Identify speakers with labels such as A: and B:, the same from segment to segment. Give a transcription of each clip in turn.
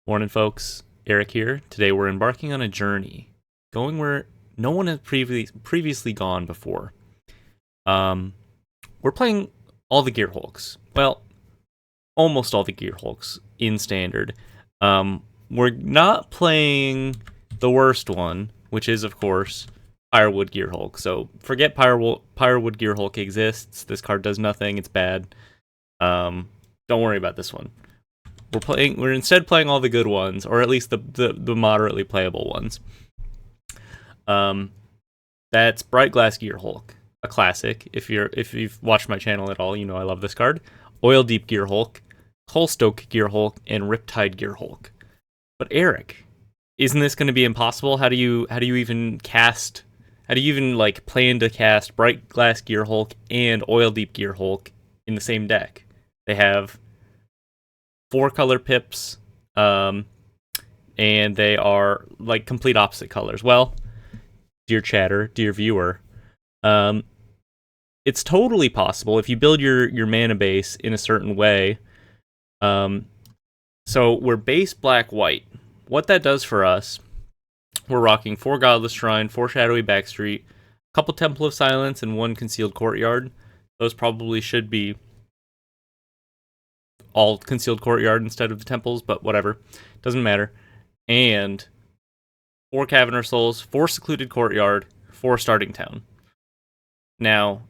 A: Morning, folks. Eric here. Today we're embarking on a journey, going where no one has previously gone before. We're playing all the Gearhulks. Well, almost all the Gearhulks in Standard. We're not playing the worst one, which is, of course, Pyrewood Gearhulk. So forget Pyrewood Gearhulk exists. This card does nothing. It's bad. Don't worry about this one. We're instead playing all the good ones, or at least the moderately playable ones. That's Bright Glass Gearhulk, a classic. If you've watched my channel at all, you know I love this card. Oil Deep Gearhulk, Coalstoke Gearhulk, and Riptide Gearhulk. But Eric, isn't this going to be impossible? How do you even cast? How do you even plan to cast Bright Glass Gearhulk and Oil Deep Gearhulk in the same deck? They have 4 color pips, and they are complete opposite colors. Well, dear chatter, dear viewer, it's totally possible if you build your mana base in a certain way. So we're base black white. What that does for us, we're rocking 4 Godless Shrine, 4 Shadowy Backstreet, a couple Temple of Silence, and 1 Concealed Courtyard. Those probably should be all Concealed Courtyard instead of the temples, but whatever. Doesn't matter. And 4 Caverner Souls, 4 Secluded Courtyard, 4 Starting Town. Now,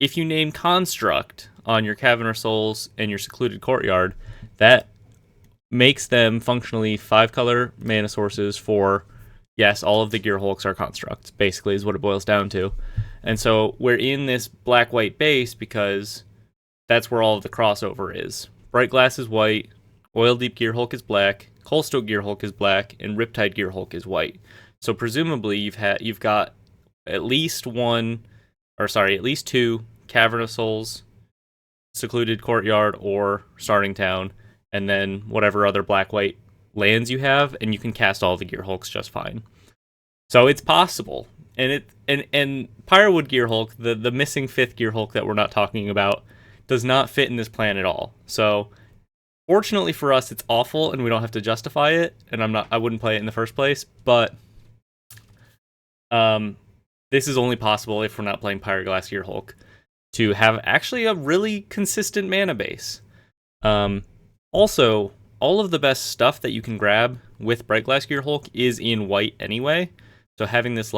A: if you name Construct on your Caverner Souls and your Secluded Courtyard, that makes them functionally 5-color mana sources for, yes, all of the Gearhulks are Constructs, basically, is what it boils down to. And so we're in this black-white base because that's where all of the crossover is. Bright Glass is white, Oil Deep Gearhulk is black, Coalstoke Gearhulk is black, and Riptide Gearhulk is white. So presumably you've got at least 2 Cavern of Souls, Secluded Courtyard, or Starting Town, and then whatever other black-white lands you have, and you can cast all the Gearhulks just fine. So it's possible. And Pyrewood Gearhulk, the missing 5th Gearhulk that we're not talking about, does not fit in this plan at all. So fortunately for us, it's awful and we don't have to justify it, and I wouldn't play it in the first place, but this is only possible if we're not playing Pyroglass Gearhulk to have actually a really consistent mana base. Also, all of the best stuff that you can grab with Bright Glass Gearhulk is in white anyway, so having this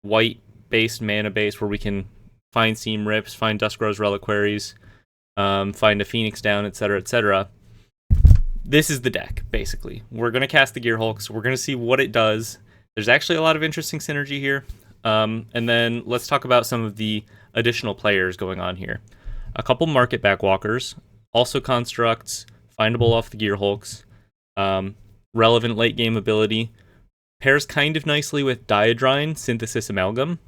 A: white-based mana base where we can find Seam Rips, find Duskrose Reliquaries, find a Phoenix Down, etc., etc. This is the deck, basically. We're going to cast the Gearhulks. We're going to see what it does. There's actually a lot of interesting synergy here. And then let's talk about some of the additional players going on here. A couple Market Backwalkers, also Constructs, findable off the Gearhulks, relevant late-game ability. Pairs kind of nicely with Diadrine, Synthesis Amalgam.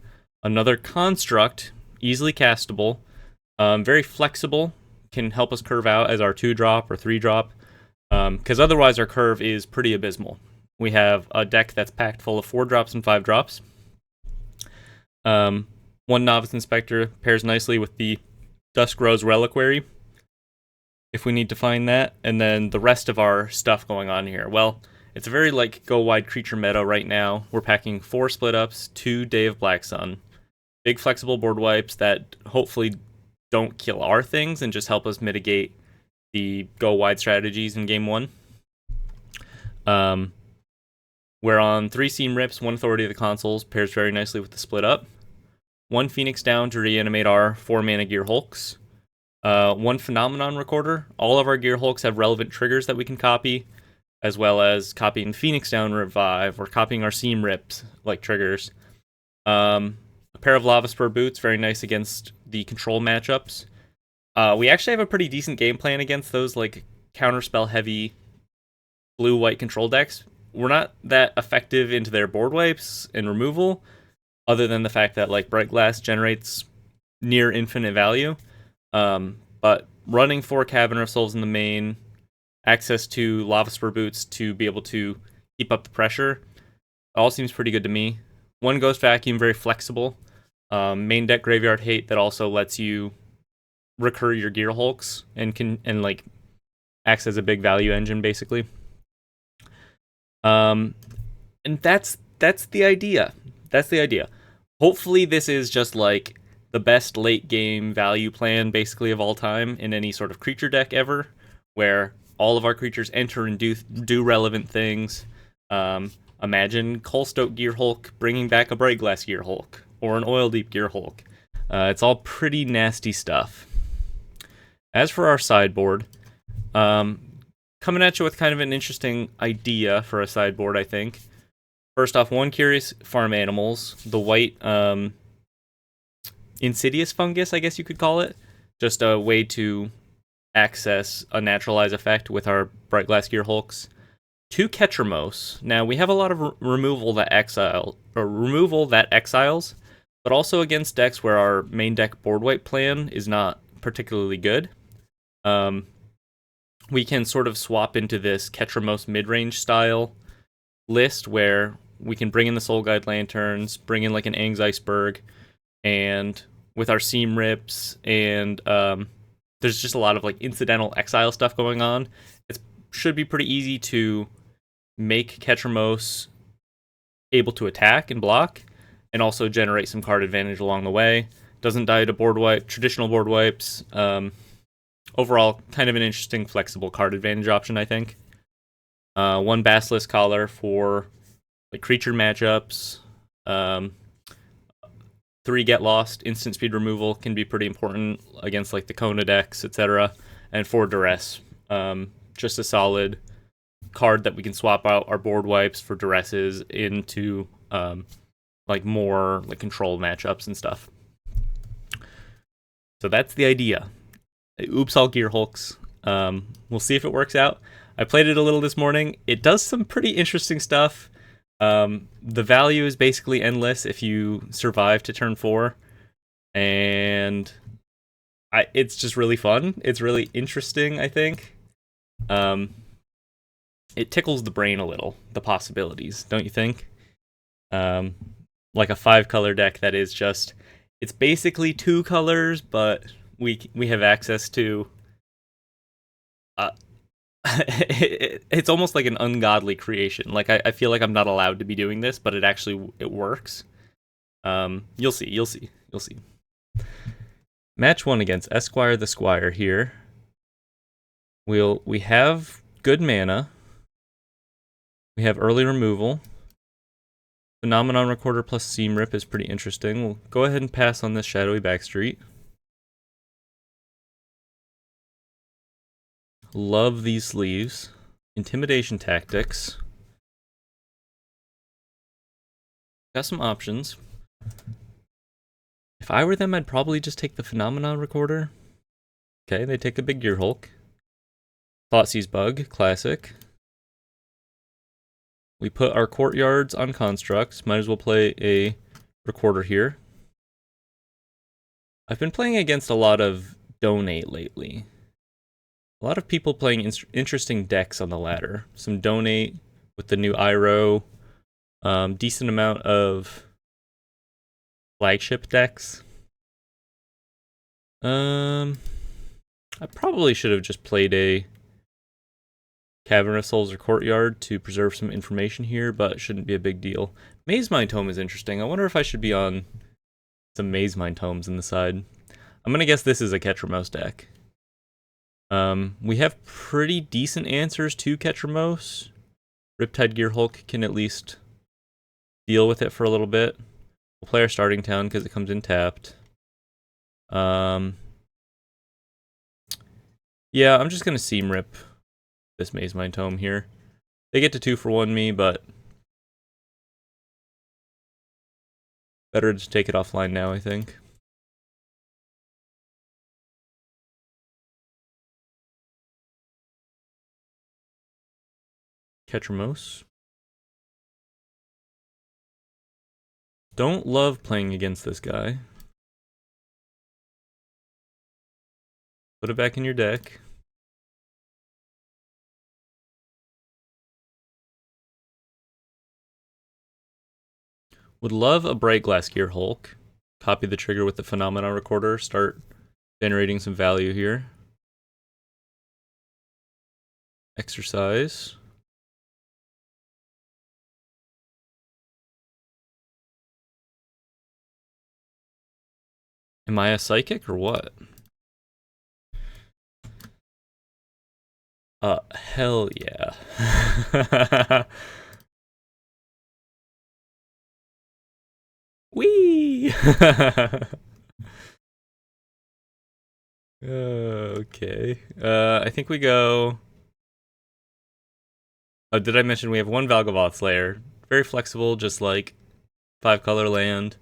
A: Another Construct, easily castable, very flexible, can help us curve out as our 2-drop or 3-drop, because otherwise our curve is pretty abysmal. We have a deck that's packed full of 4-drops and 5-drops. 1 Novice Inspector pairs nicely with the Duskrose Reliquary, if we need to find that, and then the rest of our stuff going on here. Well, it's a very go-wide creature meta right now. We're packing 4 Split-Ups, 2 Day of Black Sun, big flexible board wipes that hopefully don't kill our things and just help us mitigate the go-wide strategies in Game 1. We're on 3 Seam Rips, 1 Authority of the Consoles, pairs very nicely with the Split Up. 1 Phoenix Down to reanimate our 4-mana Gearhulks. 1 Phenomenon Recorder. All of our Gearhulks have relevant triggers that we can copy, as well as copying Phoenix Down Revive, or copying our Seam Rips, triggers. A pair of Lava Spur Boots, very nice against the control matchups. We actually have a pretty decent game plan against those, counterspell heavy blue-white control decks. We're not that effective into their board wipes and removal, other than the fact that Bright Glass generates near infinite value. But running 4 Caverner Souls in the main, access to Lava Spur Boots to be able to keep up the pressure, all seems pretty good to me. 1 Ghost Vacuum, very flexible. Main deck Graveyard Hate that also lets you recur your Gearhulks and acts as a big value engine, basically. And that's the idea. That's the idea. Hopefully, this is just like the best late game value plan, basically, of all time in any sort of creature deck ever, where all of our creatures enter and do relevant things. Imagine Colstoke Gearhulk bringing back a Bright Glass Gearhulk or an Oil Deep Gearhulk. It's all pretty nasty stuff. As for our sideboard, coming at you with kind of an interesting idea for a sideboard, I think. First off, one curious farm animals, the white insidious fungus, I guess you could call it. Just a way to access a naturalize effect with our Bright Glass Gearhulks. 2 Ketramos. Now, we have a lot of removal that exiles, but also against decks where our main deck board wipe plan is not particularly good. We can sort of swap into this Ketramos mid-range style list where we can bring in the Soul Guide Lanterns, bring in like an Aang's Iceberg, and with our Seam Rips, and there's just a lot of like incidental exile stuff going on. It should be pretty easy to make Ketramos able to attack and block, and also generate some card advantage along the way. Doesn't die to board wipe, traditional board wipes. Overall, kind of an interesting, flexible card advantage option, I think. 1 Basilisk Collar for like creature matchups. 3 Get Lost, instant speed removal can be pretty important against like the Kona decks, etc. And 4 Duress, just a solid card that we can swap out our board wipes for Duresses into like more like control matchups and stuff. So that's the idea. Oops, all Gearhulks. We'll see if it works out. I played it a little this morning. It does some pretty interesting stuff. The value is basically endless if you survive to turn 4. And it's just really fun. It's really interesting, I think. It tickles the brain a little, the possibilities, don't you think? Like a 5-color deck that is just... It's basically 2 colors, but we have access to... it's almost like an ungodly creation. Like, I feel like I'm not allowed to be doing this, but it works. You'll see. Match 1 against Esquire the Squire here. We have good mana. We have early removal. Phenomenon Recorder plus Seam Rip is pretty interesting. We'll go ahead and pass on this Shadowy Backstreet. Love these sleeves. Intimidation Tactics. Got some options. If I were them, I'd probably just take the Phenomenon Recorder. Okay, they take a big Gearhulk. Thoughtseize Bug, classic. We put our Courtyards on constructs. Might as well play a Recorder here. I've been playing against a lot of Donate lately. A lot of people playing interesting decks on the ladder. Some Donate with the new Iroh. Decent amount of flagship decks. I probably should have just played a Cavern of Souls or Courtyard to preserve some information here, but it shouldn't be a big deal. Maze Mind Tome is interesting. I wonder if I should be on some Maze Mind Tomes in the side. I'm going to guess this is a Ketramos deck. We have pretty decent answers to Ketramos. Riptide Gearhulk can at least deal with it for a little bit. We'll play our Starting Town because it comes in tapped. Yeah, I'm just going to Seam Rip this Maze Mind Tome here. They get to 2-for-1 me, but better to take it offline now, I think. Ketramos. Don't love playing against this guy. Put it back in your deck. Would love a Bright Glass Gearhulk. Copy the trigger with the Phenomena Recorder. Start generating some value here. Exercise. Am I a psychic or what? Hell yeah. Whee! Okay. I think we go... Oh, did I mention we have one Valgavoth Slayer? Very flexible, just like 5-color land.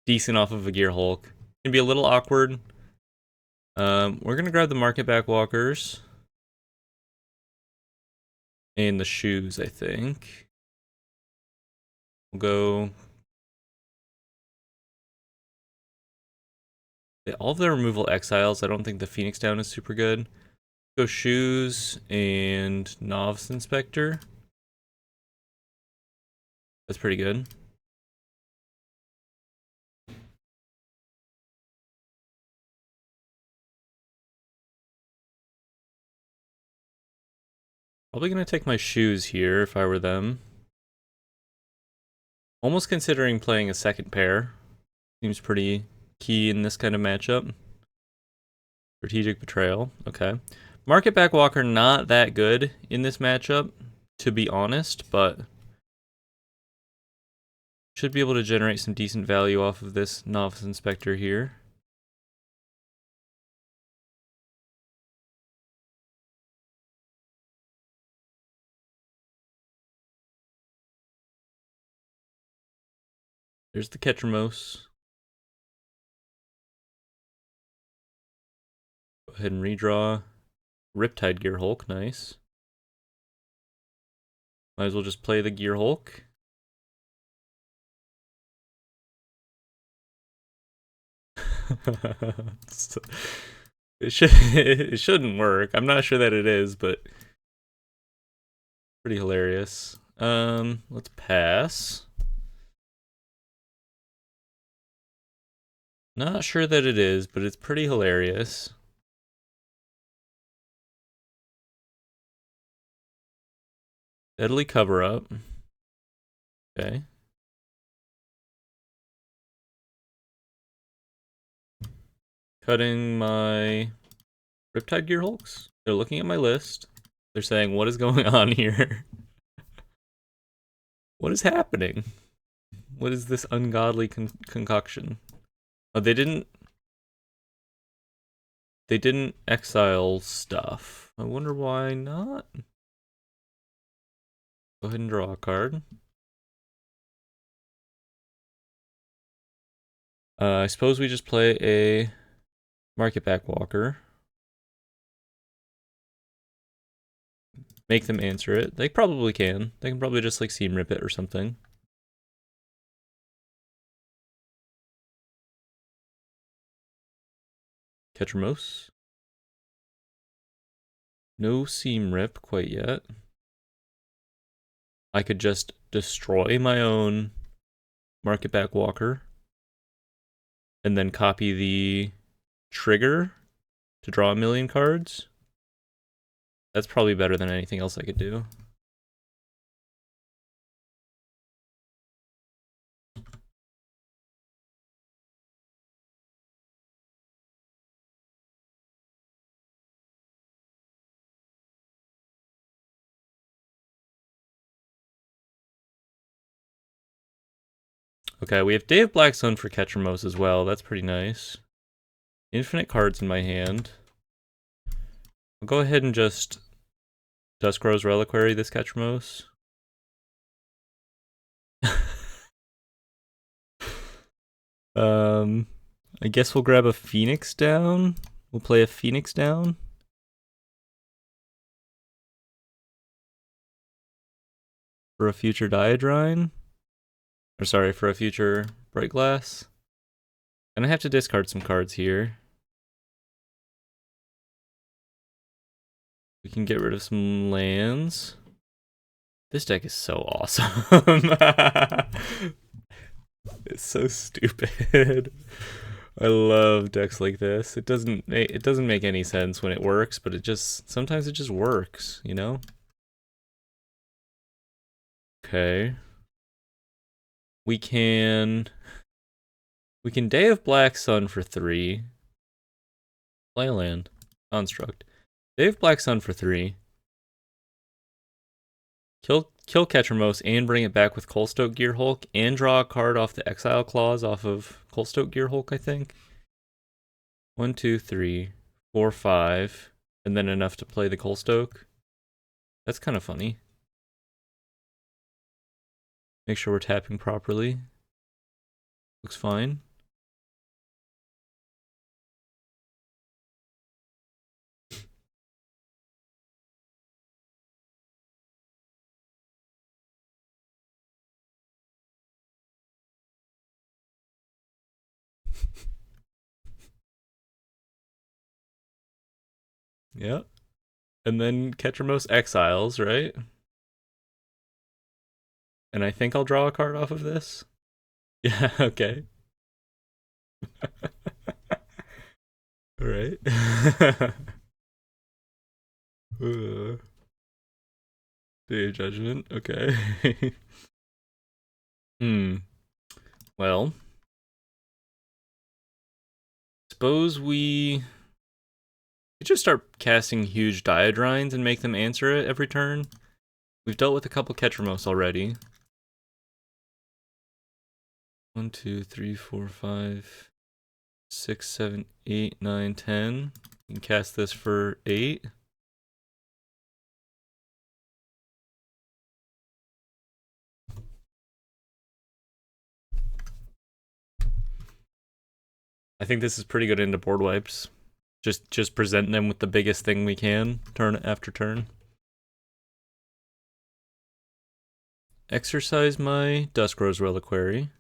A: Decent off of a Gearhulk. Can be a little awkward. We're gonna grab the Market Back Walkers. And the shoes, I think. We'll go... All of the removal exiles, I don't think the Phoenix Down is super good. Go shoes and Novice Inspector. That's pretty good. Probably gonna take my shoes here if I were them. Almost considering playing a second pair. Seems pretty key in this kind of matchup. Strategic Betrayal, okay. Market Back Walker not that good in this matchup, to be honest, but should be able to generate some decent value off of this Novice Inspector here. There's the Ketramose. Go ahead and redraw. Riptide Gearhulk, nice. Might as well just play the Gearhulk. It shouldn't work. I'm not sure that it is, but pretty hilarious. Let's pass. Not sure that it is, but it's pretty hilarious. Deadly Cover Up. Okay. Cutting my Riptide Gearhulks. They're looking at my list. They're saying, what is going on here? What is happening? What is this ungodly concoction? Oh, they didn't exile stuff. I wonder why not. Go ahead and draw a card. I suppose we just play a Market Back Walker. Make them answer it. They probably can. They can probably just like seam rip it or something. Ketramose. No seam rip quite yet. I could just destroy my own Market Back Walker. And then copy the trigger to draw 1,000,000 cards. That's probably better than anything else I could do. Okay, we have Day of Black Sun for Ketramose as well. That's pretty nice. Infinite cards in my hand. I'll go ahead and just Duskrose Reliquary this Ketramose. I guess we'll grab a Phoenix Down. We'll play a Phoenix Down. For a future Diadrine. Or sorry, for a future Bright Glass. Gonna have to discard some cards here. We can get rid of some lands. This deck is so awesome. It's so stupid. I love decks like this. It doesn't make any sense when it works, but sometimes it just works, you know? Okay. We can Day of Black Sun for 3. Play a land. Construct. Day of Black Sun for 3. Kill Ketramos and bring it back with Coldstoke Gearhulk and draw a card off the exile clause off of Coldstoke Gearhulk, I think. 1, 2, 3, 4, 5, and then enough to play the Coldstoke. That's kind of funny. Make sure we're tapping properly. Looks fine. Yep. And then Ketramos exiles, right? And I think I'll draw a card off of this. Yeah, okay. All right. Day of Judgment, okay. Well, suppose we just start casting huge Diodrines and make them answer it every turn. We've dealt with a couple Ketramos already. 1, 2, 3, 4, 5, 6, 7, 8, 9, 10. You can cast this for 8. I think this is pretty good into board wipes. Just present them with the biggest thing we can, turn after turn. Exercise my Duskrose Reliquary.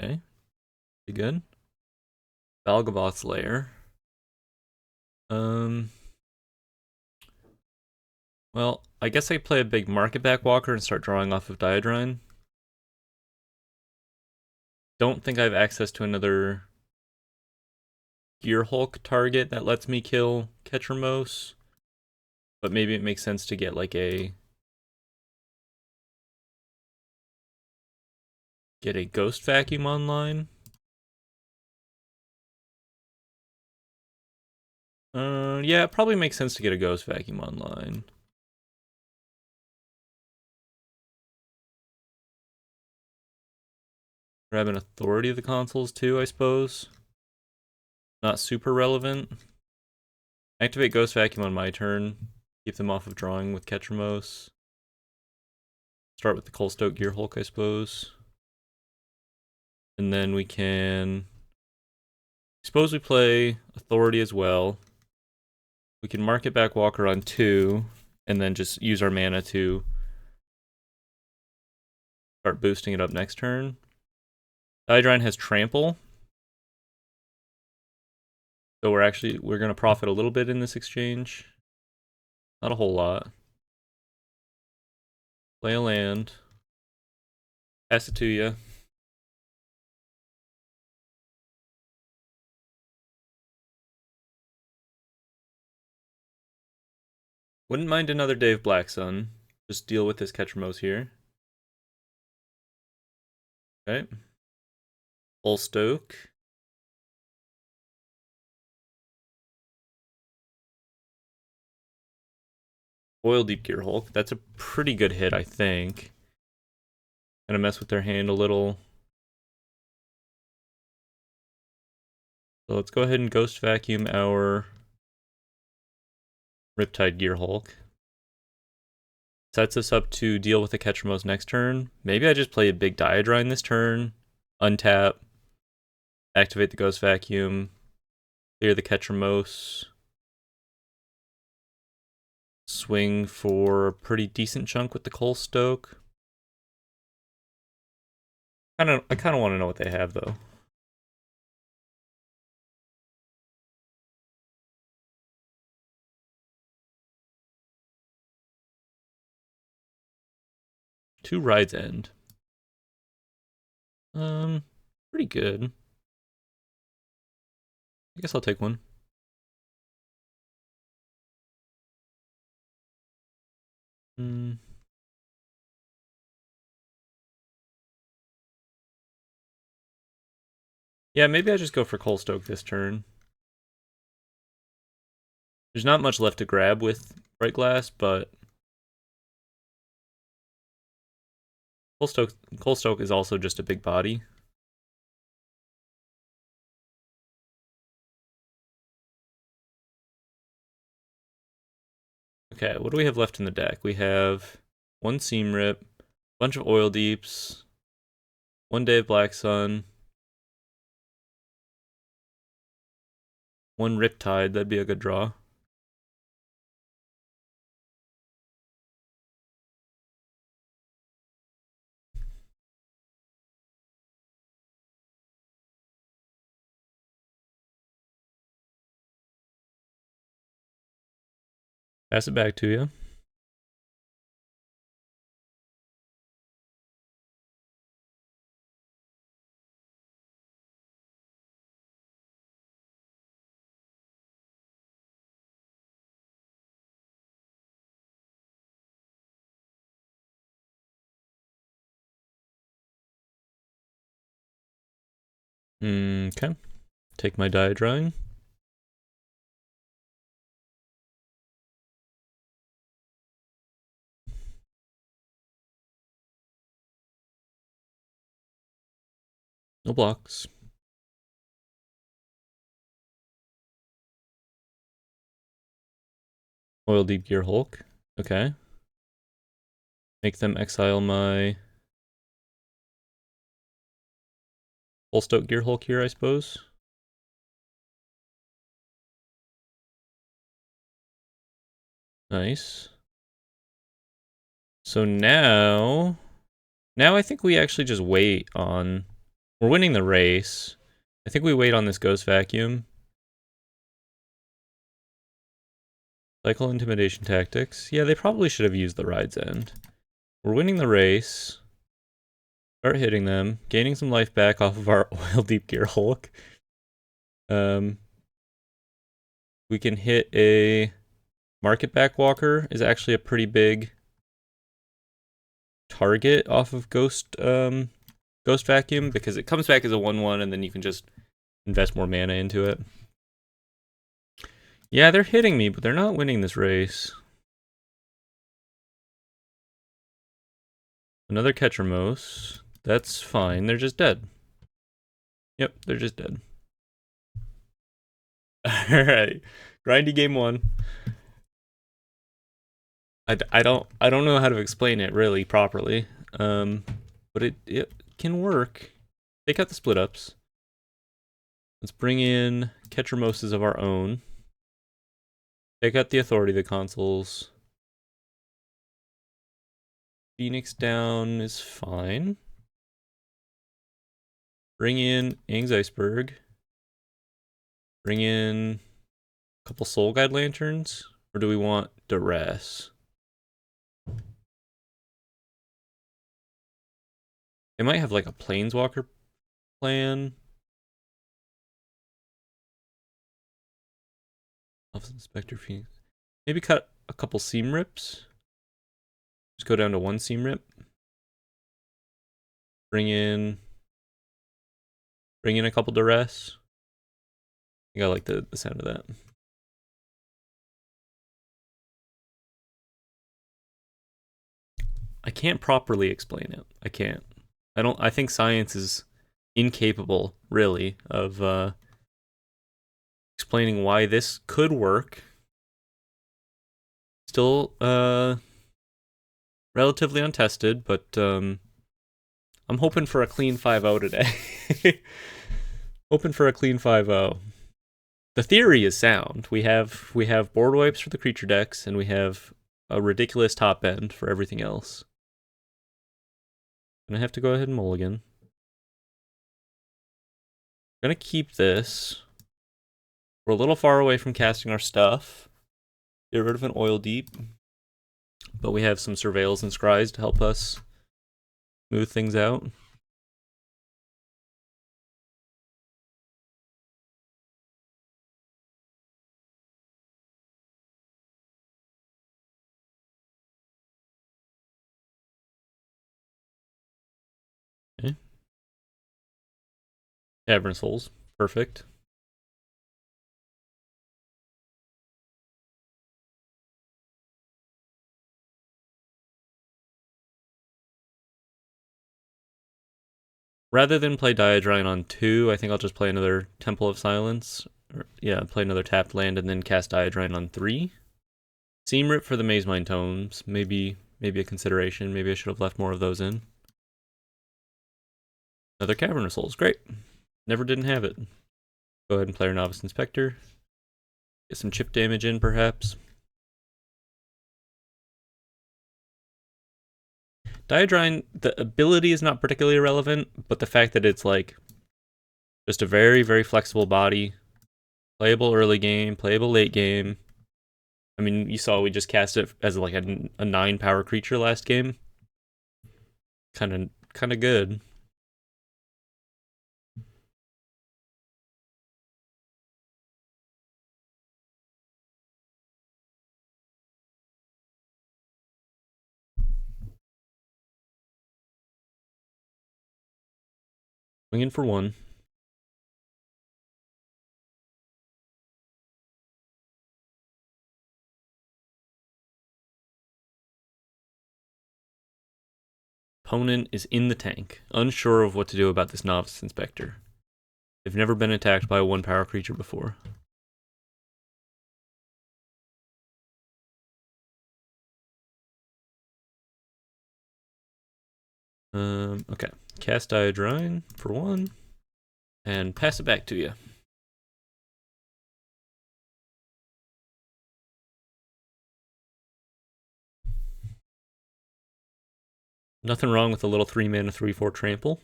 A: Okay, pretty good. Valgavoth's Lair. Well, I guess I play a big Market Back Walker and start drawing off of Diodrine. Don't think I have access to another Gearhulk target that lets me kill Ketramos. But maybe it makes sense to get like a Ghost Vacuum online. Yeah, it probably makes sense to get a Ghost Vacuum online. Grab an Authority of the Consoles too, I suppose. Not super relevant. Activate Ghost Vacuum on my turn. Keep them off of drawing with Ketramos. Start with the Coldstoke Gearhulk, I suppose. And then we can... Suppose we play Authority as well. We can Market Back Walker on 2, and then just use our mana to start boosting it up next turn. Diodrine has Trample. So we're going to profit a little bit in this exchange. Not a whole lot. Play a land. Pass it to you. Wouldn't mind another Day of Black Sun. Just deal with this Ketramos here. Okay. Full Stoke. Oil Deep Gearhulk. That's a pretty good hit, I think. Gonna mess with their hand a little. So let's go ahead and Ghost Vacuum our Riptide Gearhulk. Sets us up to deal with the Ketramos next turn. Maybe I just play a big Diodrine this turn. Untap. Activate the Ghost Vacuum. Clear the Ketramos. Swing for a pretty decent chunk with the Coldstoke. I kind of want to know what they have, though. Two Rides End. Pretty good. I guess I'll take one. Yeah, maybe I just go for Coalstoke this turn. There's not much left to grab with Bright Glass, but Coalstoke is also just a big body. Okay, what do we have left in the deck? We have one Seam Rip, a bunch of Oil Deeps, one Day of Black Sun, one Riptide, that'd be a good draw. Pass it back to you. Okay. Take my die drawing. No blocks. Oil Deep Gearhulk. Okay. Make them exile my Coalstoke Gearhulk here, I suppose. Nice. So now I think we actually just wait on... We're winning the race. I think we wait on this Ghost Vacuum. Cycle Intimidation Tactics. Yeah, they probably should have used the Ride's End. We're winning the race. Start hitting them. Gaining some life back off of our Oil Deep Gearhulk. We can hit a... Market Backwalker is actually a pretty big target off of Ghost Vacuum because it comes back as a 1/1 and then you can just invest more mana into it. Yeah, they're hitting me, but they're not winning this race. Another Ketchermos. That's fine. They're just dead. Yep, they're just dead. Alright. Grindy game 1. I don't know how to explain it really properly. But it can work. Take out the split ups. Let's bring in Ketchermoses of our own. Take out the Authority of the Consuls. Phoenix down is fine. Bring in Aang's Iceberg. Bring in a couple Soul Guide Lanterns. Or do we want Duress? They might have like a Planeswalker plan. Office Inspector Phoenix. Maybe cut a couple Seam Rips. Just go down to one Seam Rip. Bring in a couple Duress. I think I like the sound of that. I can't properly explain it. I can't. I think science is incapable, really, of explaining why this could work. Still relatively untested, but I'm hoping for a clean 5-0 today. Hoping for a clean 5-0. The theory is sound. We have board wipes for the creature decks, and we have a ridiculous top end for everything else. I'm gonna have to go ahead and mulligan. I'm gonna keep this. We're a little far away from casting our stuff. Get rid of an Oil Deep. But we have some Surveils and Scries to help us smooth things out. Cavern Souls. Perfect. Rather than play Diadrine on 2, I think I'll just play another Temple of Silence. Yeah, play another tapped land and then cast Diadrine on 3. Seam Rip for the Maze Mind Tomes. Maybe a consideration. Maybe I should have left more of those in. Another Cavern of Souls. Great. Never didn't have it. Go ahead and play our Novice Inspector. Get some chip damage in, perhaps. Diadrine, the ability is not particularly relevant, but the fact that it's like just a very, very flexible body. Playable early game, playable late game. I mean, you saw we just cast it as like a 9 power creature last game. Kind of good. Swinging for 1. Opponent is in the tank, unsure of what to do about this Novice Inspector. They've never been attacked by a 1 power creature before. Okay. Cast Diadrine for 1. And pass it back to you. Nothing wrong with a little 3-mana 3/4 trample.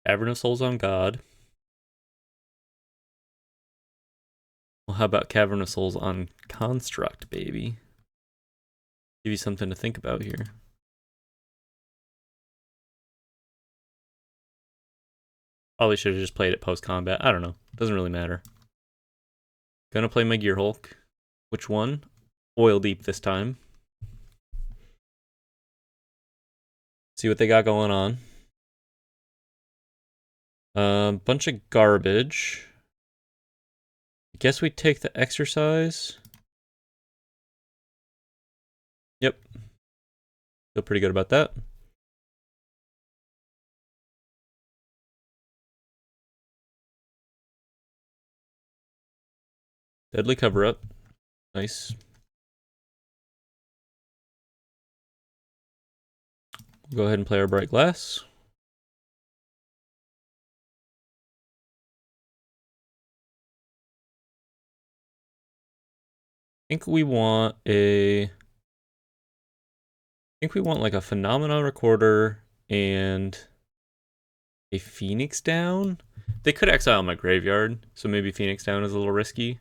A: Cavern of Souls on God. Well, how about Cavern of Souls on Construct, baby? Give you something to think about here. Probably should have just played it post-combat. I don't know. Doesn't really matter. Gonna play my Gearhulk. Which one? Oil Deep this time. See what they got going on. Bunch of garbage. I guess we take the exercise. Yep. Feel pretty good about that. Deadly Cover-Up. Nice. We'll go ahead and play our Bright Glass. I think we want like a Phenomena Recorder and a Phoenix Down. They could exile my graveyard, so maybe Phoenix Down is a little risky.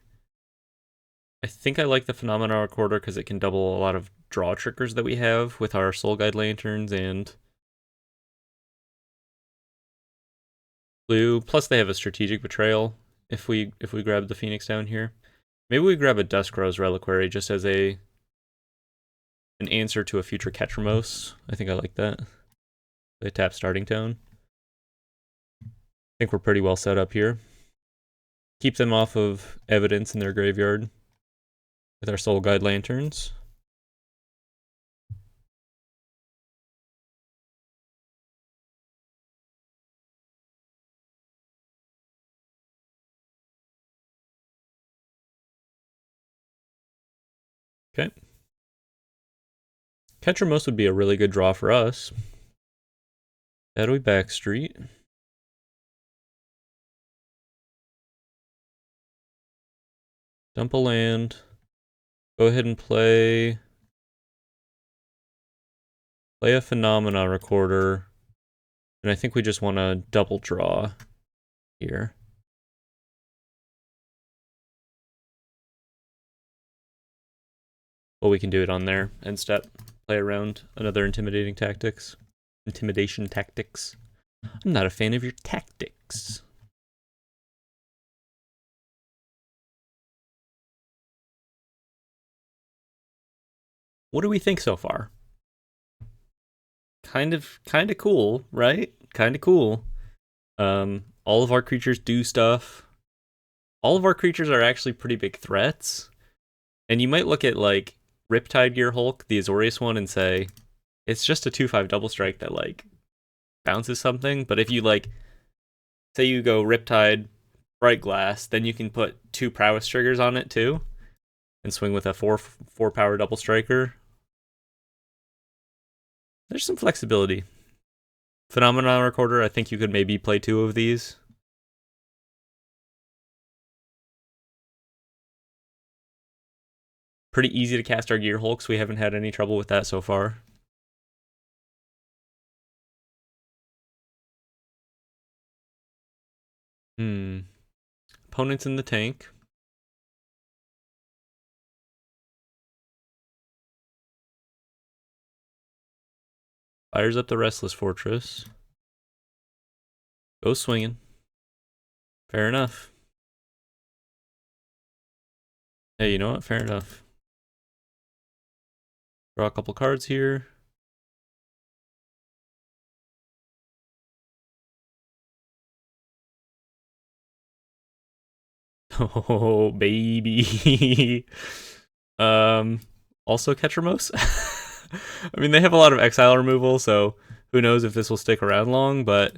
A: I think I like the Phenomena Recorder because it can double a lot of draw triggers that we have with our Soul Guide Lanterns and blue. Plus they have a Strategic Betrayal if we grab the Phoenix Down here. Maybe we grab a Dusk Rose Reliquary just as an answer to a future Ketramos. I think I like that. They tap Starting Tone. I think we're pretty well set up here. Keep them off of evidence in their graveyard with our Soul Guide Lanterns. Okay. Ketramos would be a really good draw for us. How do we backstreet? Dump a land. Go ahead and play a Phenomena Recorder. And I think we just want to double draw here. Well, we can do it on there and play around another intimidation tactics. I'm not a fan of your tactics. What do we think so far? Kind of cool, right? Kind of cool. All of our creatures do stuff. All of our creatures are actually pretty big threats. And you might look at like Riptide Gearhulk, the Azorius one, and say, it's just a 2/5 double strike that like bounces something. But if you like, say you go Riptide, Bright Glass, then you can put 2 prowess triggers on it too, and swing with a 4 power double striker. There's some flexibility. Phenomenon Recorder, I think you could maybe play 2 of these. Pretty easy to cast our Gearhulks. We haven't had any trouble with that so far. Opponents in the tank. Fires up the Restless Fortress. Goes swinging. Fair enough. Hey, you know what? Fair enough. Draw a couple cards here. Oh, baby. Also Ketramos. I mean, they have a lot of exile removal, so who knows if this will stick around long, but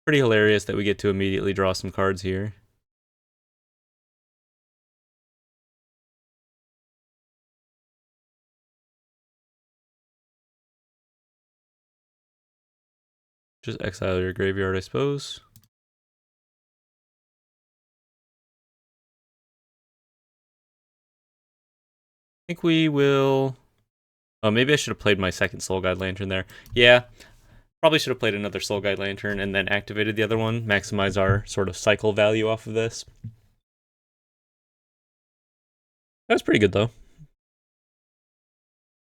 A: pretty hilarious that we get to immediately draw some cards here. Just exile your graveyard, I suppose. I think we will... Oh, maybe I should have played my second Soul Guide Lantern there. Yeah, probably should have played another Soul Guide Lantern and then activated the other one. Maximize our sort of cycle value off of this. That was pretty good, though.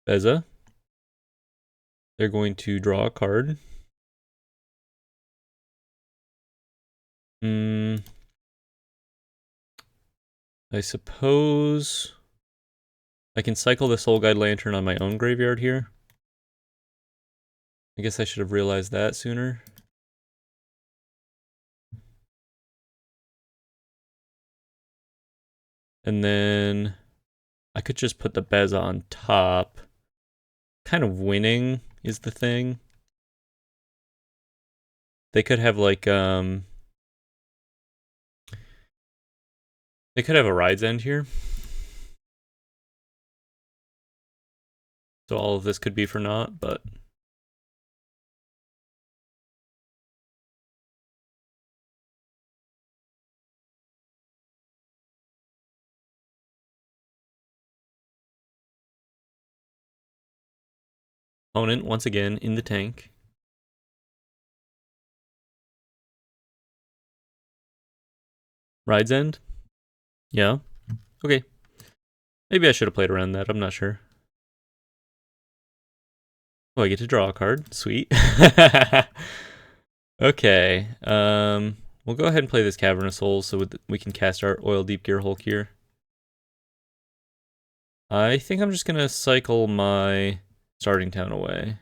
A: Beza. They're going to draw a card. I suppose I can cycle the Soul Guide Lantern on my own graveyard here. I guess I should have realized that sooner. And then I could just put the Beza on top. Kind of winning is the thing. They could have like they could have a Ride's End here. So all of this could be for naught, but opponent once again in the tank. Ride's End? Yeah. Okay. Maybe I should have played around that, I'm not sure. Oh, I get to draw a card. Sweet. Okay. We'll go ahead and play this Cavernous Souls so we can cast our Oil Deep Gearhulk here. I think I'm just gonna cycle my Starting Town away.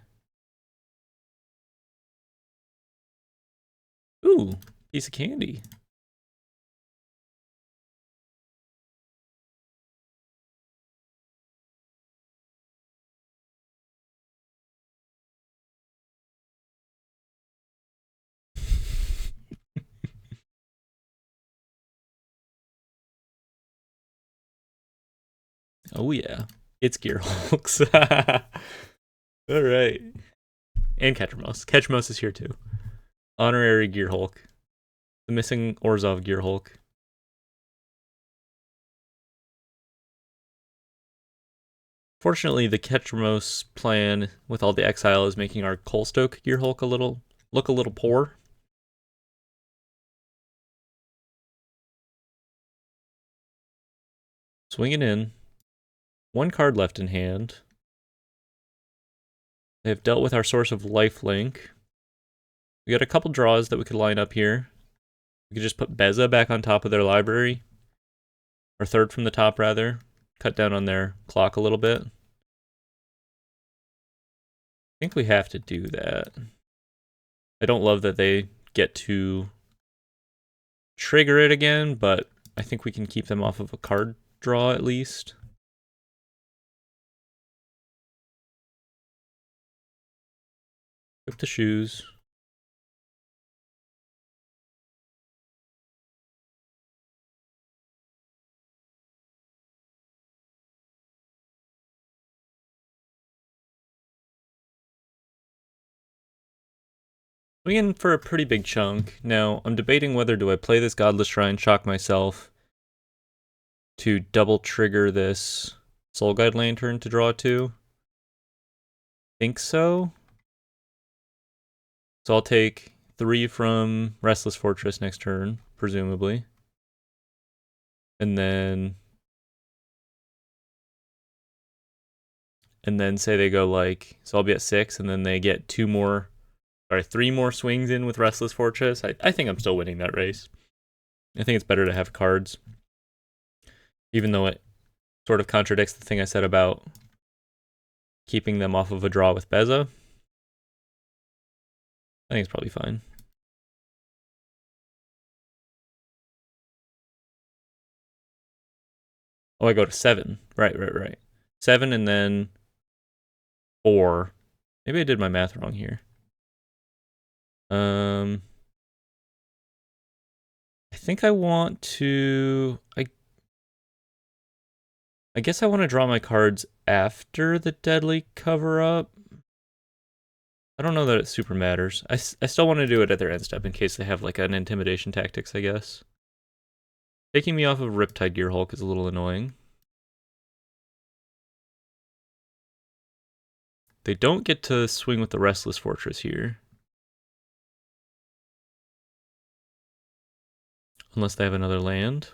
A: Ooh, piece of candy. Oh yeah, it's Gearhulks. All right, and Ketramos. Ketramos is here too. Honorary Gearhulk, the missing Orzhov Gearhulk. Fortunately, the Ketramos plan with all the exile is making our Colstoke Gearhulk look a little poor. Swinging in. 1 card left in hand. They have dealt with our source of lifelink. We got a couple draws that we could line up here. We could just put Beza back on top of their library. Or third from the top, rather. Cut down on their clock a little bit. think we have to do that. I don't love that they get to trigger it again, but I think we can keep them off of a card draw at least. Equip the shoes. We in for a pretty big chunk. Now, I'm debating whether do I play this Godless Shrine, shock myself to double trigger this Soul Guide Lantern to draw 2. Think so. So I'll take 3 from Restless Fortress next turn, presumably. And then say they go like, so I'll be at 6, and then they get 3 more swings in with Restless Fortress. I think I'm still winning that race. I think it's better to have cards, even though it sort of contradicts the thing I said about keeping them off of a draw with Beza. I think it's probably fine. Oh, I go to 7. Right. 7 and then 4. Maybe I did my math wrong here. I think I want to... I guess I want to draw my cards after the Deadly Cover-Up. I don't know that it super matters. I still want to do it at their end step in case they have like an intimidation tactics, I guess. Taking me off of Riptide Gearhulk is a little annoying. They don't get to swing with the Restless Fortress here. Unless they have another land,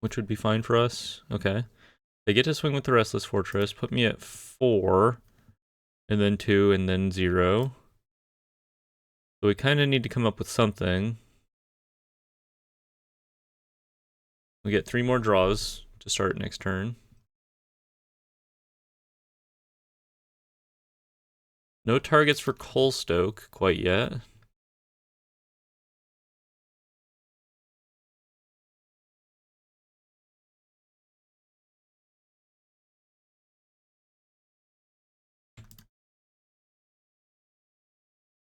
A: which would be fine for us. Okay. They get to swing with the Restless Fortress, put me at 4, and then 2, and then 0. So we kind of need to come up with something. We get 3 more draws to start next turn. No targets for Coalstoke quite yet.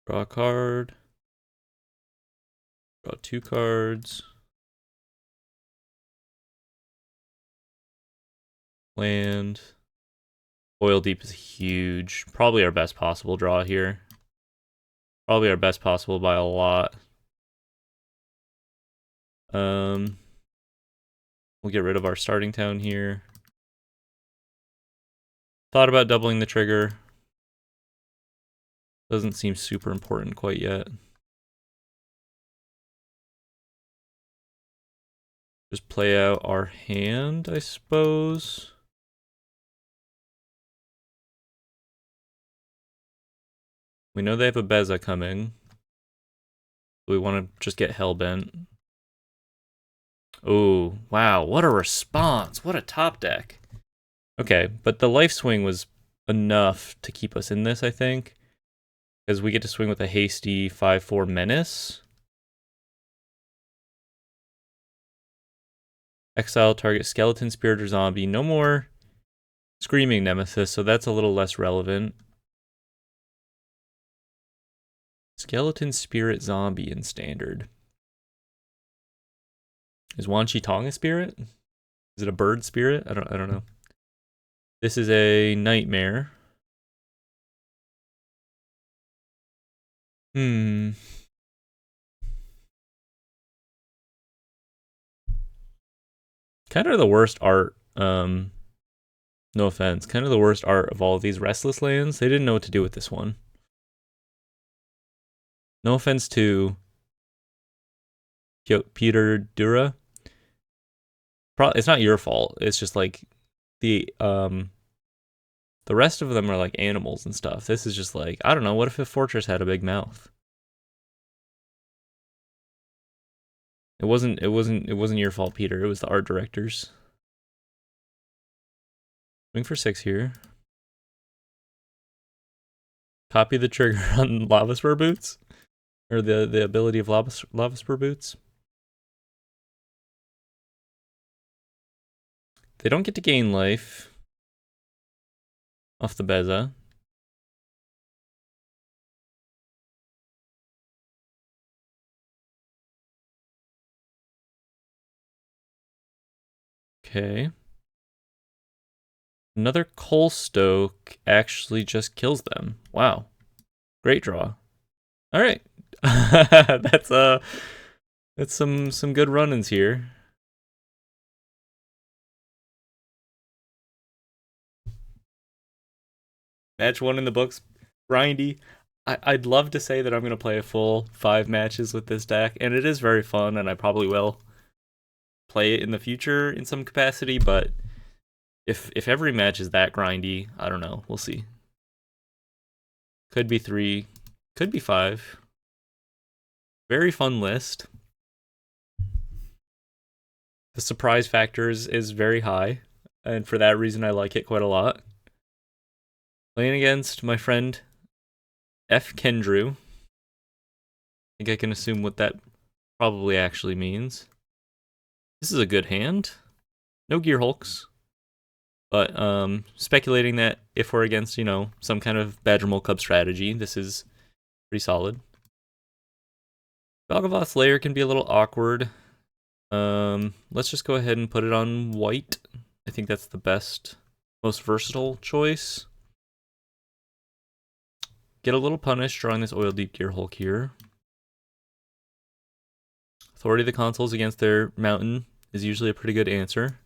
A: Draw a card. Draw 2 cards. Land. Oil Deep is huge. Probably our best possible draw here. Probably our best possible by a lot. We'll get rid of our starting town here. Thought about doubling the trigger. Doesn't seem super important quite yet. Just play out our hand, I suppose. We know they have a Beza coming. We want to just get Hellbent. Oh, wow. What a response. What a top deck. Okay, but the life swing was enough to keep us in this, I think. Because we get to swing with a hasty 5/4 Menace. Exile target Skeleton, Spirit, or Zombie. No more Screaming Nemesis, so that's a little less relevant. Skeleton, Spirit, Zombie in Standard. Is Wan Chi Tong a spirit? Is it a bird spirit? I don't know. This is a Nightmare. Kind of the worst art, no offense, kind of the worst art of all of these Restless lands. They didn't know what to do with this one. No offense to Peter Dura. It's not your fault. It's just like the rest of them are like animals and stuff. This is just like, I don't know, what if a fortress had a big mouth? It wasn't your fault, Peter. It was the art directors. Swing for 6 here. Copy the trigger on Lava Spur Boots? Or the ability of Lava Spur Boots? They don't get to gain life off the Beza. Okay. Another Coal Stoke actually just kills them. Wow. Great draw. All right. That's some good run-ins here. Match 1 in the books. Grindy. I'd love to say that I'm going to play a full 5 matches with this deck, and it is very fun, and I probably will play it in the future in some capacity, but if every match is that grindy, I don't know. We'll see. Could be 3, could be 5. Very fun list. The surprise factor is very high, and for that reason I like it quite a lot. Playing against my friend F. Kendrew. I think I can assume what that probably actually means. This is a good hand. No Gearhulks. But speculating that if we're against, you know, some kind of Badgermole Cub strategy, this is pretty solid. Valgavoth's Lair can be a little awkward. Let's just go ahead and put it on white. I think that's the best, most versatile choice. Get a little punished drawing this Oil Deep Gearhulk here. Authority of the Consoles against their mountain is usually a pretty good answer.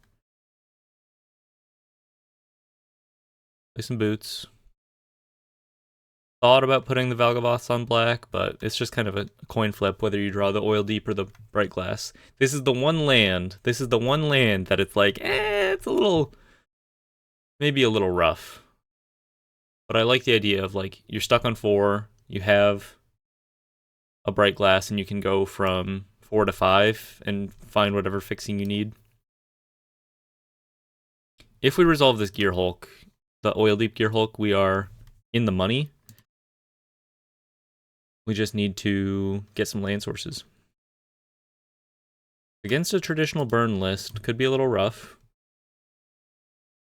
A: Play some boots. Thought about putting the Valgavoths on black, but it's just kind of a coin flip whether you draw the Oil Deep or the Bright Glass. This is the one land. This is the one land that it's like, it's a little, maybe a little rough. But I like the idea of like, you're stuck on 4, you have a Bright Glass, and you can go from 4 to 5 and find whatever fixing you need. If we resolve this Gearhulk, the Oil Deep Gearhulk, we are in the money. We just need to get some land sources. Against a traditional burn list, could be a little rough.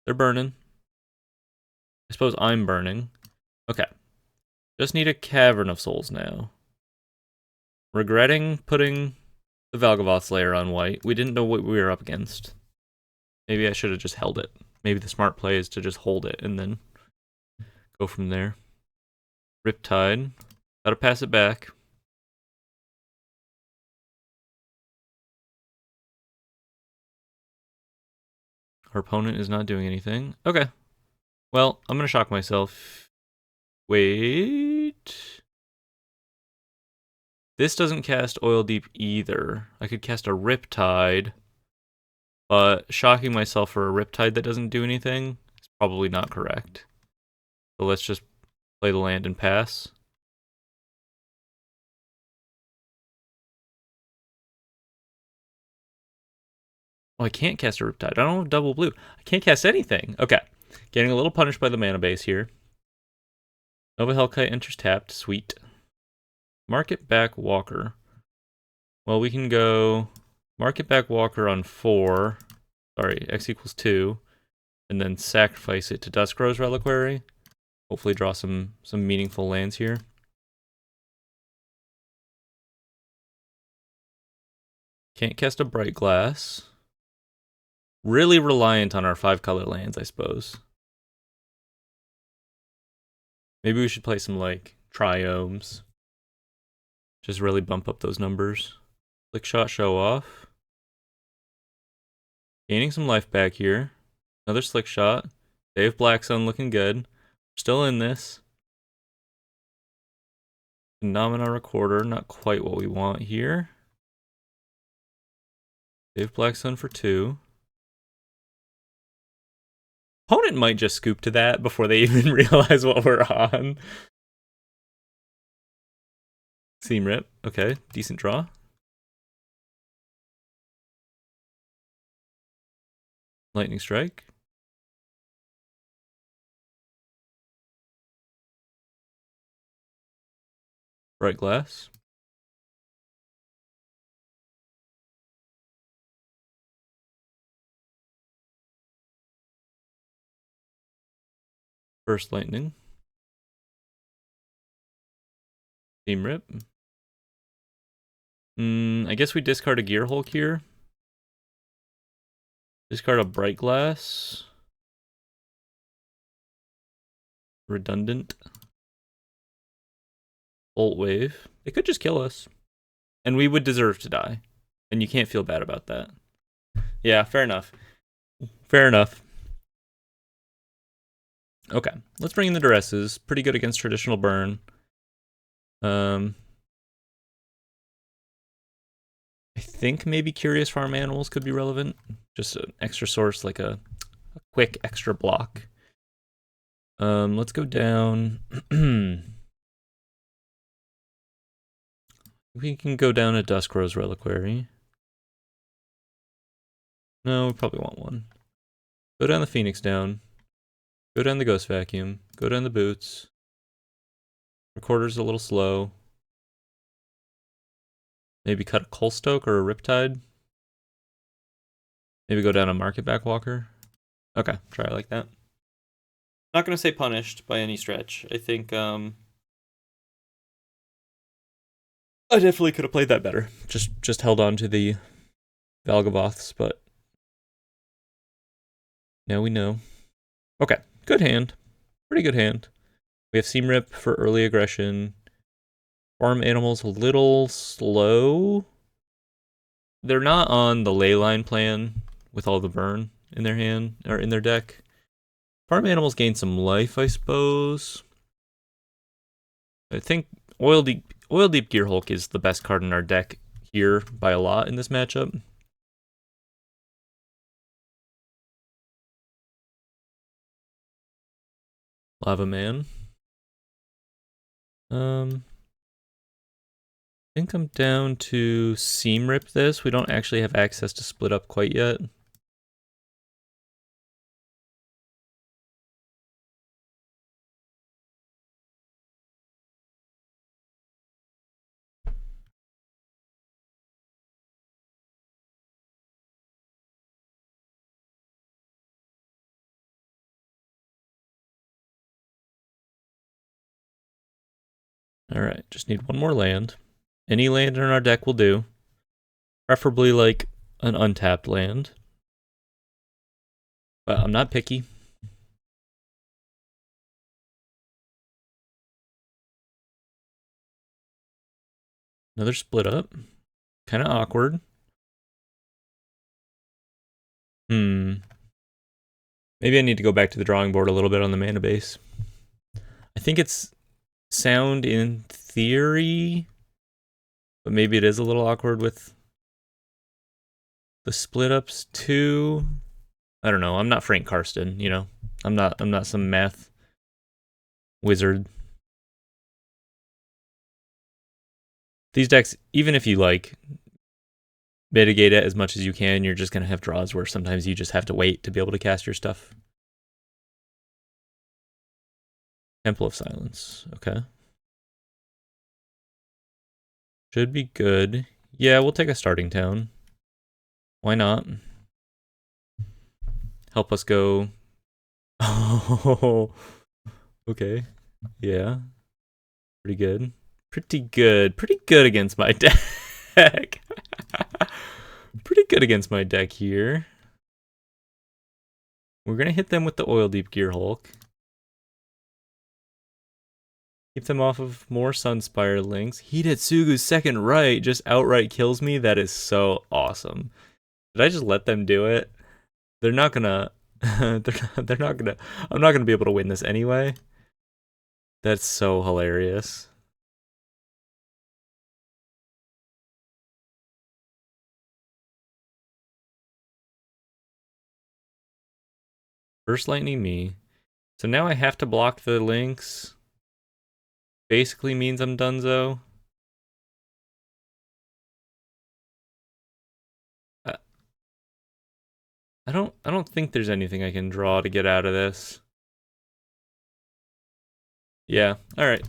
A: They're burning. I suppose I'm burning. Okay. Just need a Cavern of Souls now. Regretting putting the Valgavoth's Lair on white. We didn't know what we were up against. Maybe I should have just held it. Maybe the smart play is to just hold it and then go from there. Riptide. Gotta pass it back. Our opponent is not doing anything. Okay. Well, I'm gonna shock myself. Wait. This doesn't cast Oil Deep either. I could cast a Riptide, but shocking myself for a Riptide that doesn't do anything is probably not correct. So let's just play the land and pass. Oh, I can't cast a Riptide. I don't have double blue. I can't cast anything. Okay. Getting a little punished by the mana base here. Nova Hellkite enters tapped. Sweet. Market back Walker. Well, we can go Market back Walker on 4. Sorry, X equals 2. And then sacrifice it to Duskrow's Reliquary. Hopefully draw some meaningful lands here. Can't cast a Bright Glass. Really reliant on our 5-color lands, I suppose. Maybe we should play some, like, Triomes. Just really bump up those numbers. Flick Shot Show Off. Gaining some life back here. Another Slick Shot. Dave Blackstone looking good. Still in this. Phenomena Recorder, not quite what we want here. Dave Blackstone for 2. Opponent might just scoop to that before they even realize what we're on. Seam Rip. Okay, decent draw. Lightning Strike. Bright glass. First lightning. Team rip. I guess we discard a Gearhulk here. Discard a bright glass. Redundant. Bolt wave. They could just kill us. And we would deserve to die. And you can't feel bad about that. Yeah, fair enough. Fair enough. Okay, let's bring in the Duresses. Pretty good against traditional burn. I think maybe Curious Farm Animals could be relevant. Just an extra source, like a quick extra block. Let's go down. We can go down a Duskrose Reliquary. No, we probably want one. Go down the Phoenix Down. Go down the Ghost Vacuum. Go down the Boots. Recorder's a little slow. Maybe cut a Colstoke or a Riptide. Maybe go down a Market Backwalker. Okay, try it like that. Not gonna say punished by any stretch. I think I definitely could have played that better. Just held on to the Valgavoths, but now we know. Okay, good hand. Pretty good hand. We have Seam Rip for early aggression. Farm Animals a little slow. They're not on the Leyline plan with all the burn in their hand or in their deck. Farm Animals gain some life, I suppose. I think Oil Deep Gearhulk is the best card in our deck here by a lot in this matchup. Lava Man. I think I'm down to Seam Rip this. We don't actually have access to split up quite yet. Alright, just need one more land. Any land in our deck will do. Preferably like an untapped land. But I'm not picky. Another split up. Kind of awkward. Maybe I need to go back to the drawing board a little bit on the mana base. I think it's sound in theory, but maybe it is a little awkward with the split ups too. I don't know. I'm not Frank Karsten, you know. I'm not some math wizard. These decks, even if you like mitigate it as much as you can, you're just gonna have draws where sometimes you just have to wait to be able to cast your stuff. Temple of Silence, okay. Should be good. Yeah, we'll take a starting town. Why not? Help us go. Oh, okay. Yeah. Pretty good. Pretty good. Pretty good against my deck. Pretty good against my deck here. We're going to hit them with the Oil Deep Gearhulk. Keep them off of more Sunspire links. Hidetsugu's second right just outright kills me. That is so awesome. Did I just let them do it? They're not gonna. they're not gonna. I'm not gonna be able to win this anyway. That's so hilarious. First lightning me. So now I have to block the links. Basically means I'm donezo. I don't think there's anything I can draw to get out of this. Yeah, alright.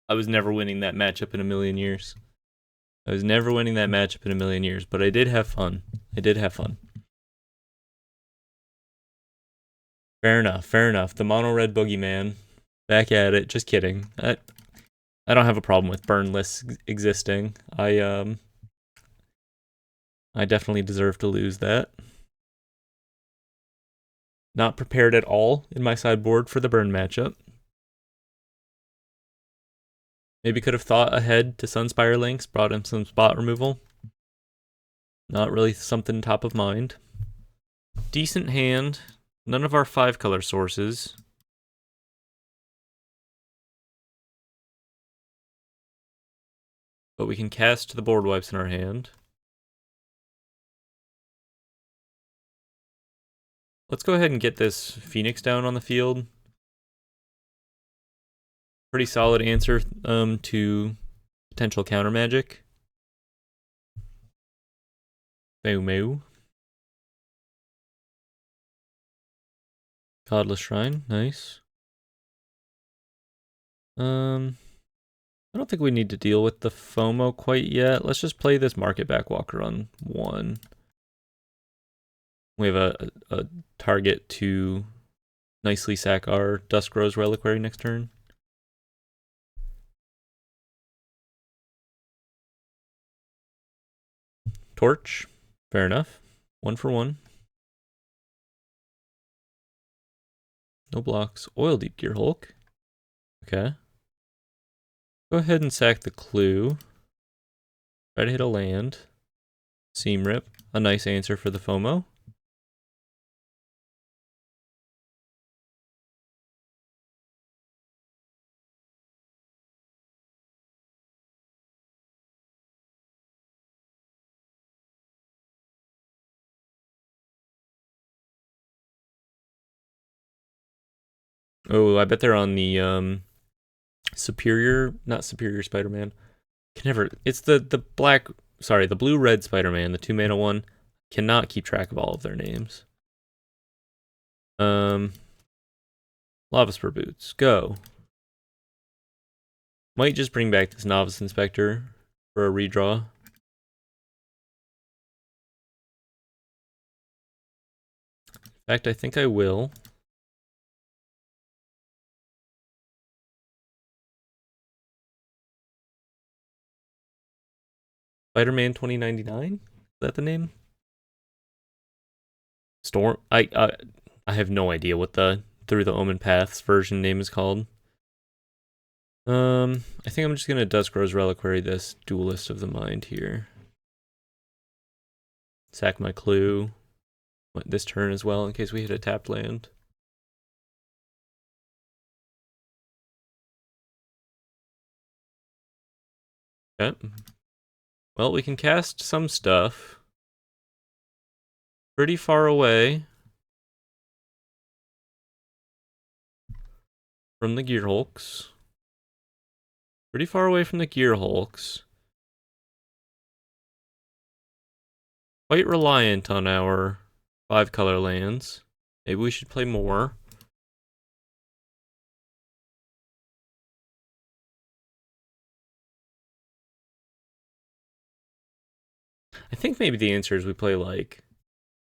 A: I was never winning that matchup in a million years. I was never winning that matchup in a million years, but I did have fun. I did have fun. Fair enough, fair enough. The mono red boogeyman. Back at it. Just kidding. I don't have a problem with burn lists existing. I definitely deserve to lose that. Not prepared at all in my sideboard for the burn matchup. Maybe could have thought ahead to Sunspire Links, brought in some spot removal. Not really something top of mind. Decent hand. None of our 5-color sources. But we can cast the board wipes in our hand. Let's go ahead and get this Phoenix down on the field. Pretty solid answer to potential counter magic. Moo. Godless Shrine, nice. I don't think we need to deal with the FOMO quite yet. Let's just play this Market Backwalker on 1. We have a target to nicely sack our Dusk Rose Reliquary next turn. Torch, fair enough. 1 for 1. No blocks. Oil Deep Gearhulk. Okay. Go ahead and sack the Clue. Try to hit a land. Seam Rip. A nice answer for the FOMO. Oh, I bet they're on the not Superior Spider-Man. It's the black, sorry, the blue-red Spider-Man, the 2-mana one. Cannot keep track of all of their names. Lava Spur Boots, go. Might just bring back this Novice Inspector for a redraw. In fact, I think I will. Spider-Man 2099? Is that the name? Storm? I have no idea what the Through the Omen Paths version name is called. I think I'm just gonna Dusk Rose Reliquary this Duelist of the Mind here. Sack my Clue this turn as well in case we hit a tapped land. Okay. Well, we can cast some stuff. Pretty far away from the Gearhulks. Pretty far away from the Gearhulks. Quite reliant on our 5-color lands. Maybe we should play more. I think maybe the answer is we play like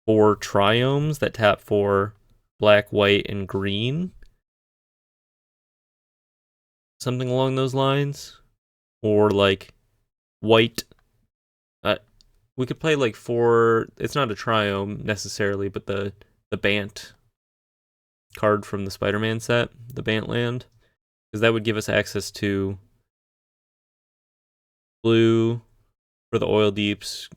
A: 4 Triomes that tap for black, white, and green. Something along those lines. Or like white. We could play like 4. It's not a Triome necessarily, but the Bant card from the Spider-Man set, the Bant land. Because that would give us access to blue for the Oil Deeps,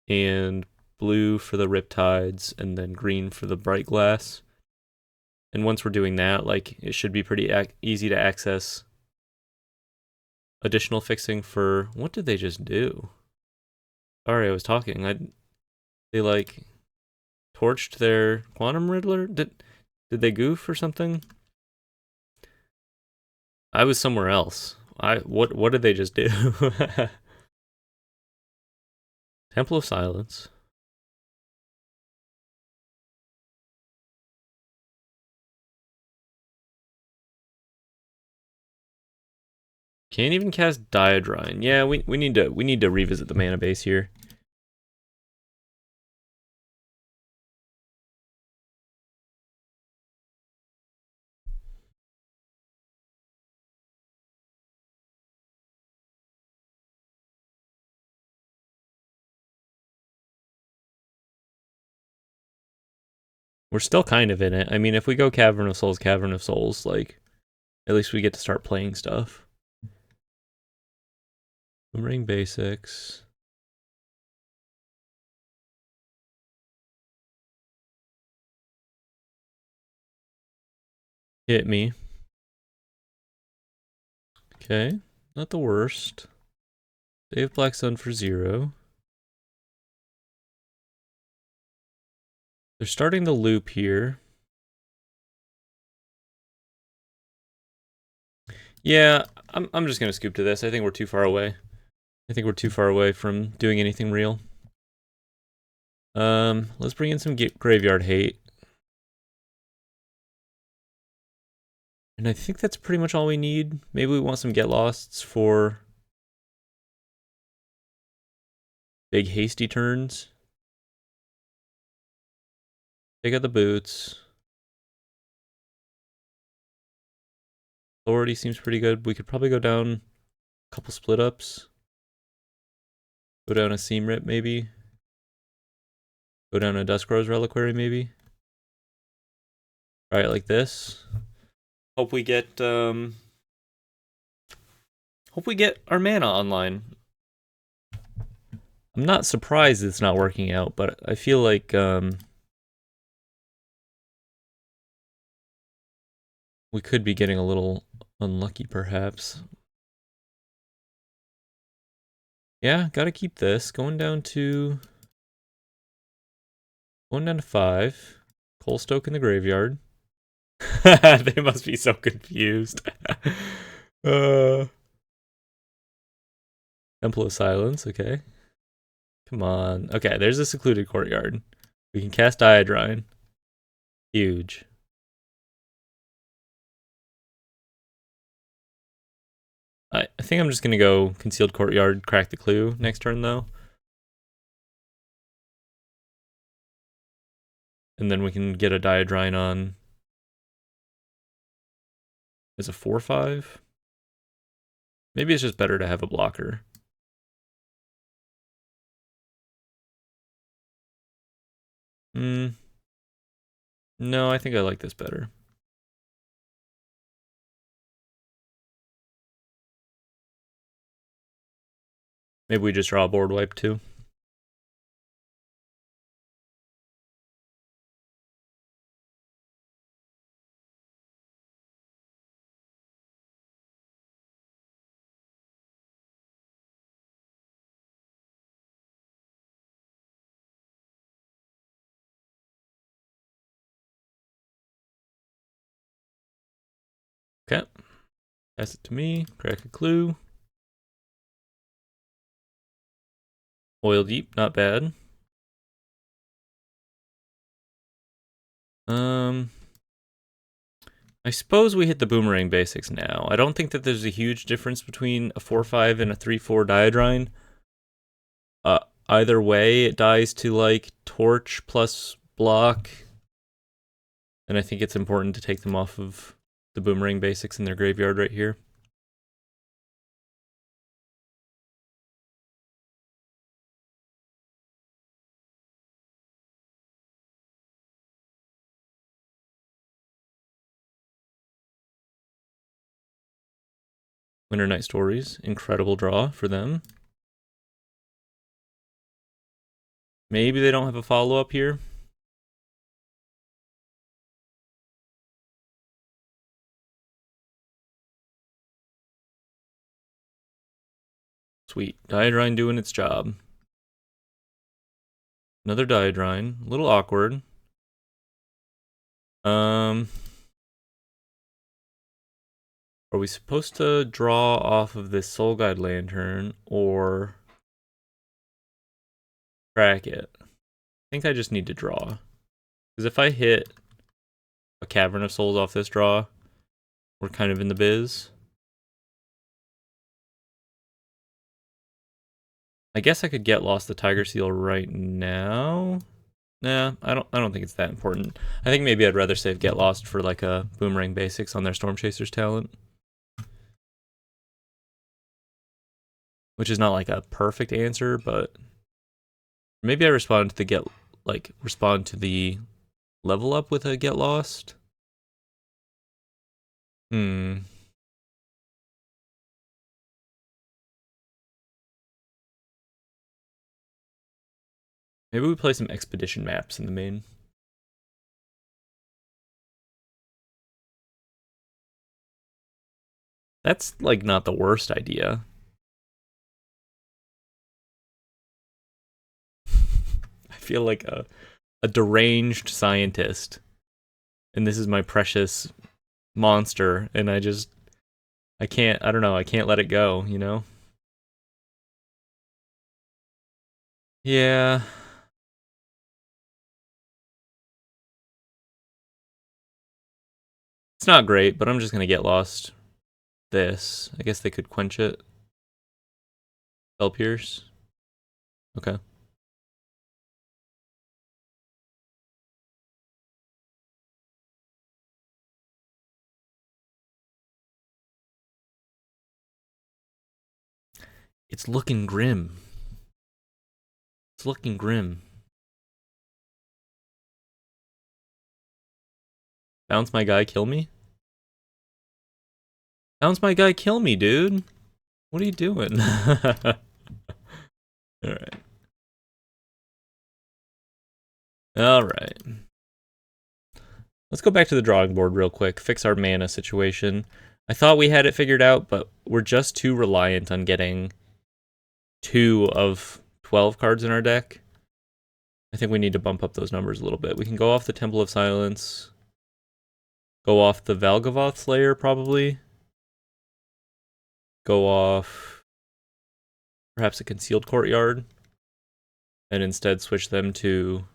A: and blue for the Riptides, and then green for the Bright Glass. And once we're doing that, like, it should be pretty easy to access additional fixing for... What did they just do? Sorry, I was talking. They, like, torched their Quantum Riddler? Did they goof or something? I was somewhere else. What did they just do? Temple of Silence. Can't even cast Diadrine. Yeah, we need to revisit the mana base here. We're still kind of in it. I mean, if we go Cavern of Souls, like, at least we get to start playing stuff. Boomerang basics. Hit me. Okay, not the worst. Save Black Sun for 0. They're starting the loop here. Yeah, I'm just gonna scoop to this. I think we're too far away. I think we're too far away from doing anything real. Let's bring in some graveyard hate. And I think that's pretty much all we need. Maybe we want some get losts for big hasty turns. Take out the boots. Authority seems pretty good. We could probably go down a couple split ups. Go down a Seam Rip maybe. Go down a Duskrose Reliquary maybe. Try it like this. Hope we get our mana online. I'm not surprised it's not working out, but I feel like we could be getting a little unlucky perhaps. Yeah, gotta keep this. Going down to 5. Coalstoke in the graveyard. They must be so confused. Temple of Silence, okay. Come on. Okay, there's a secluded courtyard. We can cast Diadrine. Huge. I think I'm just gonna go Concealed Courtyard, crack the clue next turn though. And then we can get a Diadrine on as a 4/5. Maybe it's just better to have a blocker. No, I think I like this better. Maybe we just draw a board wipe too. Okay. Pass it to me. Crack a clue. Oil Deep, not bad. I suppose we hit the Boomerang basics now. I don't think that there's a huge difference between a 4/5 and a 3/4 Diadrine. Either way, it dies to like Torch plus block. And I think it's important to take them off of the Boomerang basics in their graveyard right here. Winter Night Stories, incredible draw for them. Maybe they don't have a follow-up here. Sweet. Diadrine doing its job. Another Diadrine. A little awkward. Are we supposed to draw off of this Soul Guide Lantern or crack it? I think I just need to draw. Because if I hit a Cavern of Souls off this draw, we're kind of in the biz. I guess I could get lost the Tiger Seal right now. Nah, I don't think it's that important. I think maybe I'd rather save Get Lost for like a Boomerang Basics on their Storm Chasers talent. Which is not like a perfect answer, but maybe I respond to the respond to the level up with a Get Lost. Hmm. Maybe we play some expedition maps in the main. That's like not the worst idea. I feel like a deranged scientist, and this is my precious monster, and I can't, I don't know, I can't let it go, you know? Yeah. It's not great, but I'm just gonna get lost this. I guess they could quench it. Spell Pierce. Okay. It's looking grim. It's looking grim. Bounce my guy, kill me? Bounce my guy, kill me, dude. What are you doing? Alright. Alright. Let's go back to the drawing board real quick. Fix our mana situation. I thought we had it figured out, but we're just too reliant on getting 2 of 12 cards in our deck. I think we need to bump up those numbers a little bit. We can go off the Temple of Silence. Go off the Valgavoth Slayer, probably. Go off perhaps a Concealed Courtyard. And instead switch them to...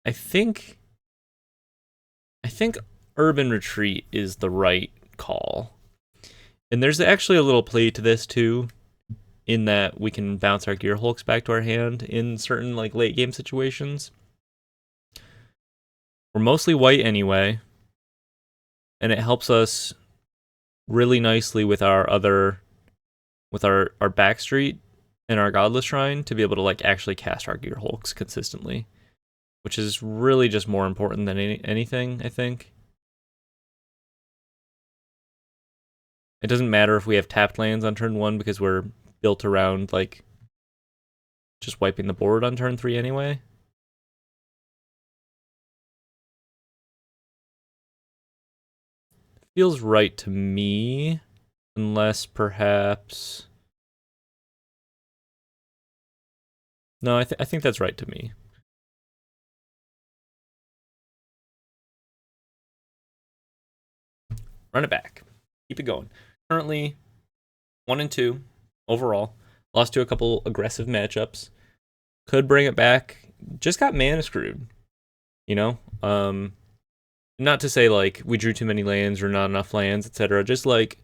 A: I think Urban Retreat is the right call. And there's actually a little play to this too, in that we can bounce our Gearhulks back to our hand in certain like late game situations. We're mostly white anyway, and it helps us really nicely with our Backstreet and our Godless Shrine to be able to like actually cast our Gearhulks consistently, which is really just more important than anything, I think. It doesn't matter if we have tapped lands on turn 1 because we're built around like just wiping the board on turn 3 anyway. Feels right to me, unless perhaps... No, I think that's right to me. Run it back. Keep it going. Currently, 1 and 2 overall. Lost to a couple aggressive matchups. Could bring it back. Just got mana screwed. You know? Not to say like we drew too many lands or not enough lands, etc. Just like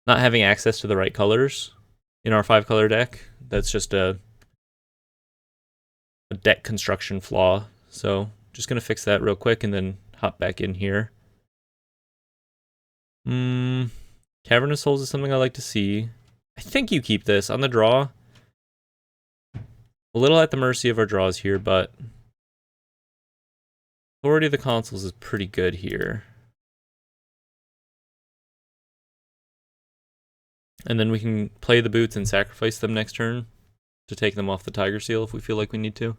A: not having access to the right colors in our 5-color deck. That's just a deck construction flaw. So just gonna fix that real quick and then hop back in here. Cavernous Souls is something I like to see. I think you keep this on the draw. A little at the mercy of our draws here, but Authority of the Consuls is pretty good here. And then we can play the boots and sacrifice them next turn to take them off the Tiger Seal if we feel like we need to.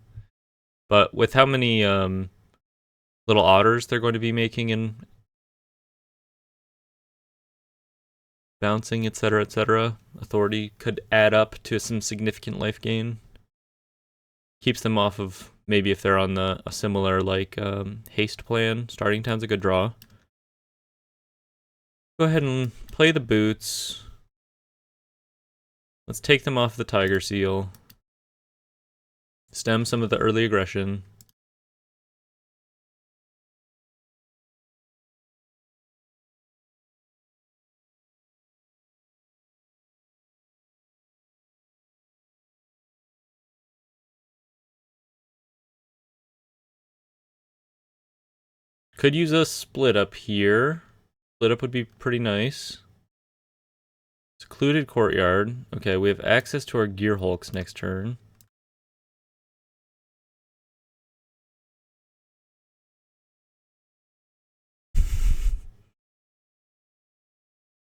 A: But with how many little otters they're going to be making and bouncing, etc., etc., Authority could add up to some significant life gain. Keeps them off of maybe if they're on a similar like haste plan. Starting Town's a good draw. Go ahead and play the boots. Let's take them off the Tiger Seal. Stem some of the early aggression. Could use a split up here. Split up would be pretty nice. Secluded courtyard. Okay, we have access to our Gearhulks next turn.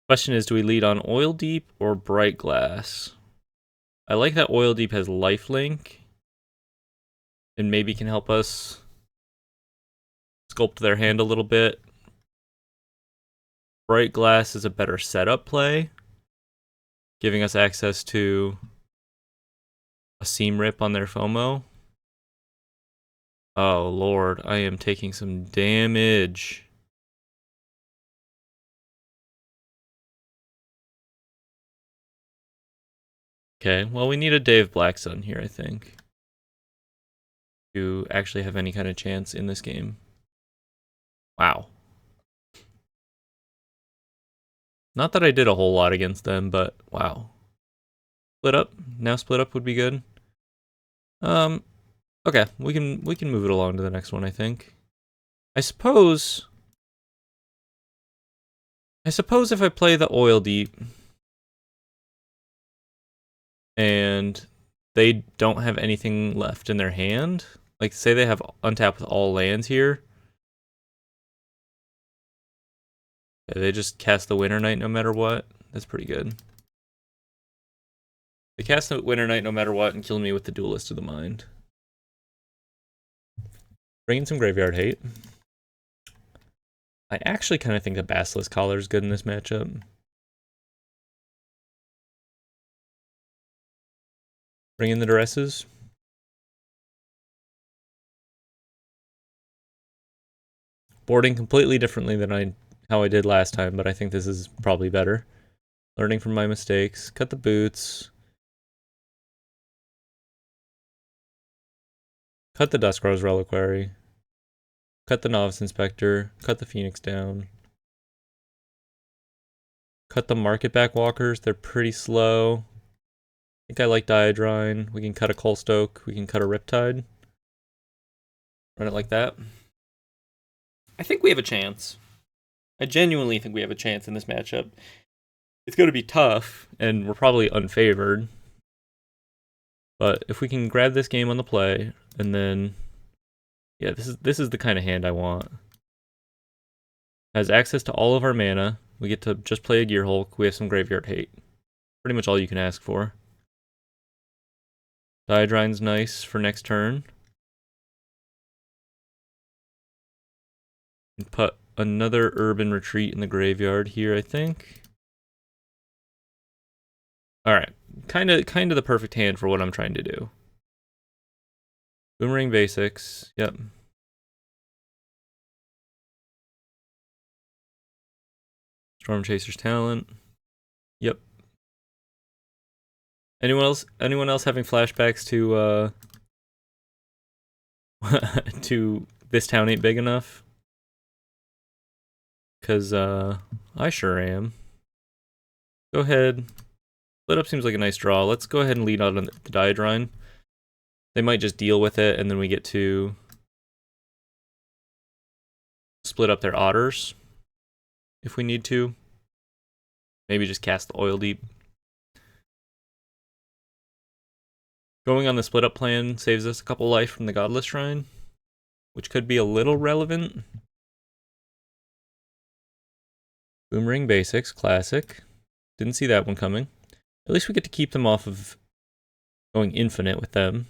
A: Question is, do we lead on Oil Deep or Bright Glass? I like that Oil Deep has lifelink and maybe can help us sculpt their hand a little bit. Bright Glass is a better setup play, giving us access to a seam rip on their FOMO. Oh lord, I am taking some damage. Okay, well we need a Dave Blacksun here, I think, to actually have any kind of chance in this game. Wow. Not that I did a whole lot against them, but wow. Split up. Now split up would be good. Okay, we can move it along to the next one, I think. I suppose if I play the Oil Deep and they don't have anything left in their hand, like say they have untapped with all lands here, they just cast the Winter Knight no matter what. That's pretty good. They cast the Winter Knight no matter what and kill me with the Duelist of the Mind. Bringing some graveyard hate. I actually kind of think the Basilisk Collar is good in this matchup. Bring in the Duresses. Boarding completely differently than how I did last time, but I think this is probably better. Learning from my mistakes. Cut the boots. Cut the Duskrose Reliquary. Cut the Novice Inspector. Cut the Phoenix down. Cut the Marketback Walkers. They're pretty slow. I think I like Diadrine. We can cut a Colstoke. We can cut a Riptide. Run it like that. I think we have a chance. I genuinely think we have a chance in this matchup. It's going to be tough, and we're probably unfavored. But if we can grab this game on the play, and then, yeah, this is the kind of hand I want. Has access to all of our mana. We get to just play a Gearhulk. We have some graveyard hate. Pretty much all you can ask for. Diadrine's nice for next turn. And put another Urban Retreat in the graveyard here, I think. Alright. Kind of the perfect hand for what I'm trying to do. Boomerang Basics. Yep. Storm Chaser's Talent. Yep. Anyone else having flashbacks to to This Town Ain't Big Enough? Cause I sure am. Go ahead. Split up seems like a nice draw. Let's go ahead and lead on the Diadrine. They might just deal with it, and then we get to split up their Otters if we need to. Maybe just cast the Oil Deep. Going on the split up plan saves us a couple life from the Godless Shrine, which could be a little relevant. Boomerang Basics, classic. Didn't see that one coming. At least we get to keep them off of going infinite with them.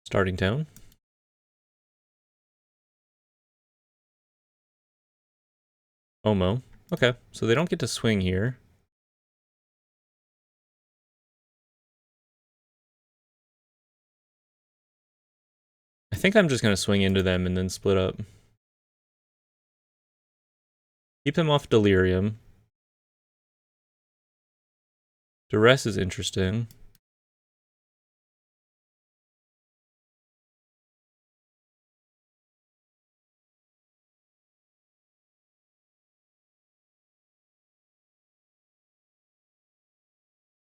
A: Starting town. Omo. Okay, so they don't get to swing here. I think I'm just going to swing into them and then split up. Keep them off Delirium. Duress is interesting.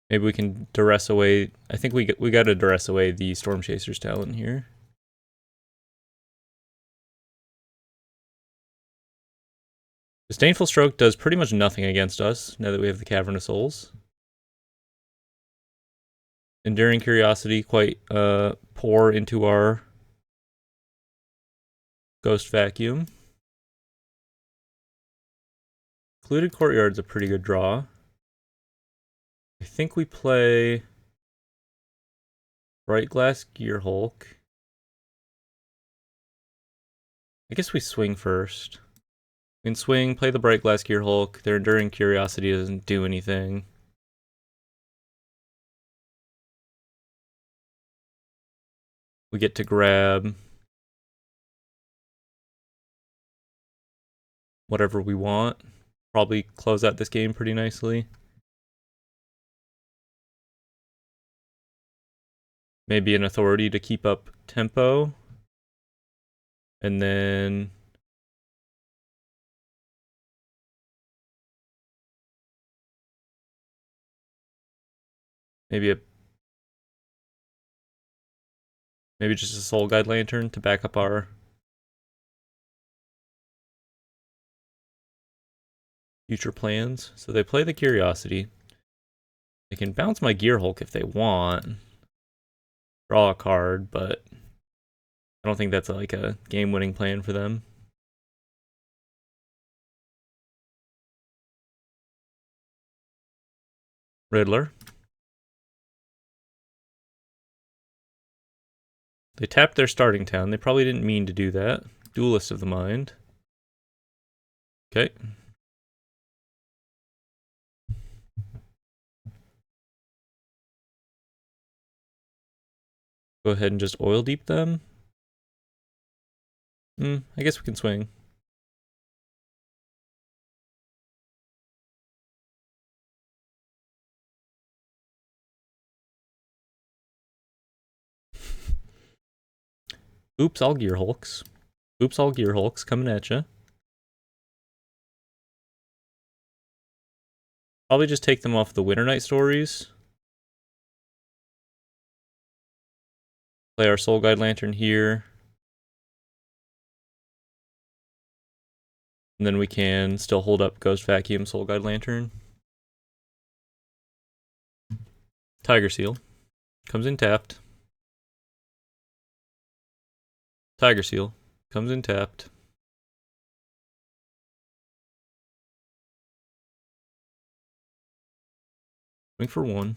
A: Maybe we can duress away. I think we got to duress away the Storm Chaser's Talent here. Disdainful Stroke does pretty much nothing against us now that we have the Cavern of Souls. Enduring Curiosity quite pour into our Ghost Vacuum. Occluded Courtyard's a pretty good draw. I think we play Bright Glass Gearhulk. I guess we swing first. We can swing, play the Bright Glass Gearhulk. Their Enduring Curiosity doesn't do anything. We get to grab whatever we want. Probably close out this game pretty nicely. Maybe an Authority to keep up tempo. And then maybe just a Soul Guide Lantern to back up our future plans. So they play the Curiosity. They can bounce my Gearhulk if they want. Draw a card, but I don't think that's like a game-winning plan for them. Riddler. They tapped their starting town. They probably didn't mean to do that. Duelist of the Mind. Okay. Go ahead and just Oil Deep them. I guess we can swing. Oops, all Gearhulks. Oops, all Gearhulks coming at you. Probably just take them off the Winter Night stories. Play our Soul Guide Lantern here. And then we can still hold up Ghost Vacuum, Soul Guide Lantern. Tiger Seal. Comes in tapped. Tiger Seal. Comes in tapped. Swing for 1.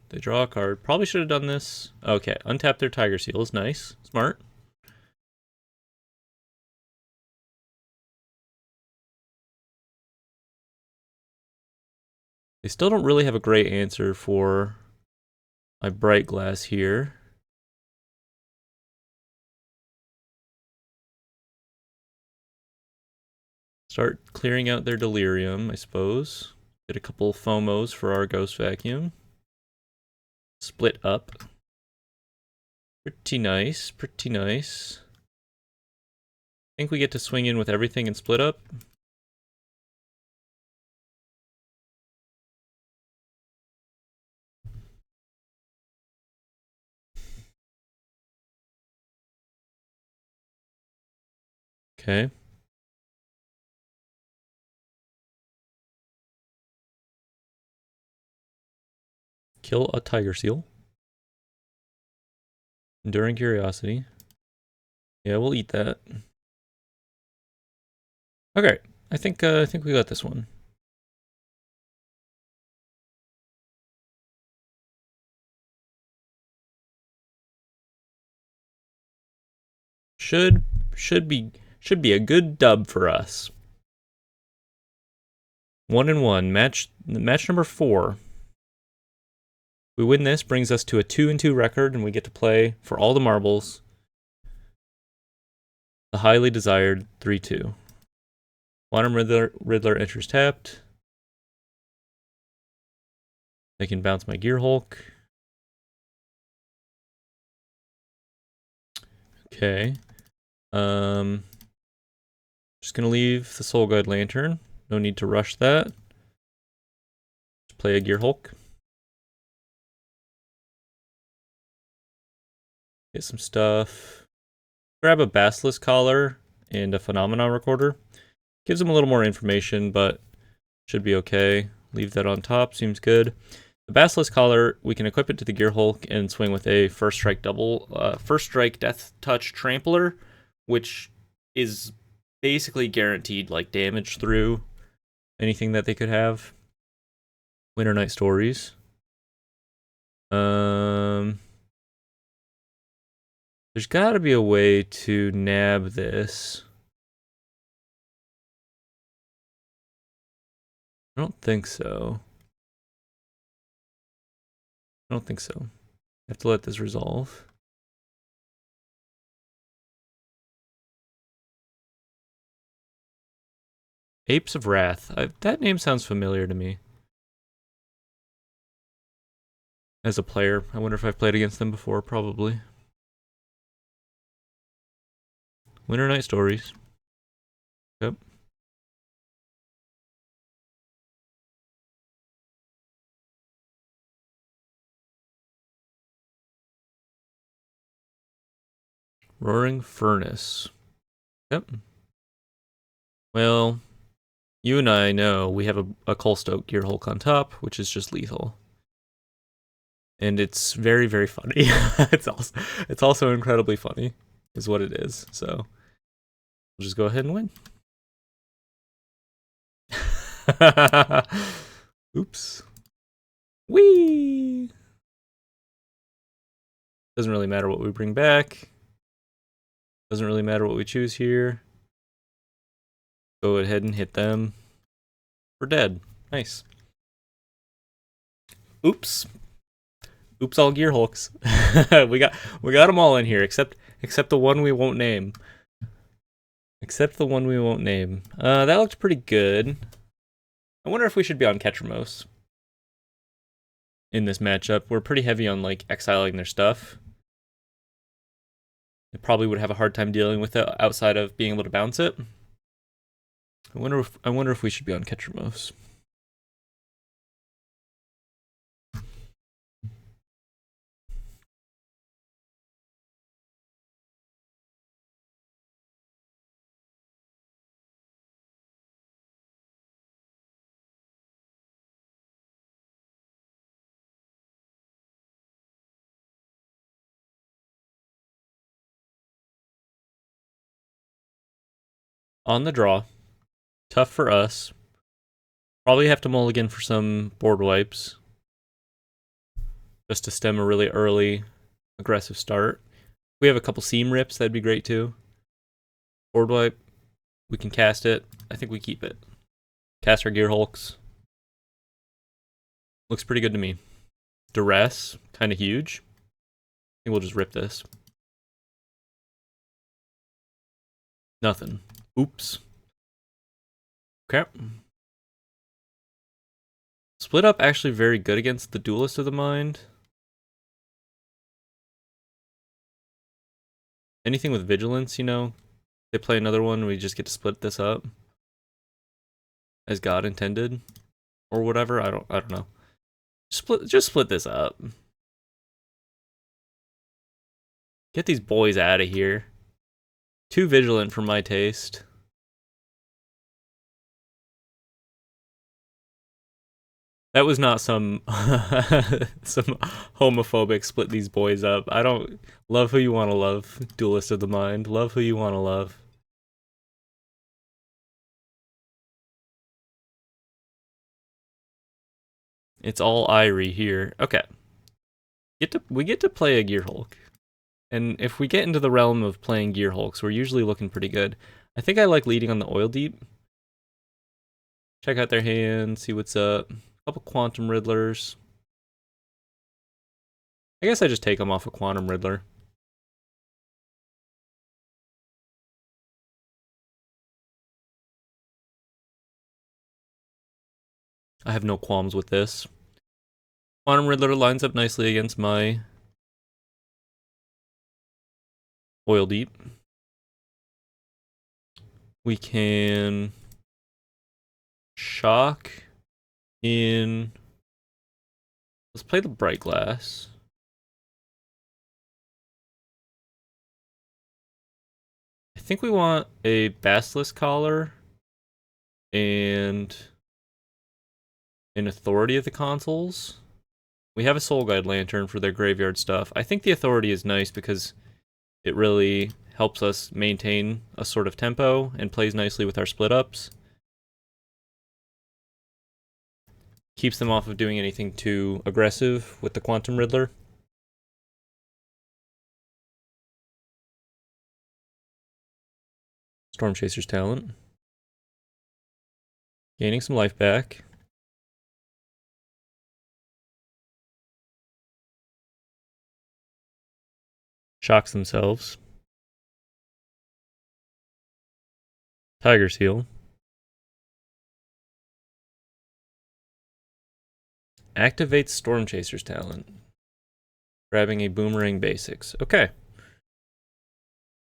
A: They draw a card. Probably should have done this. Okay, untap their Tiger Seal is nice. Smart. They still don't really have a great answer for my Bright Glass here. Start clearing out their Delirium, I suppose. Get a couple FOMOs for our Ghost Vacuum. Split up. Pretty nice, pretty nice. I think we get to swing in with everything and split up. Okay. Kill a Tiger Seal. Enduring Curiosity. Yeah, we'll eat that. Okay, I think we got this one. Should be a good dub for us. 1-1 match number 4. We win this, brings us to a 2-2 record, and we get to play for all the marbles. The highly desired 3-2. Quantum Riddler enters tapped. I can bounce my Gearhulk. Okay. Just gonna leave the Soul Guide Lantern. No need to rush that. Just play a Gearhulk. Get some stuff. Grab a Basilisk Collar and a Phenomenon Recorder. Gives them a little more information, but should be okay. Leave that on top, seems good. The Basilisk Collar, we can equip it to the Gearhulk and swing with a First Strike Death Touch Trampler, which is basically guaranteed like damage through anything that they could have. Winter Night Stories. There's got to be a way to nab this. I don't think so. I don't think so. I have to let this resolve. Apes of Wrath. That name sounds familiar to me. As a player, I wonder if I've played against them before, probably. Winter Night Stories. Yep. Roaring Furnace. Yep. Well, you and I know we have a Colstoke Gearhulk on top, which is just lethal. And it's very, very funny. it's also incredibly funny, is what it is. So we'll just go ahead and win. Oops. Whee! Doesn't really matter what we bring back. Doesn't really matter what we choose here. Go ahead and hit them. We're dead. Nice. Oops. Oops, all Gearhulks. we got them all in here, except the one we won't name. Except the one we won't name. That looked pretty good. I wonder if we should be on Ketramos in this matchup. We're pretty heavy on like exiling their stuff. They probably would have a hard time dealing with it outside of being able to bounce it. I wonder if we should be on Ketramos. On the draw. Tough for us. Probably have to mulligan for some board wipes. Just to stem a really early, aggressive start. We have a couple seam rips, that'd be great too. Board wipe. We can cast it. I think we keep it. Cast our Gearhulks. Looks pretty good to me. Duress, kind of huge. I think we'll just rip this. Nothing. Oops. Okay. Split up actually very good against the Duelist of the Mind. Anything with Vigilance, you know. They play another one, we just get to split this up. As God intended. Or whatever, I don't know. Just split this up. Get these boys out of here. Too vigilant for my taste. That was not some some homophobic split these boys up. I don't love who you want to love, Duelist of the Mind. Love who you want to love. It's all Irie here. Okay. We get to play a Gearhulk. And if we get into the realm of playing Gearhulks, we're usually looking pretty good. I think I like leading on the Oil Deep. Check out their hand, see what's up. A couple Quantum Riddlers. I guess I just take them off a Quantum Riddler. I have no qualms with this. Quantum Riddler lines up nicely against my Oil Deep. We can shock in. Let's play the Bright Glass. think we want a Basilisk Collar and an Authority of the Consoles. We have a Soul Guide Lantern for their graveyard stuff. I think the Authority is nice because it really helps us maintain a sort of tempo and plays nicely with our split ups. Keeps them off of doing anything too aggressive with the Quantum Riddler. Storm Chaser's talent. Gaining some life back. Shocks themselves. Tiger's Heel. Activates Storm Chaser's talent. Grabbing a Boomerang Basics. Okay.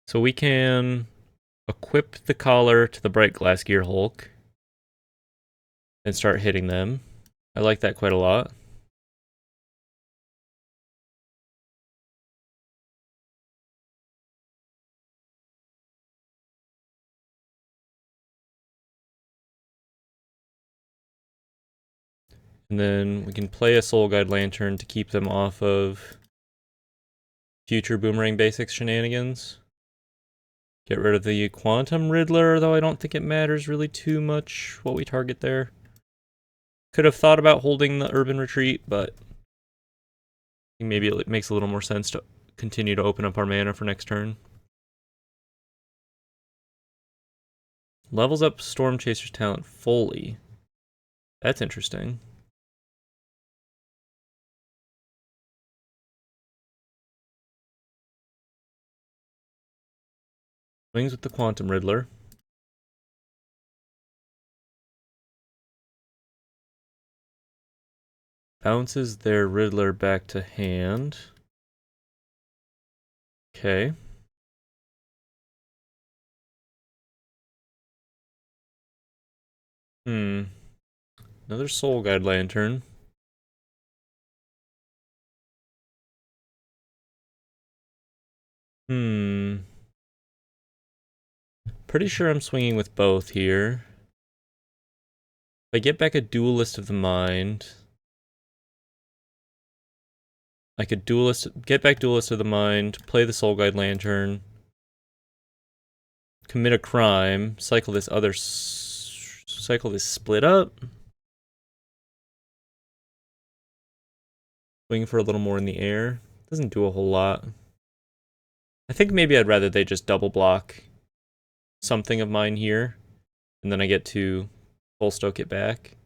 A: So we can equip the collar to the Bright Glass Gearhulk and start hitting them. I like that quite a lot. And then we can play a Soul Guide Lantern to keep them off of future Boomerang Basics shenanigans. Get rid of the Quantum Riddler, though I don't think it matters really too much what we target there. Could have thought about holding the Urban Retreat, but maybe it makes a little more sense to continue to open up our mana for next turn. Levels up Storm Chaser's talent fully. That's interesting. Swings with the Quantum Riddler. Bounces their Riddler back to hand. Okay. Another Soul Guide Lantern. Pretty sure I'm swinging with both here. If I get back a Duelist of the Mind, I could get back Duelist of the Mind, play the Soul Guide Lantern, commit a crime, cycle this split up. Swing for a little more in the air. Doesn't do a whole lot. I think maybe I'd rather they just double block something of mine here, and then I get to full stoke it back.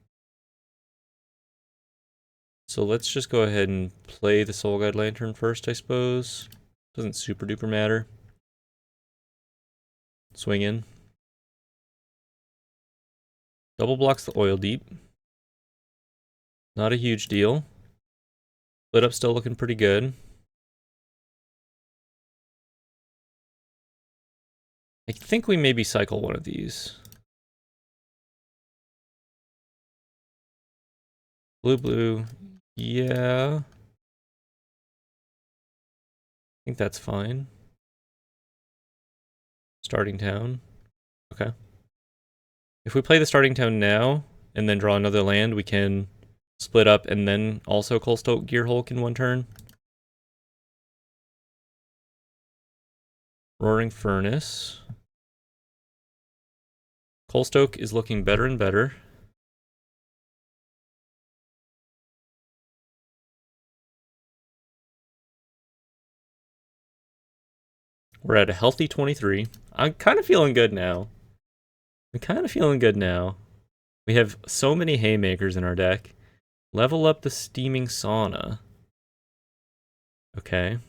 A: So let's just go ahead and play the Soul Guide Lantern first, I suppose. Doesn't super duper matter. Swing in. Double blocks the Oil Deep. Not a huge deal. Split up still looking pretty good. I think we maybe cycle one of these. Blue, yeah. I think that's fine. Starting town. Okay. If we play the starting town now, and then draw another land, we can split up and then also Coldstoke Gearhulk in one turn. Roaring Furnace. Coldstoke is looking better and better. We're at a healthy 23. I'm kind of feeling good now. We have so many haymakers in our deck. Level up the Steaming Sauna. Okay.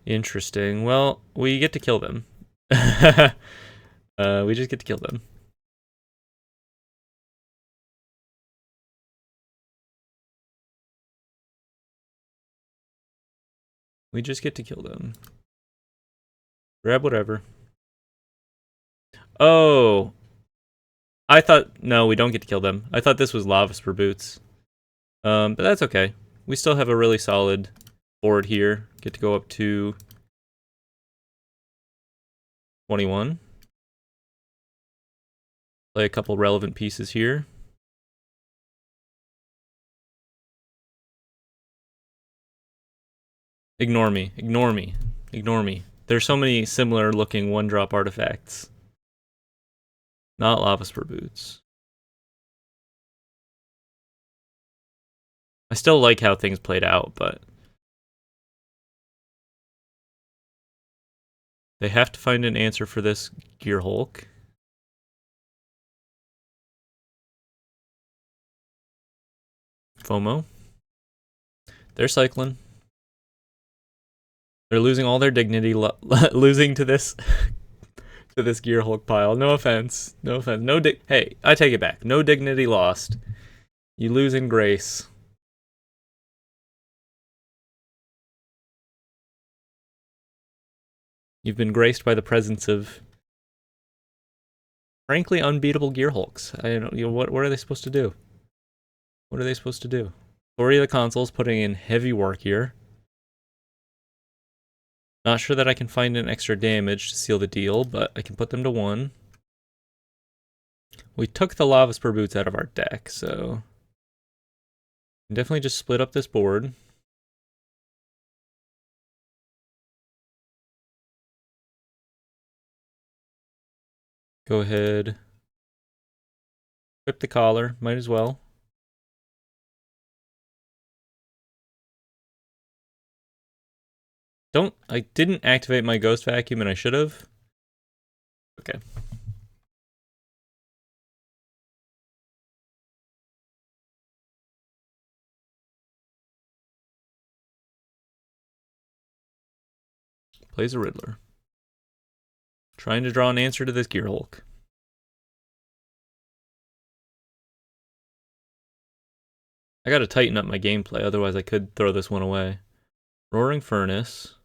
A: Interesting. Well, we get to kill them. We just get to kill them. We just get to kill them. Grab whatever. Oh. I thought... No, we don't get to kill them. I thought this was Lava Spur Boots. But that's okay. We still have a really solid board here. Get to go up to 21. Play a couple relevant pieces here. Ignore me, ignore me, ignore me. There's so many similar looking 1-drop artifacts. Not Lava Spur Boots. I still like how things played out, but they have to find an answer for this Gearhulk. FOMO. They're cycling. They're losing all their dignity, losing to this to this Gearhulk pile. No offense. No offense. Hey, I take it back. No dignity lost. You lose in grace. You've been graced by the presence of, frankly, unbeatable Gearhulks. I don't. What are they supposed to do? What are they supposed to do? Story of the Console's putting in heavy work here. Not sure that I can find an extra damage to seal the deal, but I can put them to 1. We took the Lava Spur Boots out of our deck, so definitely just split up this board. Go ahead. Equip the collar, might as well. I didn't activate my Ghost Vacuum and I should have. Okay. Plays a Riddler. Trying to draw an answer to this Gearhulk. I gotta tighten up my gameplay, otherwise I could throw this one away. Roaring Furnace.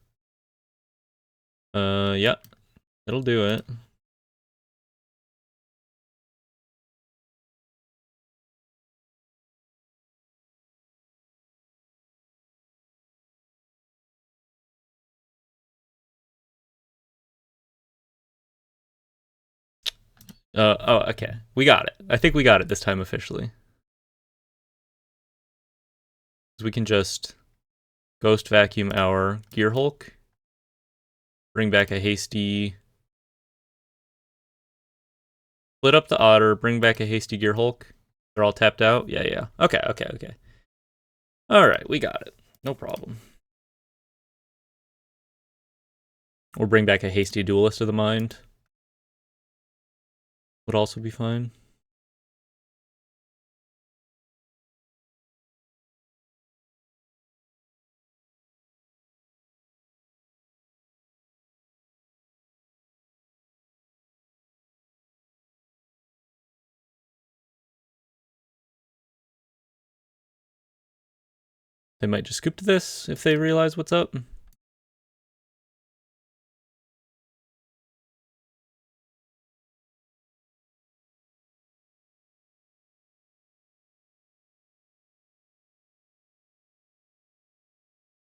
A: Yeah. It'll do it. Oh, okay. We got it. I think we got it this time officially. We can just Ghost Vacuum our Gearhulk. Bring back a hasty... Split up the Otter, bring back a hasty Gearhulk. They're all tapped out? Yeah. Okay. Alright, we got it. No problem. Or bring back a hasty Duelist of the Mind. Would also be fine. They might just scoop to this if they realize what's up.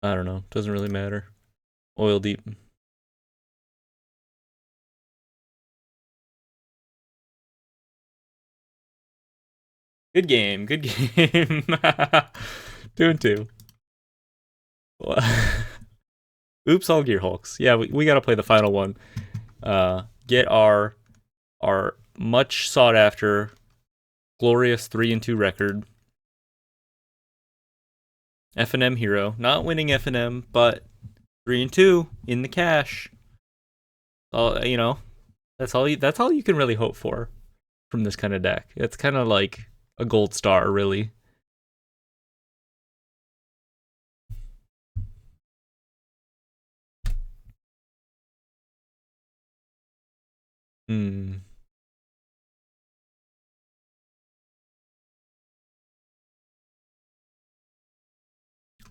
A: I don't know. Doesn't really matter. Oil deep. Good game. Good game. 2-2. Oops, all Gearhulks. Yeah, we gotta play the final one. Get our much sought after glorious 3-2 record. F&M hero, not winning F&M, but 3-2 in the cash. You know, that's all you can really hope for from this kind of deck. It's kind of like a gold star, really.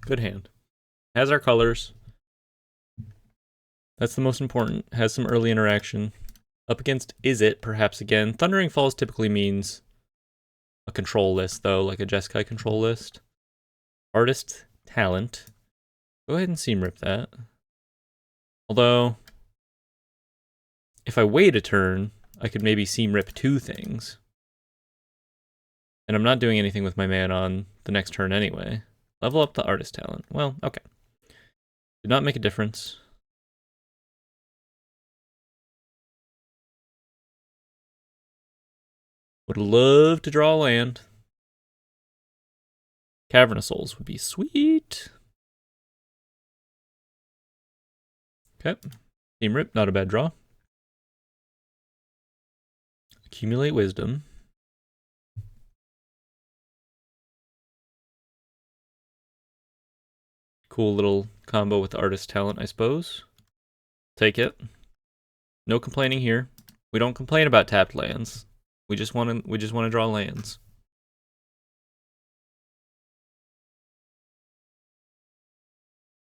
A: Good hand. Has our colors. That's the most important. Has some early interaction. Up against Is It, perhaps again. Thundering Falls typically means a control list, though, like a Jeskai control list. Artist Talent. Go ahead and seam rip that. Although, if I wait a turn, I could maybe seam rip 2 things. And I'm not doing anything with my mana on the next turn anyway. Level up the artist talent. Well, okay. Did not make a difference. Would love to draw land. Cavern of Souls would be sweet. Okay. Seam rip, not a bad draw. Accumulate wisdom. Cool little combo with the artist talent, I suppose. Take it. No complaining here. We don't complain about tapped lands. We just want to draw lands.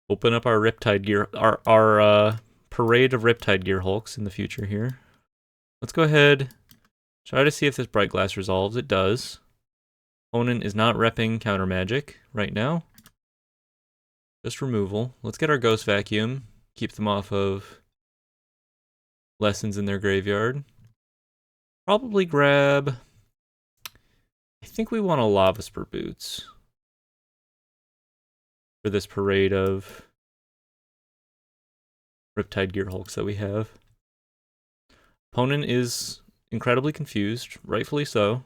A: Open up our Riptide Gear, our parade of Riptide Gearhulks in the future here. Let's go ahead. Try to see if this Bright Glass resolves. It does. Opponent is not repping counter magic right now. Just removal. Let's get our Ghost Vacuum. Keep them off of lessons in their graveyard. Probably grab... I think we want a Lava Spur Boots for this parade of Riptide Gearhulks that we have. Opponent is incredibly confused, rightfully so.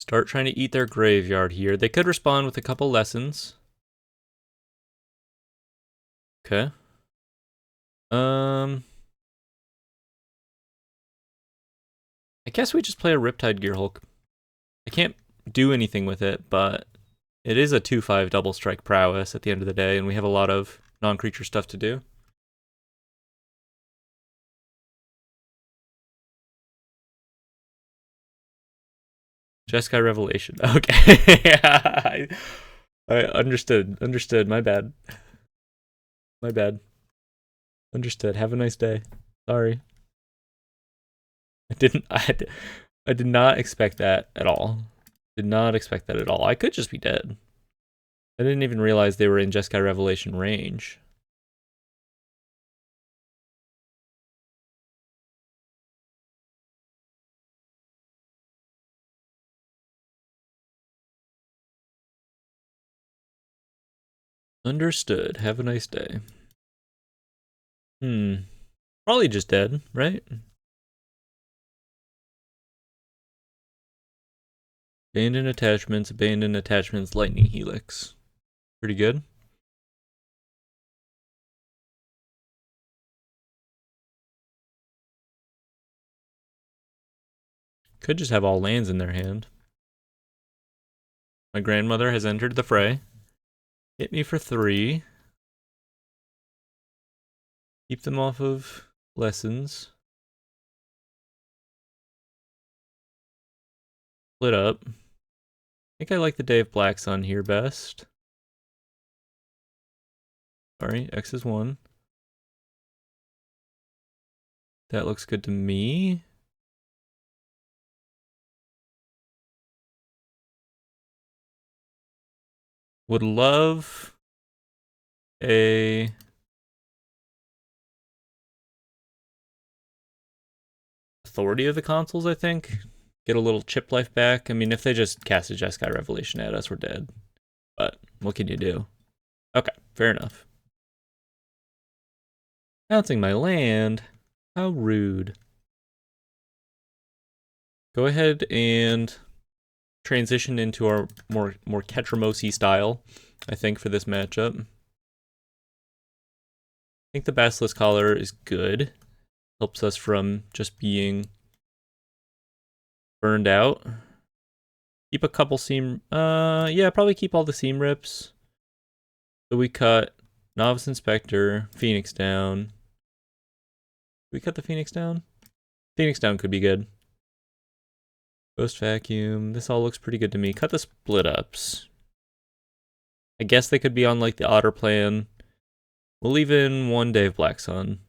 A: Start trying to eat their graveyard here. They could respond with a couple lessons. Okay. I guess we just play a Riptide Gearhulk. I can't do anything with it, but it is a 2/5 double strike prowess at the end of the day, and we have a lot of non-creature stuff to do. Jeskai Revelation. Okay. I understood. Understood. My bad. My bad. Understood. Have a nice day. Sorry. I did not expect that at all. Did not expect that at all. I could just be dead. I didn't even realize they were in Jeskai Revelation range. Understood. Have a nice day. Probably just dead, right? Abandon attachments, lightning helix. Pretty good. Could just have all lands in their hand. My grandmother has entered the fray. Hit me for 3. Keep them off of lessons. Split up. I think I like the Day of Black Sun here best. Sorry, X is 1. That looks good to me. Would love a... Authority of the Consuls, I think. Get a little chip life back. I mean, if they just cast a Jeskai Revelation at us, we're dead. But what can you do? Okay, fair enough. Bouncing my land. How rude. Go ahead and transition into our more Ketramosi style, I think, for this matchup. I think the Basilisk Collar is good. Helps us from just being burned out. Keep a couple seam... yeah, probably keep all the seam rips. So we cut Novice Inspector, Phoenix down. Did we cut the Phoenix down? Phoenix down could be good. Ghost Vacuum. This all looks pretty good to me. Cut the split ups. I guess they could be on like the Otter plan. We'll leave in 1 Day of Black Sun.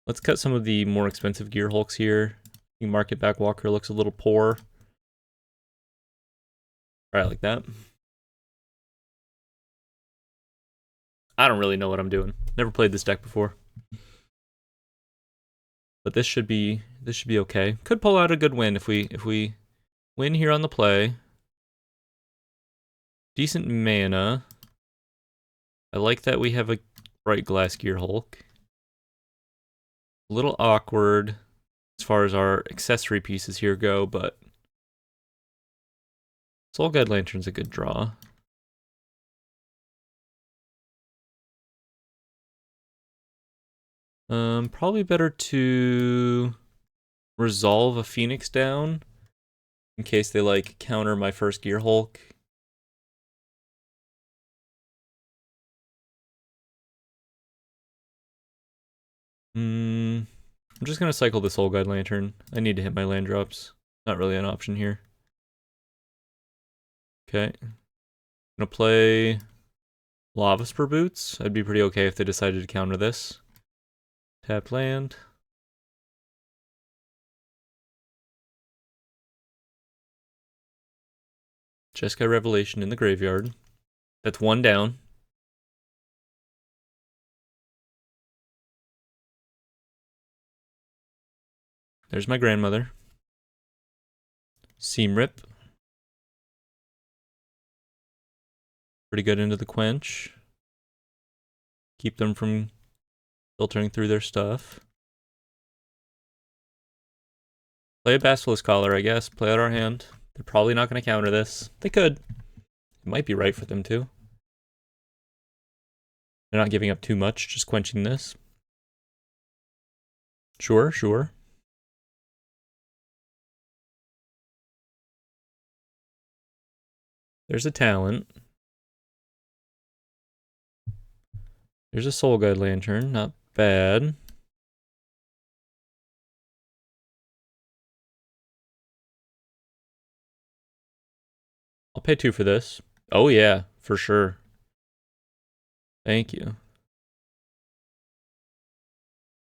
A: Let's cut some of the more expensive Gearhulks here. Market Backwalker looks a little poor. Right, like that. I don't really know what I'm doing. Never played this deck before. But this should be okay. Could pull out a good win if we win here on the play. Decent mana. I like that we have a bright glass Gearhulk. A little awkward as far as our accessory pieces here go, but Soul Guide Lantern's a good draw. Probably better to resolve a Phoenix down in case they like counter my first Gearhulk. I'm just gonna cycle the Soul Guide Lantern. I need to hit my land drops. Not really an option here. Okay. Gonna play Lava Spur Boots. I'd be pretty okay if they decided to counter this. Tapped land. Jeskai Revelation in the graveyard. That's one down. There's my grandmother. Seam Rip. Pretty good into the Quench. Keep them from filtering through their stuff. Play a Basilisk Collar, I guess. Play out our hand. They're probably not going to counter this. They could. It might be right for them to. They're not giving up too much, just quenching this. Sure, sure. There's a talent. There's a Soul Guide Lantern. Not bad. I'll pay 2 for this. Oh yeah, for sure. Thank you.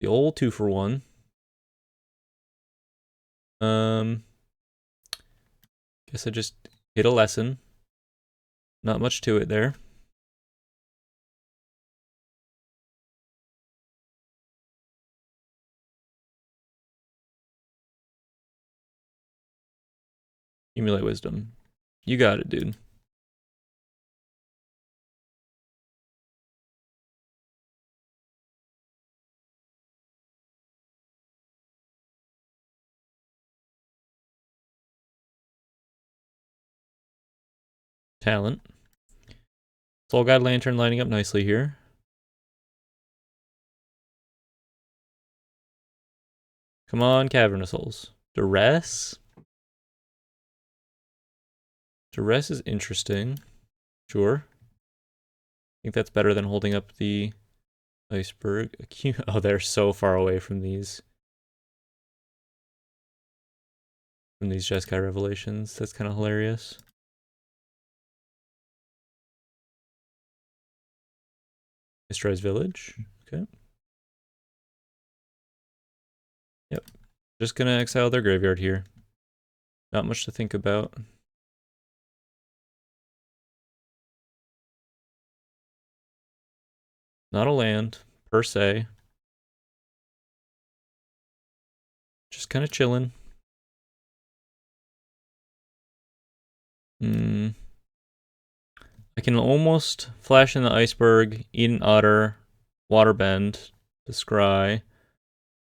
A: The old 2 for 1. Guess I just hit a lesson. Not much to it there. Accumulate wisdom. You got it, dude. Talent. Soul Guide Lantern lining up nicely here. Come on, Cavernous Souls. Duress? Duress is interesting. Sure. I think that's better than holding up the iceberg. Oh, they're so far away from these. From these Jeskai Revelations. That's kind of hilarious. Destroys Village. Okay. Yep. Just gonna exile their graveyard here. Not much to think about. Not a land, per se. Just kind of chilling. I can almost flash in the iceberg, eat an otter, waterbend, the scry.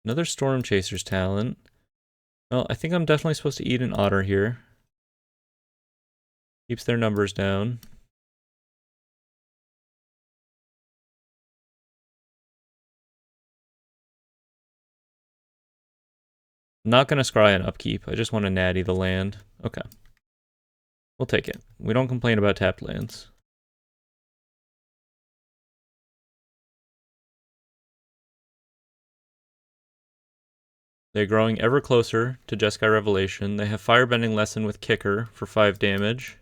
A: Another Storm Chaser's talent. Well, I think I'm definitely supposed to eat an otter here. Keeps their numbers down. I'm not going to scry an upkeep. I just want to natty the land. Okay. We'll take it. We don't complain about tapped lands. They're growing ever closer to Jeskai Revelation. They have Firebending Lesson with Kicker for 5 damage.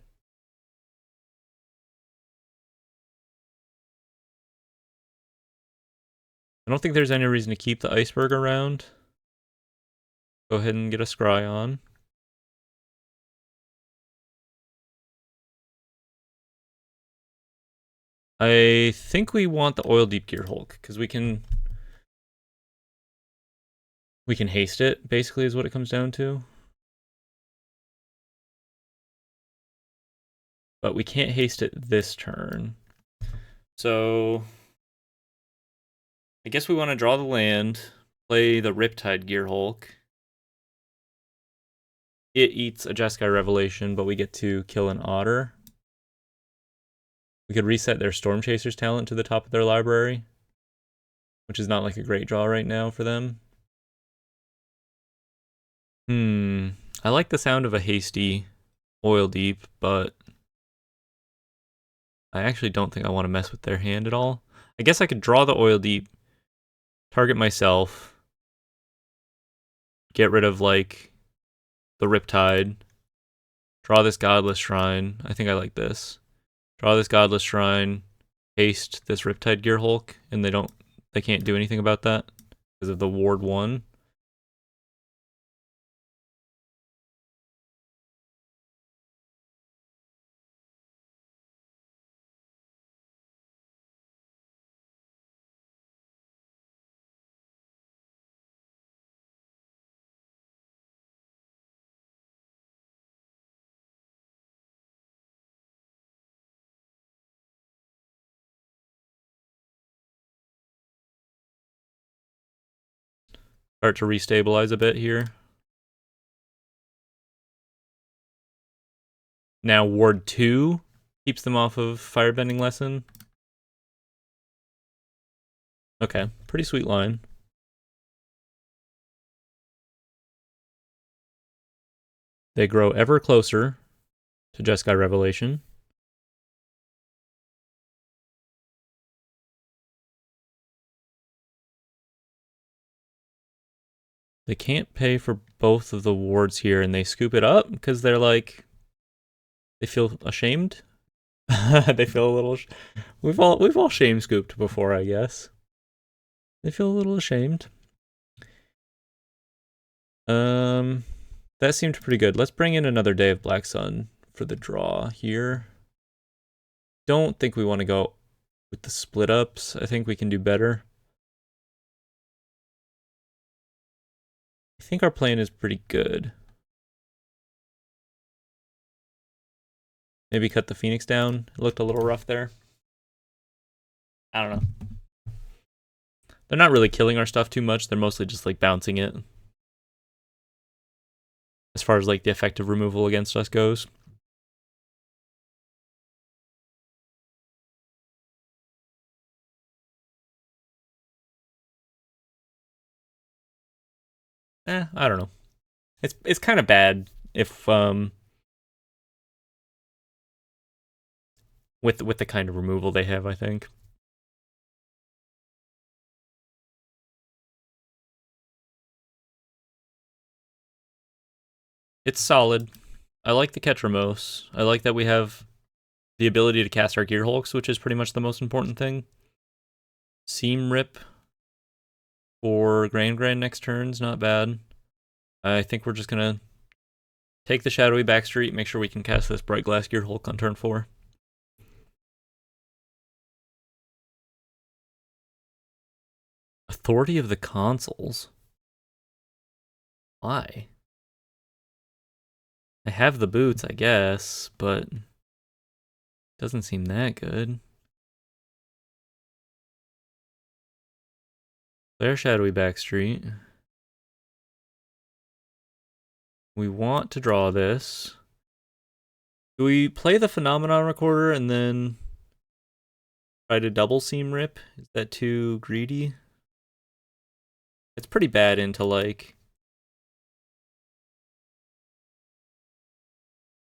A: I don't think there's any reason to keep the iceberg around. Go ahead and get a scry on. I think we want the Oil Deep Gearhulk, because we can haste it, basically, is what it comes down to. But we can't haste it this turn. So I guess we want to draw the land, play the Riptide Gearhulk. It eats a Jeskai Revelation, but we get to kill an Otter. We could reset their Storm Chaser's talent to the top of their library, which is not like a great draw right now for them. I like the sound of a hasty Oil Deep, but I actually don't think I want to mess with their hand at all. I guess I could draw the Oil Deep, target myself, get rid of, like, the Riptide, draw this Godless Shrine. I think I like this. Draw this Godless Shrine, haste this Riptide Gearhulk, and they can't do anything about that because of the Ward 1. Start to restabilize a bit here. Now Ward 2 keeps them off of Firebending Lesson. Okay, pretty sweet line. They grow ever closer to Jeskai Revelation. They can't pay for both of the wards here, and they scoop it up because they're like, they feel ashamed. They feel a little. We've all shame scooped before, I guess. They feel a little ashamed. That seemed pretty good. Let's bring in another Day of Black Sun for the draw here. Don't think we want to go with the split ups. I think we can do better. I think our plan is pretty good. Maybe cut the Phoenix down. It looked a little rough there. I don't know. They're not really killing our stuff too much. They're mostly just like bouncing it. As far as like the effective removal against us goes. I don't know. It's kind of bad if with the kind of removal they have, I think. It's solid. I like the Ketramos. I like that we have the ability to cast our Gearhulks, which is pretty much the most important thing. Seam Rip for Grand next turn's not bad. I think we're just gonna take the Shadowy Backstreet, make sure we can cast this Bright Glass Gearhulk on turn 4. Authority of the Consoles? Why? I have the boots, I guess, but doesn't seem that good. There's Shadowy Backstreet. We want to draw this. Do we play the Phenomenon Recorder and then try to double Seam Rip? Is that too greedy? It's pretty bad into like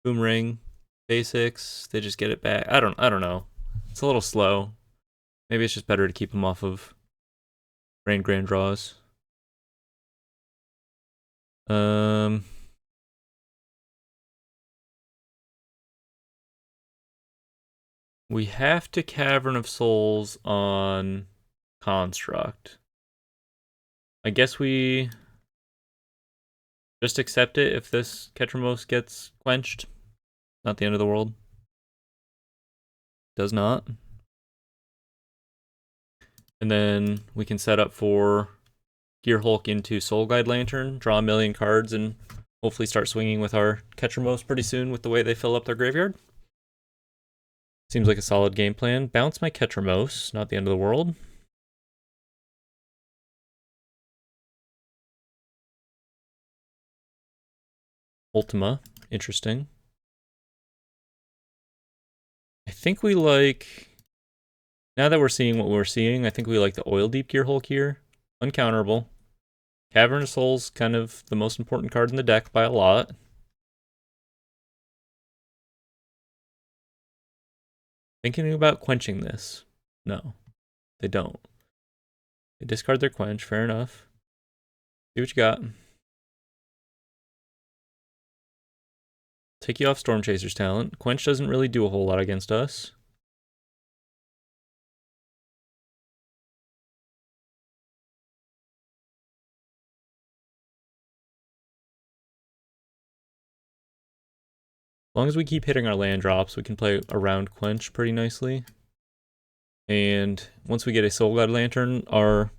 A: Boomerang basics. They just get it back. I don't know. It's a little slow. Maybe it's just better to keep them off of Grand draws. We have to Cavern of Souls on Construct. I guess we just accept it if this Ketramos gets quenched. Not the end of the world. Does not. And then we can set up for Gearhulk into Soul Guide Lantern, draw a million cards, and hopefully start swinging with our Catchermos pretty soon with the way they fill up their graveyard. Seems like a solid game plan. Bounce my Catchermos, not the end of the world. Ultima, interesting. I think we like, now that we're seeing what we're seeing, I think we like the Oil Deep Gearhulk here. Uncounterable. Cavern of Souls, kind of the most important card in the deck by a lot. Thinking about quenching this. No, they don't. They discard their quench, fair enough. See what you got. Take you off Storm Chaser's talent. Quench doesn't really do a whole lot against us. As long as we keep hitting our land drops, we can play around Quench pretty nicely. And once we get a Soul God Lantern, our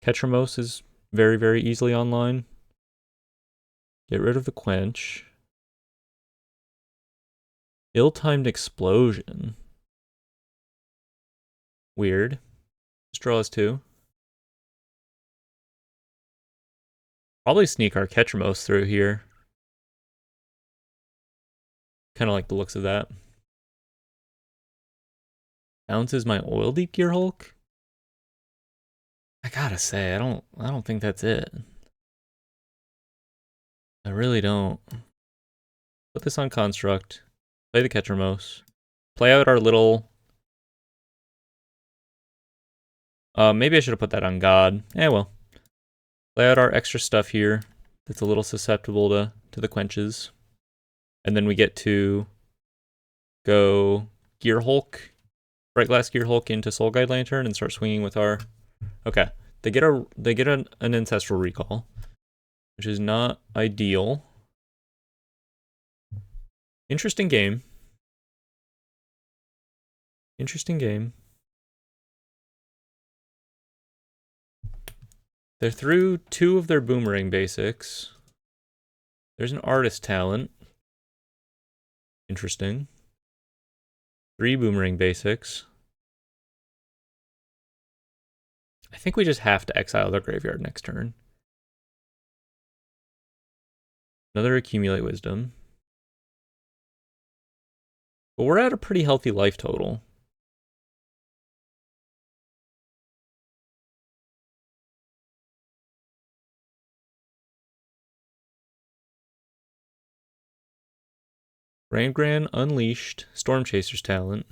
A: Catchermos is very, very easily online. Get rid of the Quench. Ill-timed Explosion. Weird. Just draw us 2. Probably sneak our Catchermos through here. Kind of like the looks of that. Bounces my Oil Deep Gearhulk. I gotta say, I don't think that's it. I really don't. Put this on Construct. Play the Catchermos. Play out our little... maybe I should have put that on God. Well. Play out our extra stuff here that's a little susceptible to the quenches. And then we get to go Gearhulk, Bright Glass Gearhulk into Soul Guide Lantern and start swinging with our... Okay, they get an Ancestral Recall, which is not ideal. Interesting game. Interesting game. They're through 2 of their Boomerang basics. There's an Artist Talent. Interesting. 3 Boomerang basics. I think we just have to exile their graveyard next turn. Another Accumulate Wisdom. But we're at a pretty healthy life total. Gran Unleashed, Storm Chaser's talent.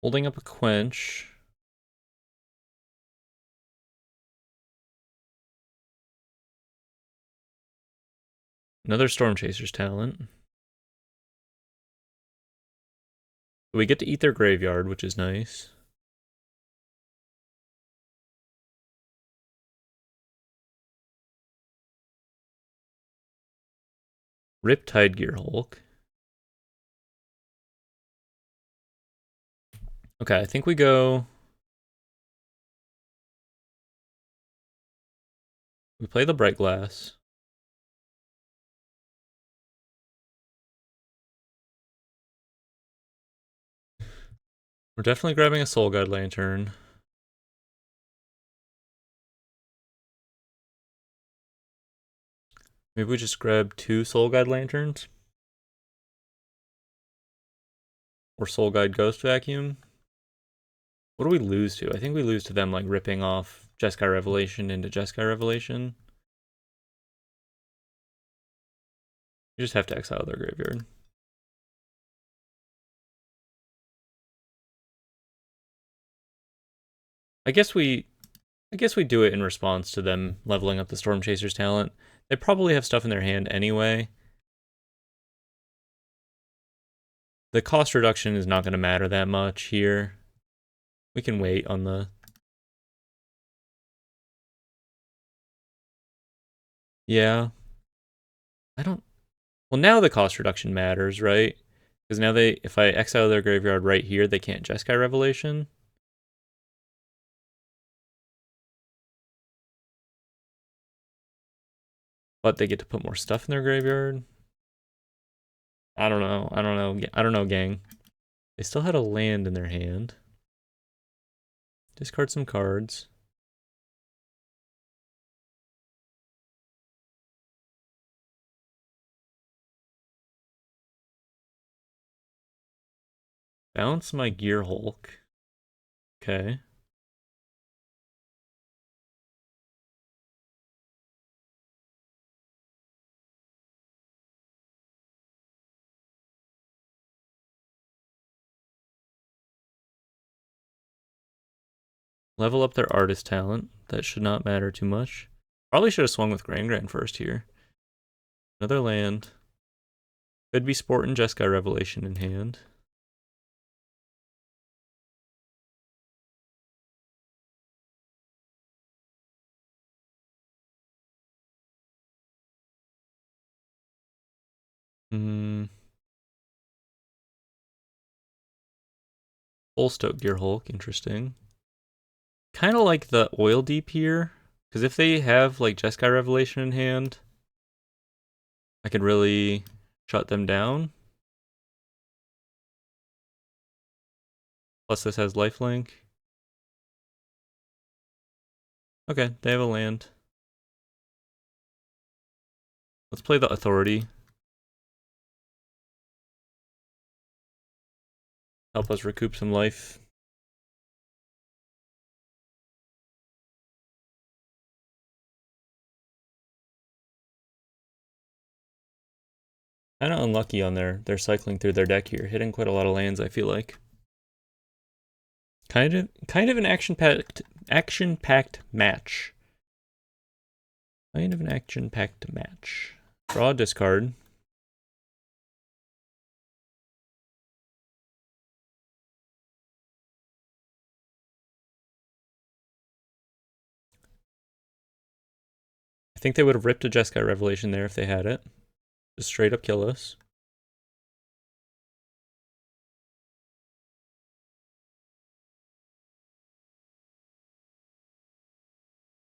A: Holding up a Quench. Another Storm Chaser's talent. We get to eat their graveyard, which is nice. Riptide Gearhulk. Okay, I think we go... We play the Bright Glass. We're definitely grabbing a Soul Guide Lantern. Maybe we just grab 2 Soul Guide Lanterns? Or Soul Guide Ghost Vacuum? What do we lose to? I think we lose to them like ripping off Jeskai Revelation into Jeskai Revelation. We just have to exile their graveyard. I guess we do it in response to them leveling up the Storm Chaser's talent. They probably have stuff in their hand anyway. The cost reduction is not going to matter that much here. We can wait on the... Yeah. I don't... Well, now the cost reduction matters, right? Because now they... If I exile their graveyard right here, they can't Jeskai Revelation. But they get to put more stuff in their graveyard. I don't know. I don't know. I don't know, gang. They still had a land in their hand. Discard some cards. Bounce my Gearhulk. Okay. Level up their artist talent. That should not matter too much. Probably should have swung with Grand first here. Another land. Could be Sport and Jeskai Revelation in hand. Fullstoke Gearhulk, interesting. Kind of like the Oil Deep here. Because if they have like Jeskai Revelation in hand, I could really shut them down. Plus this has lifelink. Okay, they have a land. Let's play the Authority. Help us recoup some life. Kind of unlucky on their cycling through their deck here, hitting quite a lot of lands, I feel like. Kind of an action-packed match. Kind of an action-packed match. Draw a discard. I think they would have ripped a Jeskai Revelation there if they had it. Just straight up kill us.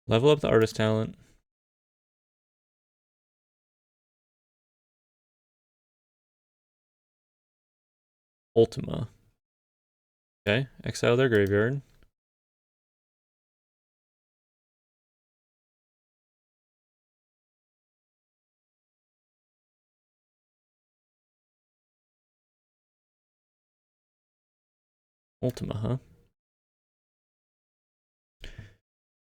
A: Level up the artist talent. Ultima. Okay, exile their graveyard. Ultima, huh?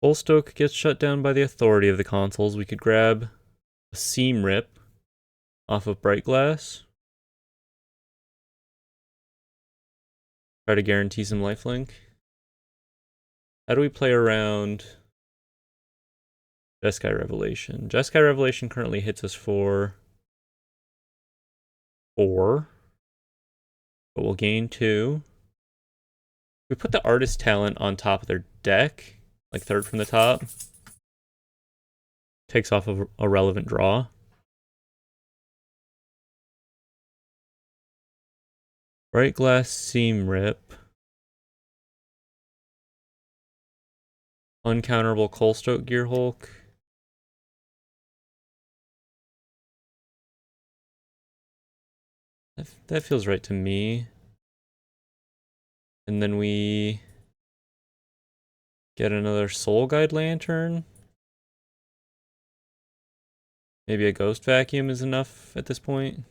A: Fullstoke gets shut down by the authority of the consoles. We could grab a Seam Rip off of Bright Glass. Try to guarantee some lifelink. How do we play around Jeskai Revelation? Jeskai Revelation currently hits us for 4. But we'll gain 2. We put the artist talent on top of their deck, like third from the top. Takes off a relevant draw. Bright Glass Seam Rip. Uncounterable Coalstoke Gearhulk. That feels right to me. And then we get another Soul Guide Lantern. Maybe a Ghost Vacuum is enough at this point.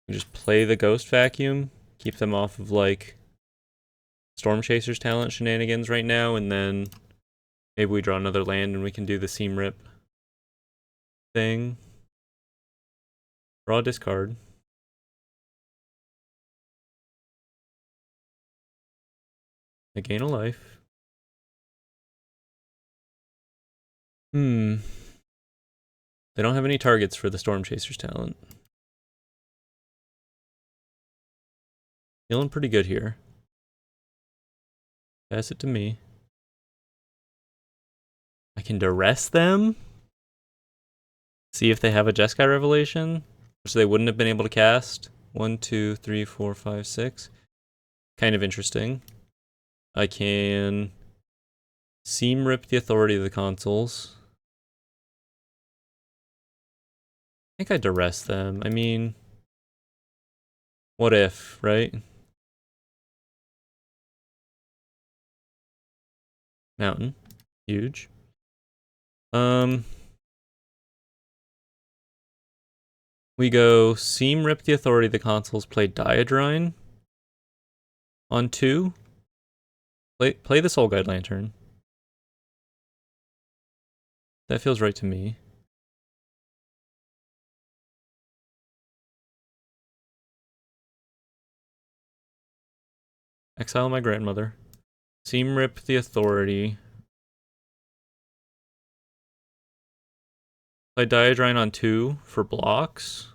A: We just play the Ghost Vacuum, keep them off of like Storm Chaser's talent shenanigans right now, and then maybe we draw another land and we can do the Seam Rip thing. Draw a discard. I gain a life. They don't have any targets for the Storm Chaser's talent. Feeling pretty good here. Pass it to me. I can duress them. See if they have a Jeskai Revelation, which they wouldn't have been able to cast. 1, 2, 3, 4, 5, 6. Kind of interesting. I can seam rip the authority of the consoles. I think I duress them. I mean, what if, right? Mountain. Huge. We go seam rip the authority of the consoles, play Diadrine on 2. Play the Soul Guide Lantern. That feels right to me. Exile my grandmother. Seam rip the authority. Play Diadrine on 2 for blocks.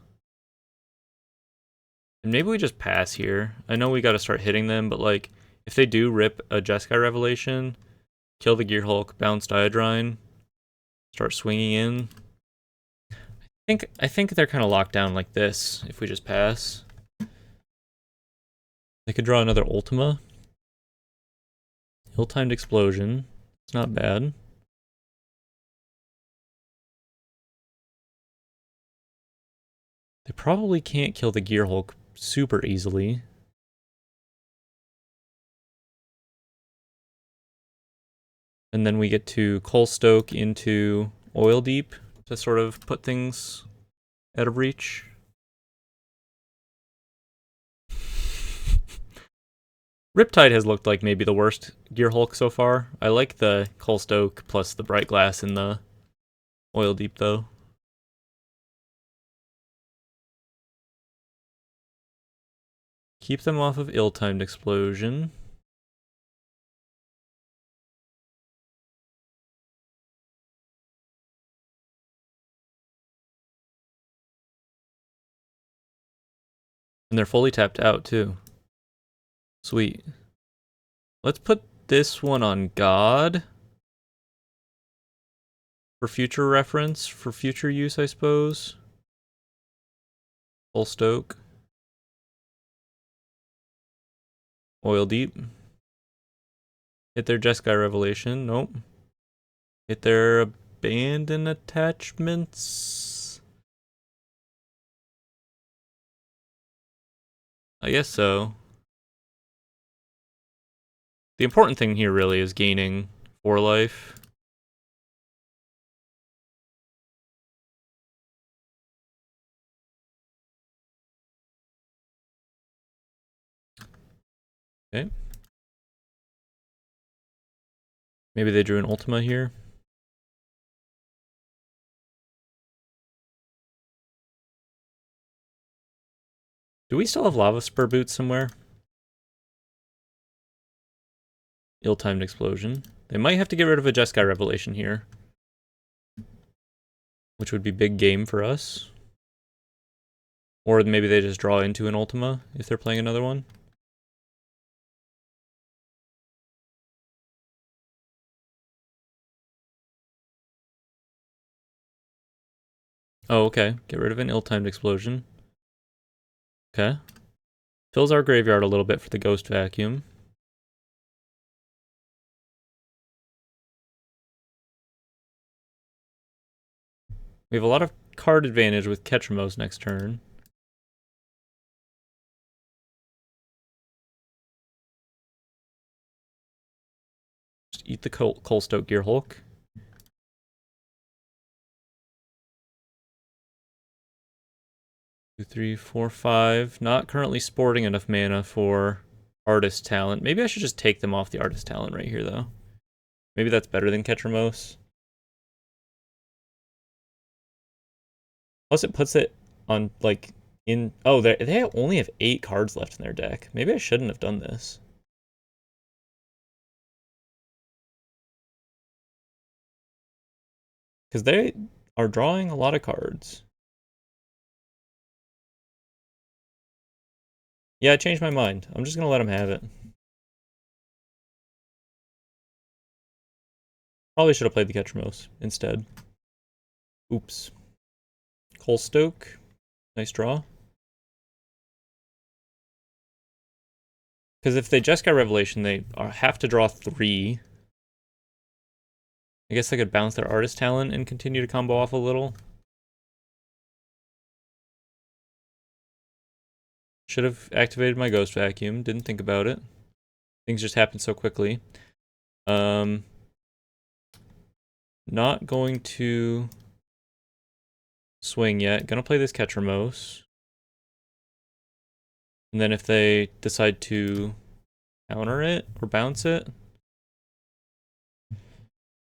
A: And maybe we just pass here. I know we gotta start hitting them, but like, if they do rip a Jeskai Revelation, kill the Gearhulk, bounce Diadrine, start swinging in. I think they're kind of locked down like this if we just pass. They could draw another Ultima. Ill-timed explosion. It's not bad. They probably can't kill the Gearhulk super easily. And then we get to Coal Stoke into Oil Deep to sort of put things out of reach. Riptide has looked like maybe the worst Gearhulk so far. I like the Coal Stoke plus the Bright Glass in the Oil Deep though. Keep them off of Ill-timed Explosion. And they're fully tapped out too. Sweet. Let's put this one on God. For future reference, for future use, I suppose. Full Stoke. Oil Deep. Hit their Jeskai Revelation. Nope. Hit their Abandon Attachments. I guess so. The important thing here really is gaining 4 life. Okay. Maybe they drew an Ultima here. Do we still have Lava Spur Boots somewhere? Ill-timed Explosion. They might have to get rid of a Jeskai Revelation here, which would be big game for us. Or maybe they just draw into an Ultima if they're playing another one. Oh, okay. Get rid of an ill-timed explosion. Okay. Fills our graveyard a little bit for the Ghost Vacuum. We have a lot of card advantage with Ketramos next turn. Just eat the Coal Stoke Gearhulk. 2, 3, 4, 5. Not currently sporting enough mana for Artist Talent. Maybe I should just take them off the Artist Talent right here, though. Maybe that's better than Ketramos. Plus, it puts it on, like, in... Oh, they only have 8 cards left in their deck. Maybe I shouldn't have done this. Because they are drawing a lot of cards. Yeah, I changed my mind. I'm just gonna let him have it. Probably should have played the Ketramos instead. Oops. Colstoke. Nice draw. Because if they just got Revelation, they have to draw 3. I guess they could bounce their Artist Talent and continue to combo off a little. Should have activated my Ghost Vacuum. Didn't think about it. Things just happened so quickly. Not going to swing yet. Gonna play this Ketramos. And then if they decide to counter it or bounce it,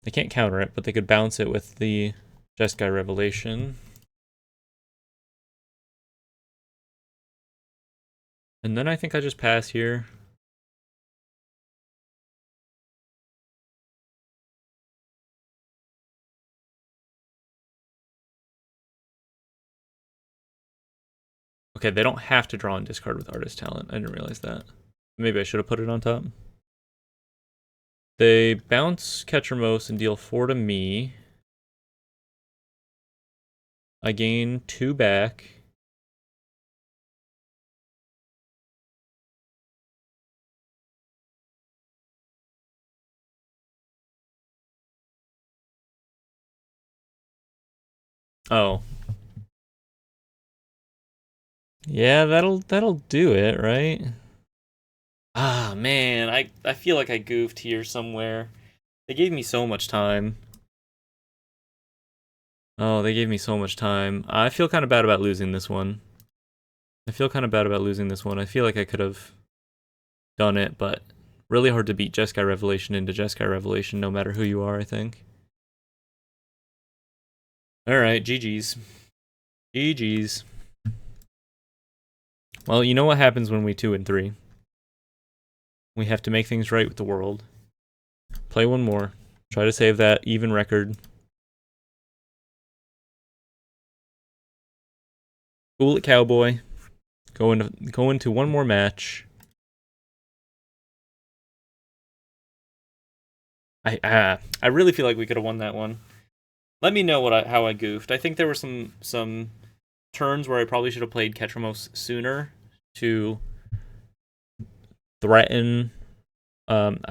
A: they can't counter it, but they could bounce it with the Jeskai Revelation. And then I think I just pass here. Okay, they don't have to draw and discard with Artist Talent. I didn't realize that. Maybe I should have put it on top. They bounce Ketramos and deal 4 to me. I gain 2 back. Oh. Yeah, that'll do it, right? Ah, man, I feel like I goofed here somewhere. They gave me so much time. Oh, they gave me so much time. I feel kind of bad about losing this one. I feel like I could have done it, but really hard to beat Jeskai Revelation into Jeskai Revelation no matter who you are, I think. Alright, GG's. GG's. Well, you know what happens when we 2 and 3. We have to make things right with the world. Play one more. Try to save that even record. Cool it, Cowboy. Go into one more match. I really feel like we could have won that one. Let me know how I goofed. I think there were some turns where I probably should have played Ketramos sooner to threaten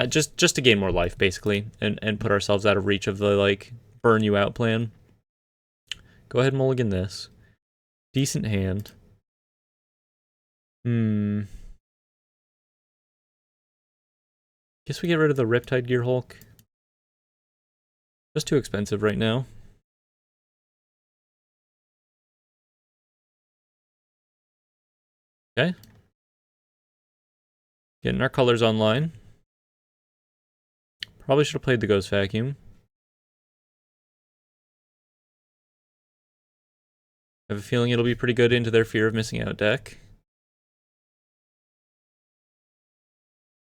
A: just to gain more life basically and put ourselves out of reach of the like burn you out plan. Go ahead and mulligan this. Decent hand. Guess we get rid of the Riptide Gearhulk. Just too expensive right now. Okay. Getting our colors online. Probably should have played the Ghost Vacuum. I have a feeling it'll be pretty good into their Fear of Missing Out deck.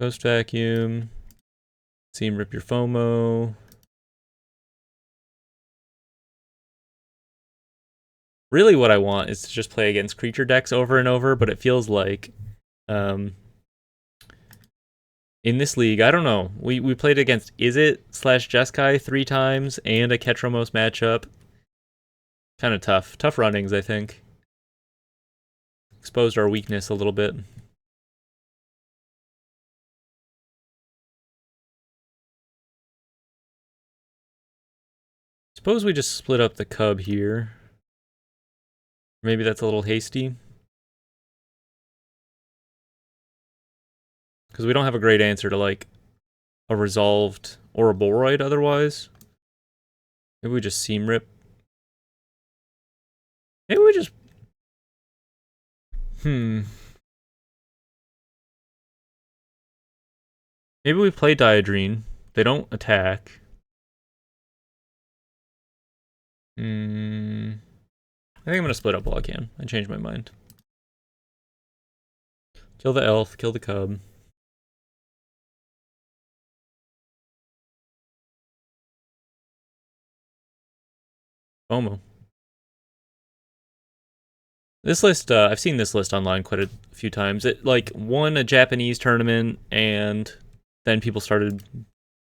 A: Ghost Vacuum. Seam Rip Your FOMO. Really what I want is to just play against creature decks over and over, but it feels like in this league, I don't know. We played against Izzet/Jeskai 3 times and a Ketramos matchup. Kind of tough. Tough runnings, I think. Exposed our weakness a little bit. Suppose we just split up the Cub here. Maybe that's a little hasty. Because we don't have a great answer to, like, a Resolved or a Boroid otherwise. Maybe we just Seam Rip. Maybe we just... Maybe we play Diadrine. They don't attack. I think I'm gonna split up while I can. I changed my mind. Kill the elf, kill the cub. FOMO. This list, I've seen this list online quite a few times. It like won a Japanese tournament, and then people started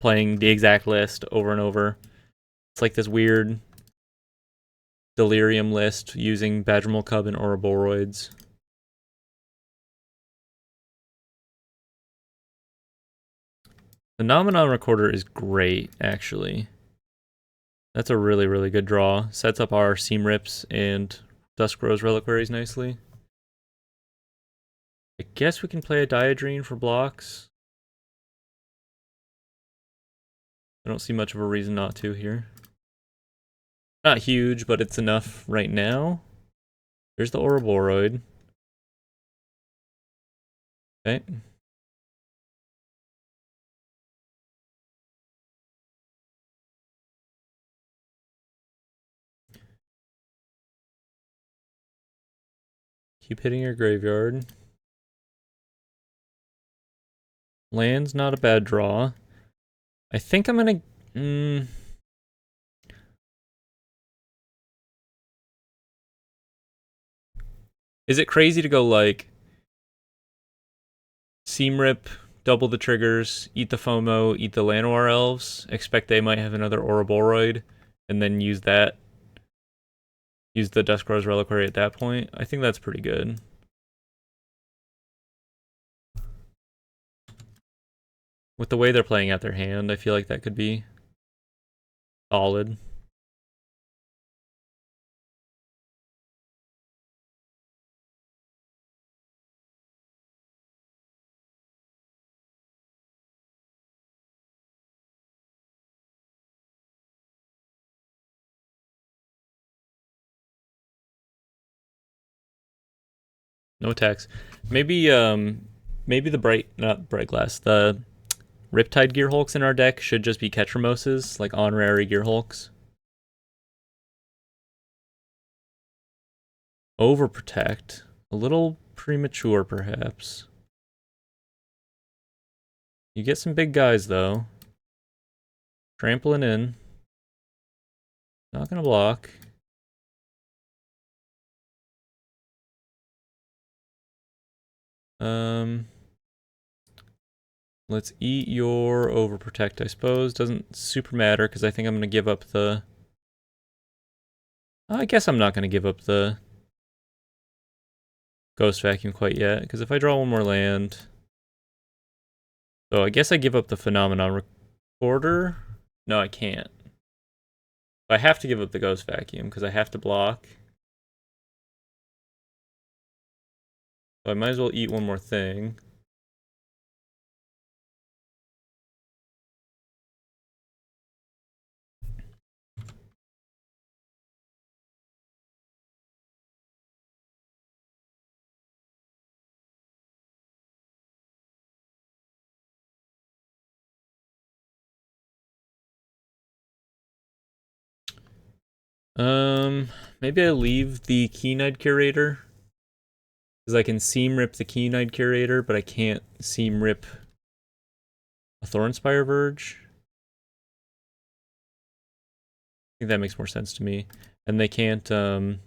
A: playing the exact list over and over. It's like this weird delirium list using Badgermole Cub and Ouroboros. The Phenomenon Recorder is great, actually. That's a really, really good draw. Sets up our Seam Rips and Dusk Rose Reliquaries nicely. I guess we can play a Diadrene for blocks. I don't see much of a reason not to here. Not huge, but it's enough right now. There's the Ouroboros. Okay. Keep hitting your graveyard. Land's not a bad draw. I think I'm gonna... Is it crazy to go like... Seam Rip, double the triggers, eat the FOMO, eat the Llanowar Elves, expect they might have another Ouroboros, and then use that. Use the Dusk Rose Reliquary at that point? I think that's pretty good. With the way they're playing out their hand, I feel like that could be solid. No attacks. Maybe maybe the not bright glass, the Riptide Gearhulks in our deck should just be Ketramoses, like honorary Gearhulks. Overprotect. A little premature, perhaps. You get some big guys, though. Trampling in. Not gonna block. Let's eat your overprotect, I suppose. Doesn't super matter, because I think I'm gonna give up the... I guess I'm not gonna give up the Ghost Vacuum quite yet, because if I draw one more land... So I guess I give up the Phenomenon Recorder. No, I can't. I have to give up the Ghost Vacuum, because I have to block. So I might as well eat one more thing. Maybe I leave the Keen-Eyed Curator. Because I can Seam Rip the Keen-Eyed Curator, but I can't Seam Rip a Thornspire Verge. I think that makes more sense to me. And they can't, and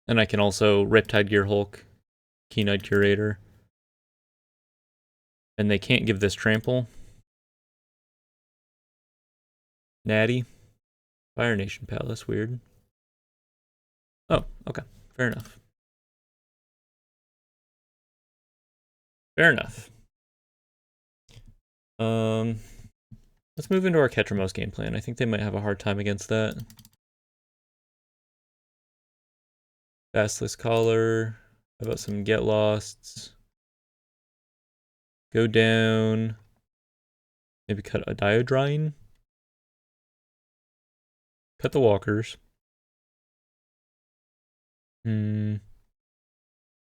A: I can also Riptide Gearhulk, Keen-Eyed Curator. And they can't give this Trample. Natty. Fire Nation Palace, weird. Oh, okay. Fair enough. Fair enough. Let's move into our Ketramos game plan. I think they might have a hard time against that. Basilisk Collar. How about some Get Losts? Go down. Maybe cut a Diodrine. Cut the walkers. Cut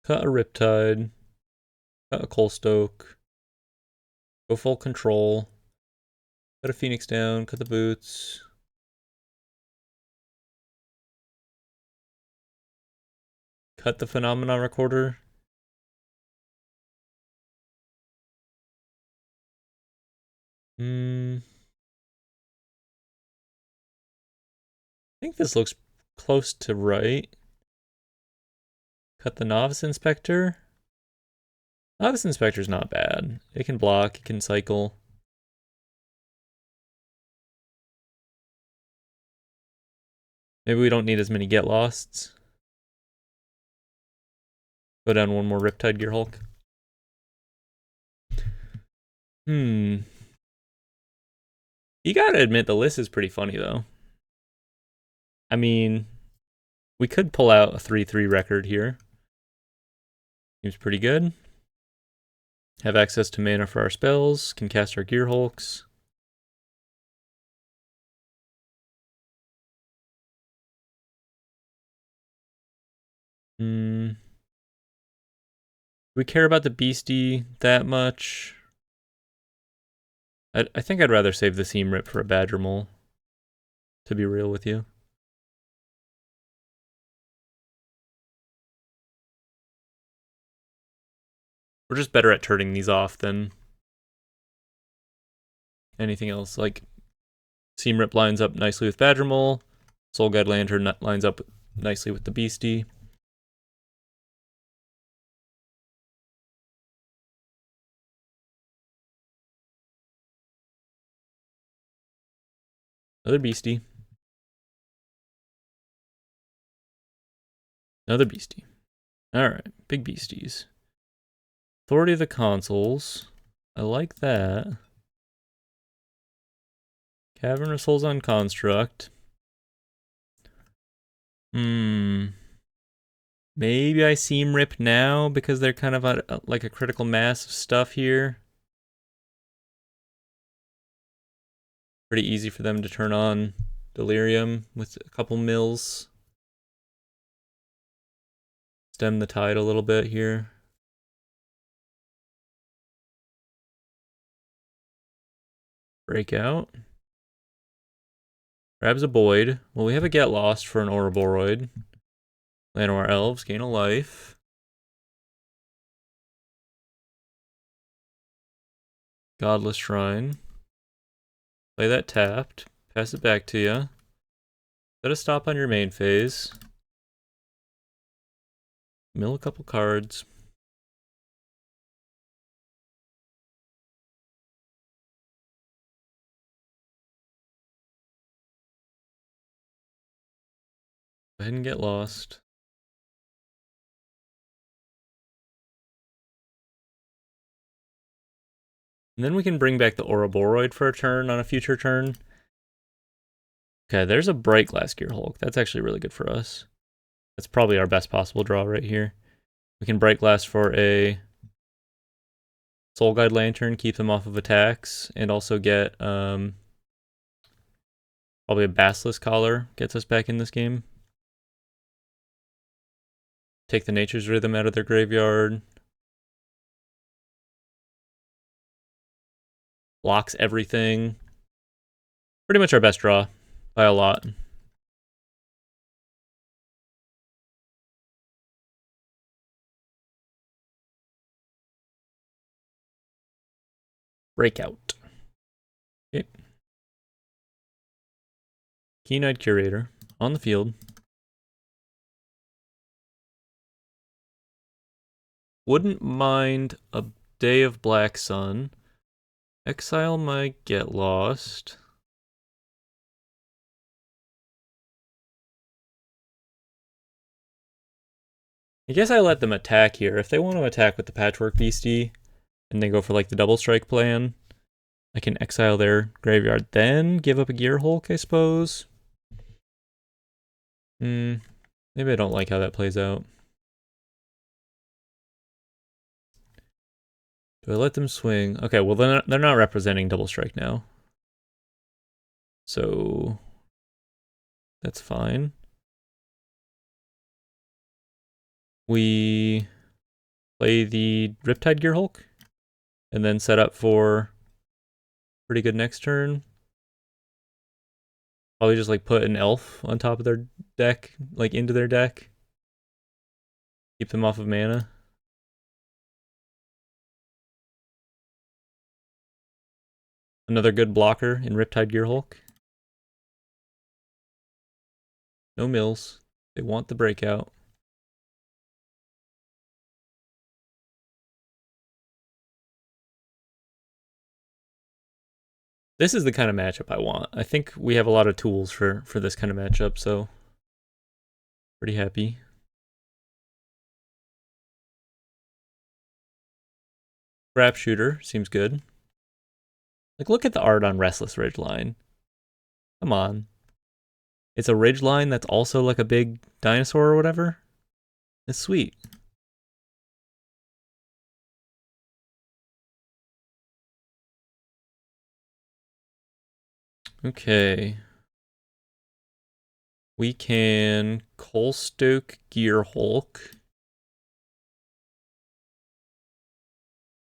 A: a Riptide. Cut a Coalstoke. Go full control. Cut a Phoenix down. Cut the boots. Cut the Phenomenon Recorder. think this looks close to right. Cut the Novice Inspector. Novice Inspector's not bad. It can block, it can cycle. Maybe we don't need as many Get Losts. Go down one more Riptide Gearhulk. You gotta admit the list is pretty funny though. I mean, we could pull out a 3-3 record here. Seems pretty good. Have access to mana for our spells, can cast our Gearhulks. Do we care about the beastie that much? I think I'd rather save the Seam Rip for a Badgermole, to be real with you. We're just better at turning these off than anything else. Like, Seam Rip lines up nicely with Badgermole. Soul Guide Lantern lines up nicely with the beastie. Another beastie. Another beastie. Alright, big beasties. Authority of the Consoles. I like that. Cavern of Souls on Construct. Maybe I Seam Rip now because they're kind of like a critical mass of stuff here. Pretty easy for them to turn on Delirium with a couple mills. Stem the tide a little bit here. Breakout. Grabs a Boyd. Well, we have a Get Lost for an Ouroboros. Llanowar Elves, gain a life. Godless Shrine. Play that tapped. Pass it back to you. Set a stop on your main phase. Mill a couple cards. Go ahead and get lost. And then we can bring back the Ouroboros for a turn on a future turn. Okay, there's a Bright Glass Gearhulk. That's actually really good for us. That's probably our best possible draw right here. We can Bright Glass for a Soul Guide Lantern, keep them off of attacks, and also get probably a Basilisk Collar gets us back in this game. Take the Nature's Rhythm out of their graveyard. Blocks everything. Pretty much our best draw by a lot. Breakout. Okay. Keen-Eyed Curator on the field. Wouldn't mind a Day of Black Sun. Exile my Get Lost. I guess I let them attack here. If they want to attack with the Patchwork Beastie, and they go for like the double strike plan, I can exile their graveyard, then give up a Gearhulk, I suppose. Maybe I don't like how that plays out. Do I let them swing? Okay, well they're not representing double strike now. So that's fine. We play the Riptide Gearhulk and then set up for pretty good next turn. Probably just like put an elf on top of their deck, like into their deck. Keep them off of mana. Another good blocker in Riptide Gearhulk. No mills. They want the breakout. This is the kind of matchup I want. I think we have a lot of tools for this kind of matchup, so pretty happy. Crap shooter seems good. Like, look at the art on Restless Ridgeline. Come on. It's a ridgeline that's also like a big dinosaur or whatever. It's sweet. Okay. We can Colstoke Gearhulk.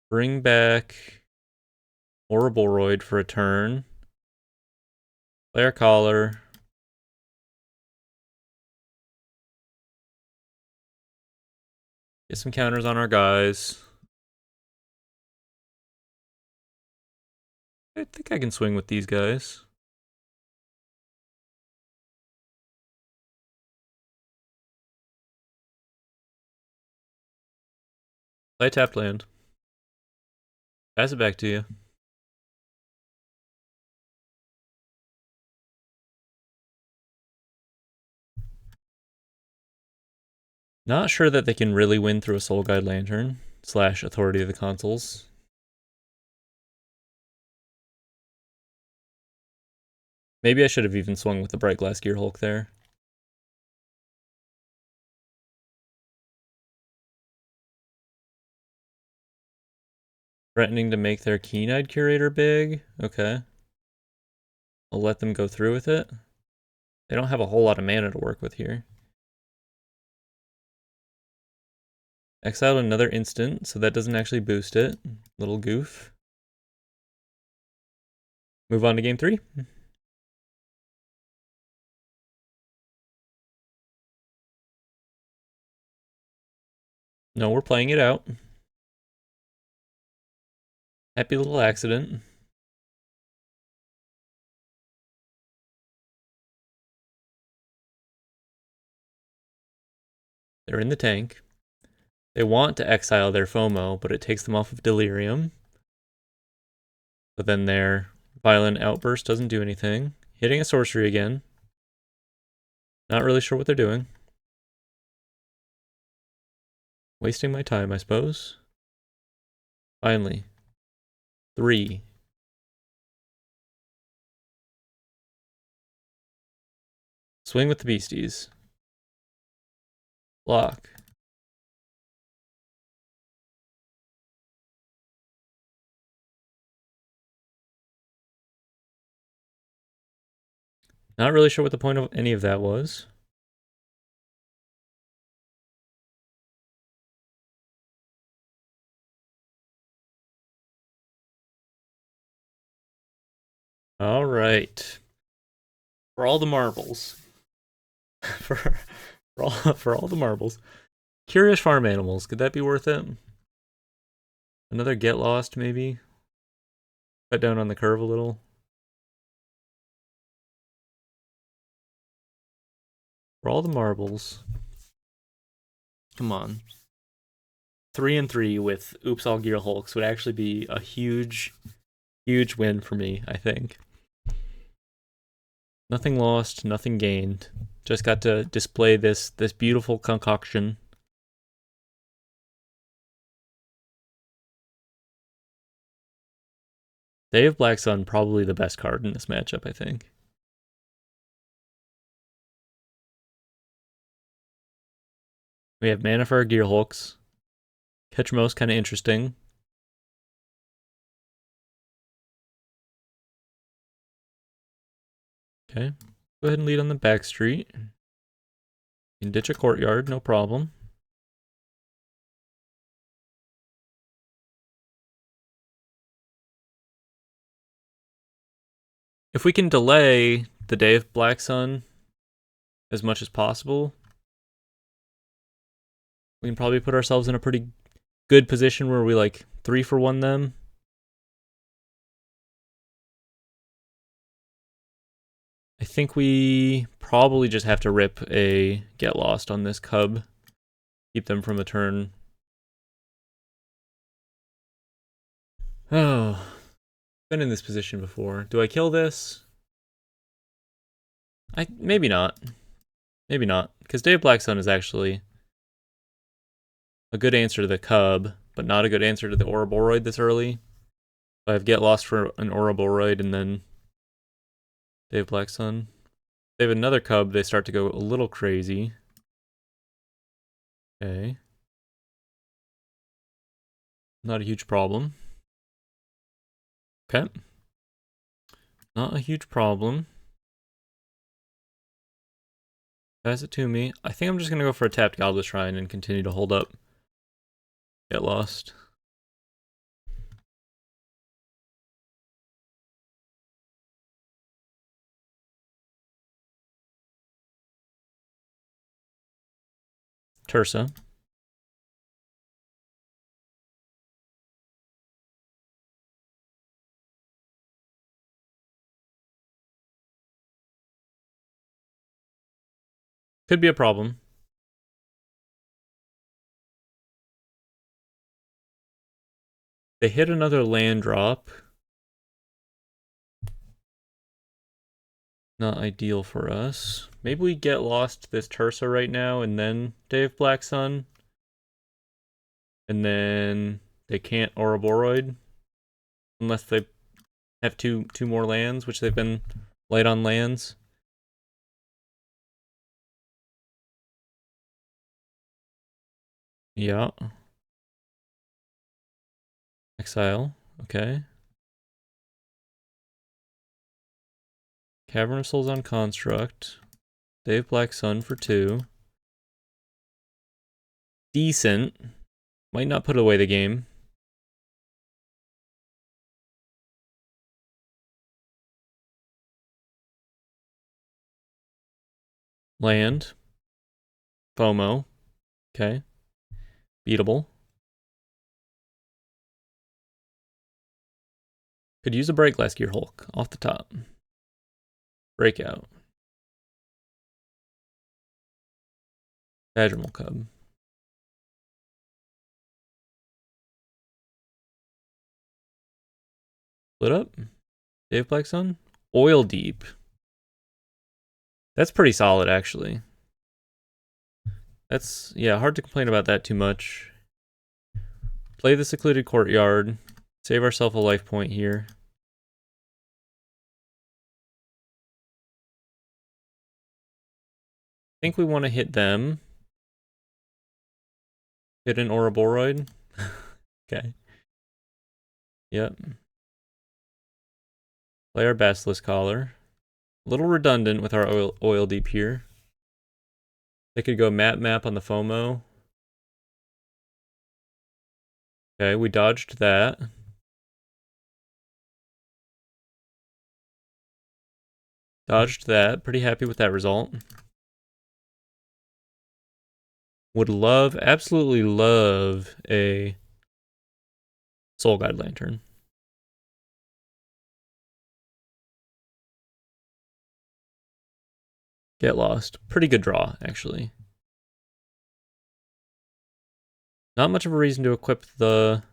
A: Bring back Orboroid for a turn. Play our collar. Get some counters on our guys. I think I can swing with these guys. Play tapped land. Pass it back to you. Not sure that they can really win through a Soul Guide Lantern / Authority of the Consoles. Maybe I should have even swung with the Bright Glass Gearhulk there. Threatening to make their Keen-Eyed Curator big? Okay. I'll let them go through with it. They don't have a whole lot of mana to work with here. Exiled another instant, so that doesn't actually boost it. Little goof. Move on to game 3. No, we're playing it out. Happy little accident. They're in the tank. They want to exile their FOMO, but it takes them off of Delirium. But then their Violent Outburst doesn't do anything. Hitting a sorcery again. Not really sure what they're doing. Wasting my time, I suppose. Finally. 3. Swing with the beasties. Block. Not really sure what the point of any of that was. All right. For all the marbles. for all the marbles. Curious farm animals. Could that be worth it? Another get lost, maybe? Cut down on the curve a little. For all the marbles. Come on. 3 and 3 with Oops All Gearhulks would actually be a huge win for me, I think. Nothing lost, nothing gained. Just got to display this beautiful concoction. Day of Black Sun, probably the best card in this matchup, I think. We have mana for our Gearhulks. Ketchmo's kind of interesting. Okay, go ahead and lead on the back street. You can ditch a courtyard, no problem. If we can delay the Day of Black Sun as much as possible, we can probably put ourselves in a pretty good position where we like 3-for-1 them. think we probably just have to rip a Get Lost on this Cub. Keep them from a turn. Oh, been in this position before. Do I kill this? Maybe not. Maybe not, because Day of Black Sun is actually a good answer to the Cub, but not a good answer to the Ouroboros this early. If I have Get Lost for an Ouroboros and then Day of Black Sun. They have another Cub, they start to go a little crazy. Okay. Not a huge problem. Okay. Not a huge problem. Pass it to me. I think I'm just going to go for a tapped Godless Shrine and continue to hold up. Get Lost. Tursa. Could be a problem. They hit another land drop. Not ideal for us. Maybe we get lost this Tursa right now and then Day of Black Sun. And then they can't Ouroboros unless they have two more lands, which they've been light on lands. Yeah. Exile. Okay. Cavern of Souls on Construct. Day of Black Sun for 2. Decent. Might not put away the game. Land. FOMO. Okay. Beatable. Could use a Bright Glass Gearhulk off the top. Breakout. Badgermole Cub. Split up. Day of Black Sun. Oil Deep. That's pretty solid, actually. That's, yeah, hard to complain about that too much. Play the Secluded Courtyard. Save ourselves a life point here. I think we want to hit them. Hit an Ouroboros. Okay. Yep. Play our Basilisk Collar. A little redundant with our oil deep here. They could go map on the FOMO. Okay, we dodged that. Dodged that. Pretty happy with that result. Would love, absolutely love a Soul Guide Lantern. Get Lost. Pretty good draw, actually. Not much of a reason to equip the...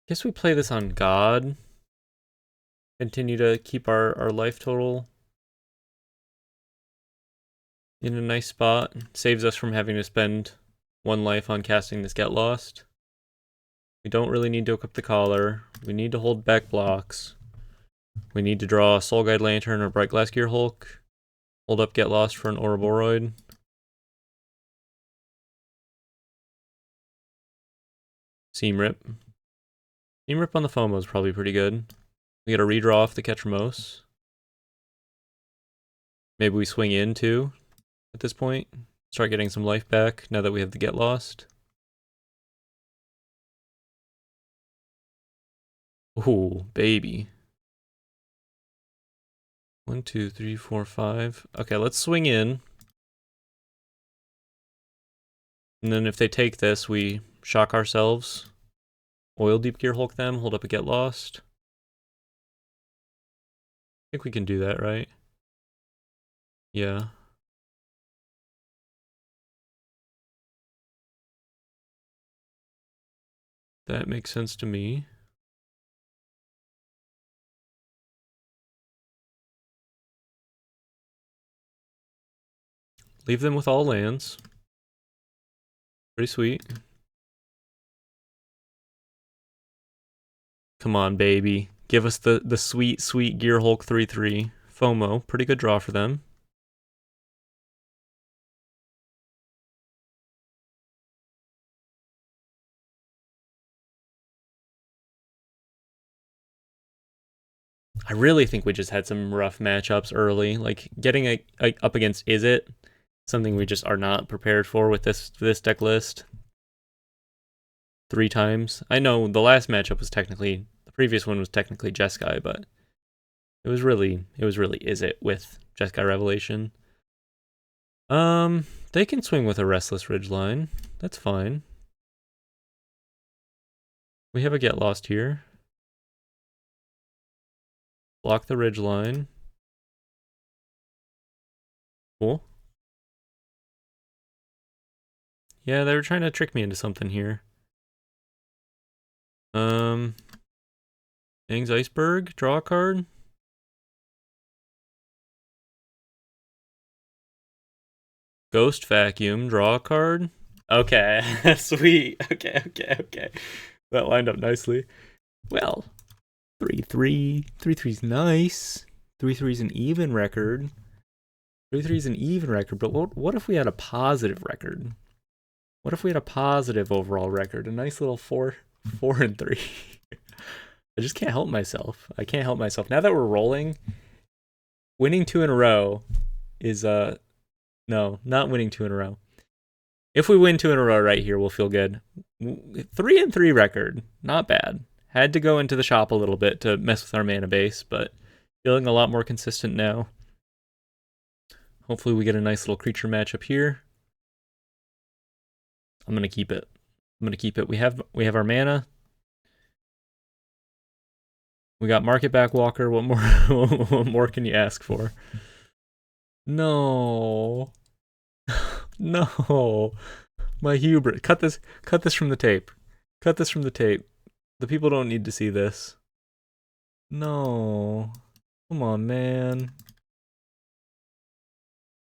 A: Guess we play this on God. Continue to keep our life total in a nice spot. Saves us from having to spend 1 life on casting this Get Lost. We don't really need to equip the collar. We need to hold back blocks. We need to draw a Soul Guide Lantern or Bright Glass Gearhulk. Hold up Get Lost for an Ouroboros. Seam Rip. Seam Rip on the FOMO is probably pretty good. We get a redraw off the Ketramose. Maybe we swing in too at this point. Start getting some life back now that we have the Get Lost. Ooh, baby. 1, 2, 3, 4, 5. Okay, let's swing in. And then if they take this, we shock ourselves. Oil Deep Gearhulk them, hold up a Get Lost. I think we can do that, right? Yeah. That makes sense to me. Leave them with all lands. Pretty sweet. Come on, baby. Give us the sweet, sweet Gearhulk 3/3. FOMO. Pretty good draw for them. I really think we just had some rough matchups early. Like getting up against Is It, something we just are not prepared for with this deck list. 3 times. I know the last matchup was technically, the previous one was technically Jeskai, but it was really Is It with Jeskai Revelation. They can swing with a Restless Ridgeline. That's fine. We have a Get Lost here. Block the Ridgeline. Cool. Yeah, they were trying to trick me into something here. Aang's Iceberg, draw a card. Ghost Vacuum, draw a card. Okay, sweet. Okay. That lined up nicely. Well, 3/3. 3/3's nice. 3/3's an even record. 3/3's an even record, but what if we had a positive record? What if we had a positive overall record? A nice little 4-3. I just can't help myself. I can't help myself. Now that we're rolling, winning 2 in a row is no, not winning 2 in a row. If we win 2 in a row right here, we'll feel good. 3-3 record, not bad. Had to go into the shop a little bit to mess with our mana base, but feeling a lot more consistent now. Hopefully we get a nice little creature matchup here. I'm gonna keep it. We have our mana. We got Market Back Walker. What more? What more can you ask for? No. No. My hubris. Cut this from the tape. Cut this from the tape. The people don't need to see this. No. Come on, man.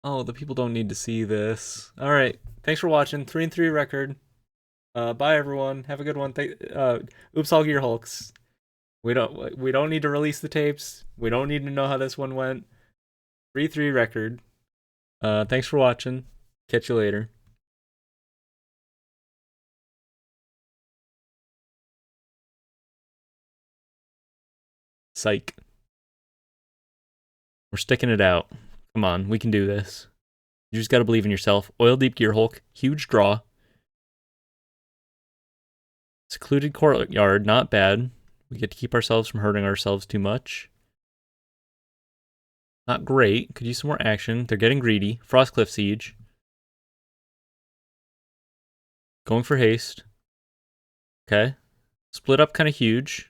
A: Oh, the people don't need to see this. All right. Thanks for watching. 3-3 record. Bye everyone. Have a good one. Oops, all Gearhulks. We don't need to release the tapes. We don't need to know how this one went. 3-3 record. Thanks for watching. Catch you later. Psych. We're sticking it out. Come on, we can do this. You just gotta believe in yourself. Oil Deep Gearhulk, huge draw. Secluded Courtyard, not bad. We get to keep ourselves from hurting ourselves too much. Not great. Could use some more action. They're getting greedy. Frostcliff Siege. Going for haste. Okay. Split up kind of huge.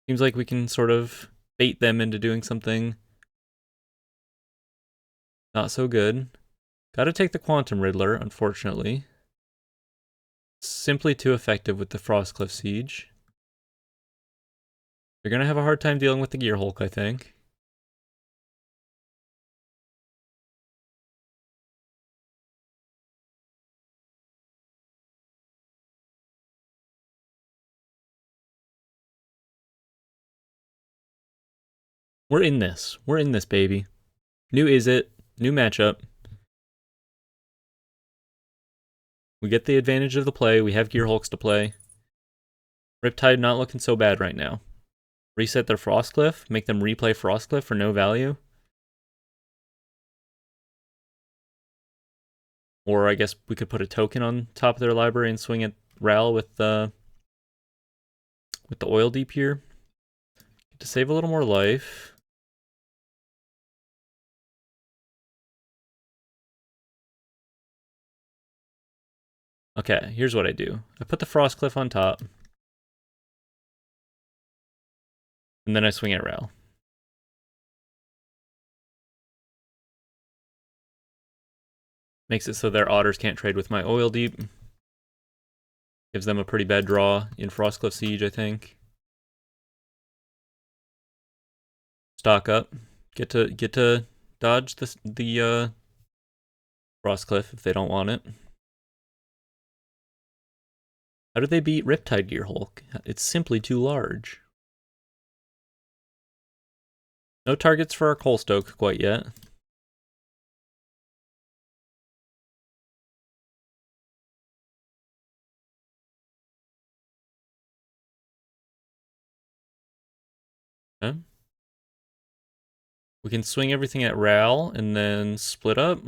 A: Seems like we can sort of bait them into doing something not so good. Gotta take the Quantum Riddler, unfortunately. Simply too effective with the Frostcliff Siege. They're gonna have a hard time dealing with the Gearhulk, I think. We're in this. We're in this, baby. New Is It. New matchup. We get the advantage of the play. We have Gearhulks to play. Riptide not looking so bad right now. Reset their Frostcliff. Make them replay Frostcliff for no value. Or I guess we could put a token on top of their library and swing at Ral with the Oil Deep here. To save a little more life. Okay, here's what I do. I put the Frost Cliff on top. And then I swing at Ral. Makes it so their otters can't trade with my Oil Deep. Gives them a pretty bad draw in Frostcliff Siege, I think. Stock up. Get to dodge the Frostcliff if they don't want it. How do they beat Riptide Gearhulk? It's simply too large. No targets for our Coalstoke quite yet. Okay. We can swing everything at Ral and then split up.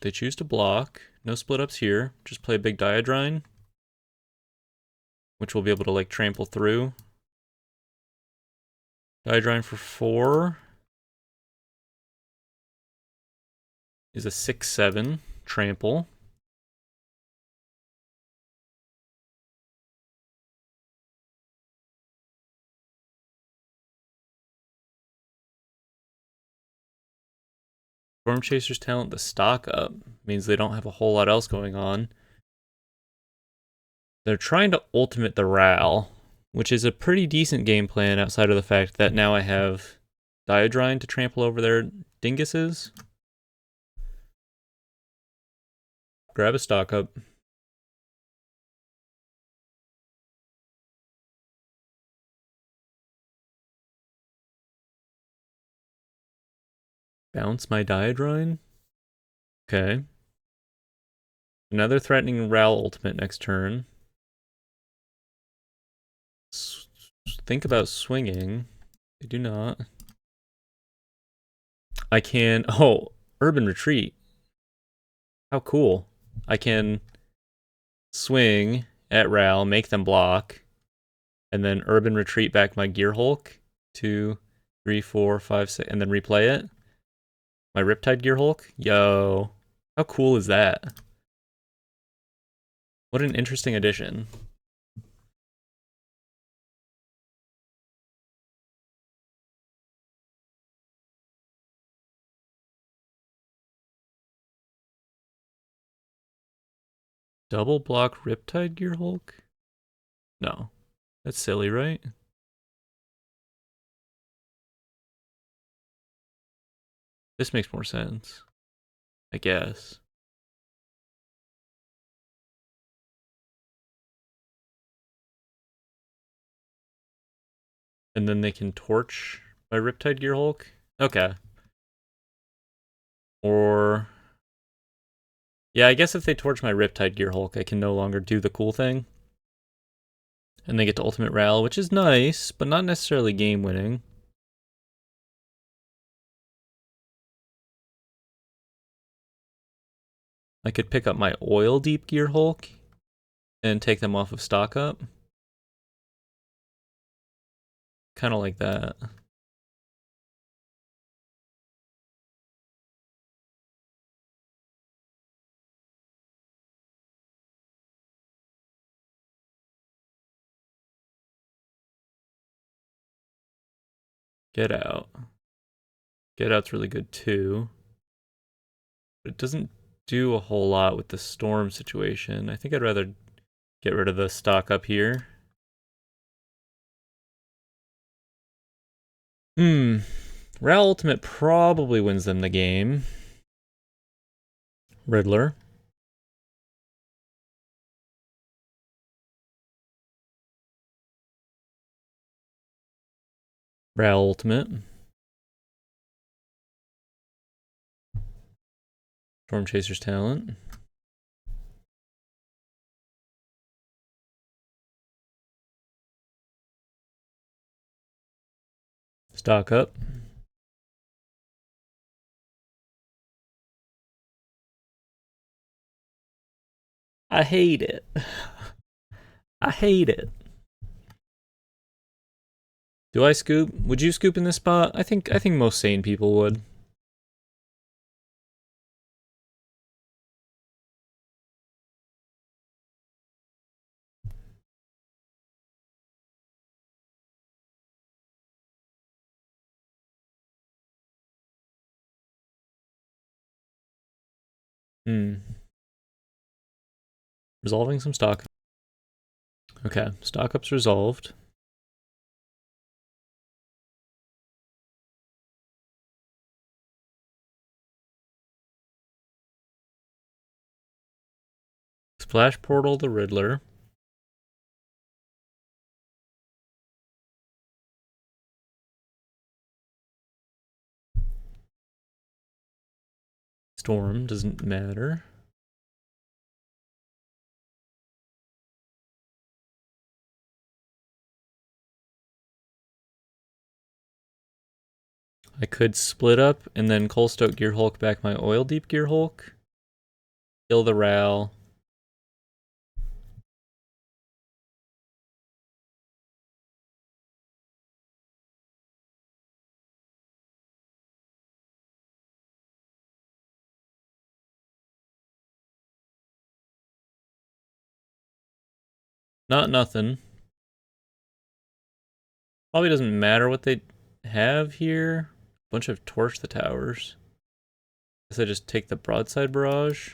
A: They choose to block. No split ups here. Just play a big Diadrine, which we'll be able to like trample through. Diadrine for 4 is a 6/7 trample. Storm Chaser's talent, the stock up, means they don't have a whole lot else going on. They're trying to ultimate the Ral, which is a pretty decent game plan outside of the fact that now I have Diadrine to trample over their dinguses. Grab a stock up. Bounce my Diadrine. Okay. Another threatening Ral ultimate next turn. Think about swinging. They do not. I can... Oh, Urban Retreat. How cool. I can swing at Ral, make them block, and then Urban Retreat back my Gearhulk. 2, 3, 4, 5, 6, and then replay it. My Riptide Gearhulk. Yo. How cool is that? What an interesting addition. Double block Riptide Gearhulk? No. That's silly, right? This makes more sense. I guess. And then they can torch my Riptide Gearhulk? Okay. Or... Yeah, I guess if they torch my Riptide Gearhulk, I can no longer do the cool thing. And they get to Ultimate Ral, which is nice, but not necessarily game-winning. I could pick up my Oil Deep Gearhulk and take them off of stock up. Kind of like that. Get out. Get out's really good too. But it doesn't do a whole lot with the storm situation. I think I'd rather get rid of the stock up here. Ral Ultimate probably wins them the game. Riddler. Ral Ultimate. Storm Chaser's talent. Stock up. I hate it. I hate it. Do I scoop? Would you scoop in this spot? I think most sane people would. Resolving some stock. Okay, stock up's resolved. Splash Portal the Riddler. Storm doesn't matter. I could split up and then Coalstoke Gearhulk back my Oil Deep Gearhulk. Kill the Ral. Not nothing. Probably doesn't matter what they have here. Bunch of Torch the Towers. Guess I just take the Broadside Barrage.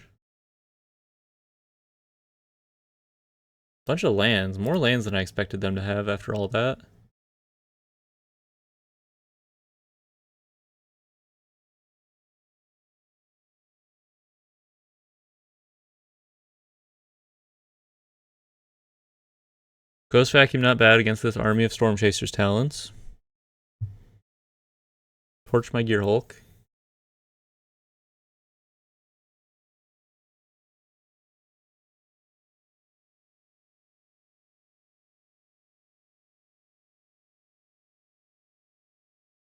A: Bunch of lands. More lands than I expected them to have after all that. Ghost Vacuum not bad against this army of Storm Chasers talents. Torch my Gearhulk.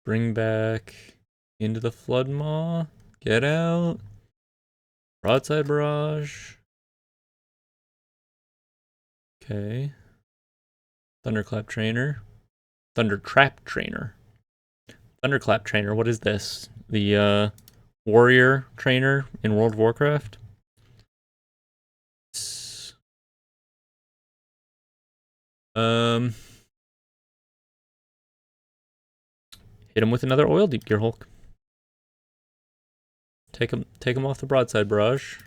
A: Bring back into the Flood Maw. Get out. Broadside Barrage. Okay. Thunderclap Trainer. Thundertrap Trainer. Thunderclap Trainer, what is this? The warrior trainer in World of Warcraft? Hit him with another Oil Deep Gearhulk. Take him off the Broadside Barrage.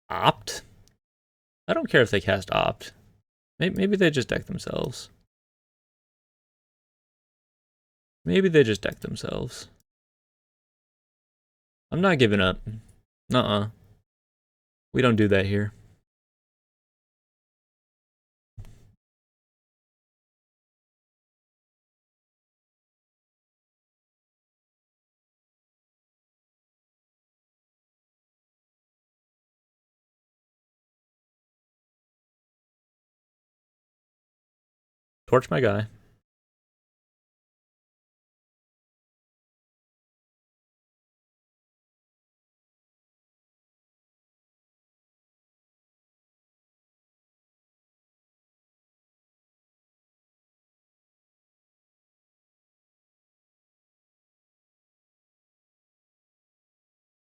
A: Opt? I don't care if they cast Opt. Maybe they just deck themselves. Maybe they just deck themselves. I'm not giving up. Nuh-uh. We don't do that here. Torch my guy.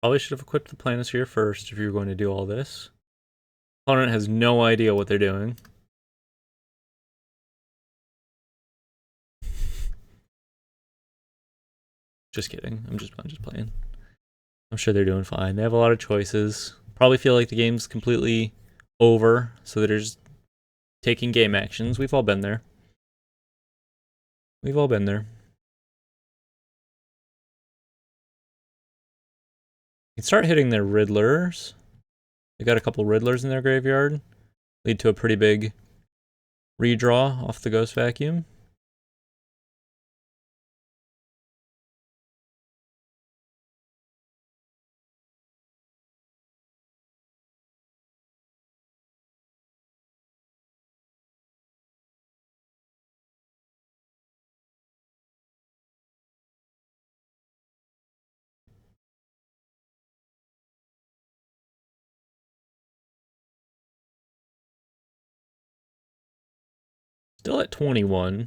A: Probably should have equipped the Planisphere first if you were going to do all this. Opponent has no idea what they're doing. Just kidding. I'm just playing. I'm sure they're doing fine. They have a lot of choices. Probably feel like the game's completely over, so they're just taking game actions. We've all been there. We've all been there. You can start hitting their Riddlers. They got a couple Riddlers in their graveyard. Lead to a pretty big redraw off the Ghost Vacuum. Still at 21.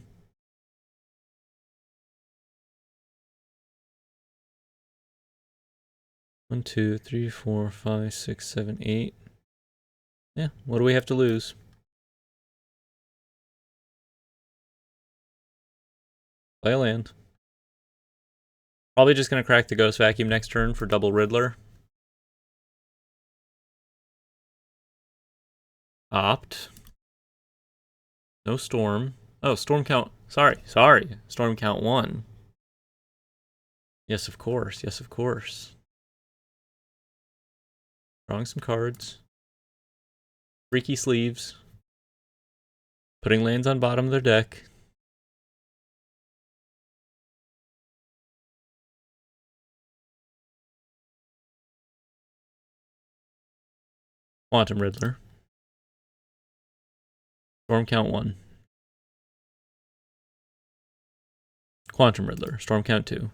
A: One, two, three, four, five, six, seven, eight. Yeah, what do we have to lose? Play a land. Probably just gonna crack the Ghost Vacuum next turn for double Riddler. Opt. No Storm. Oh, Storm count. Sorry. Storm count 1. Yes, of course. Yes, of course. Drawing some cards. Freaky sleeves. Putting lands on bottom of their deck. Quantum Riddler. Storm count 1. Quantum Riddler. Storm count 2.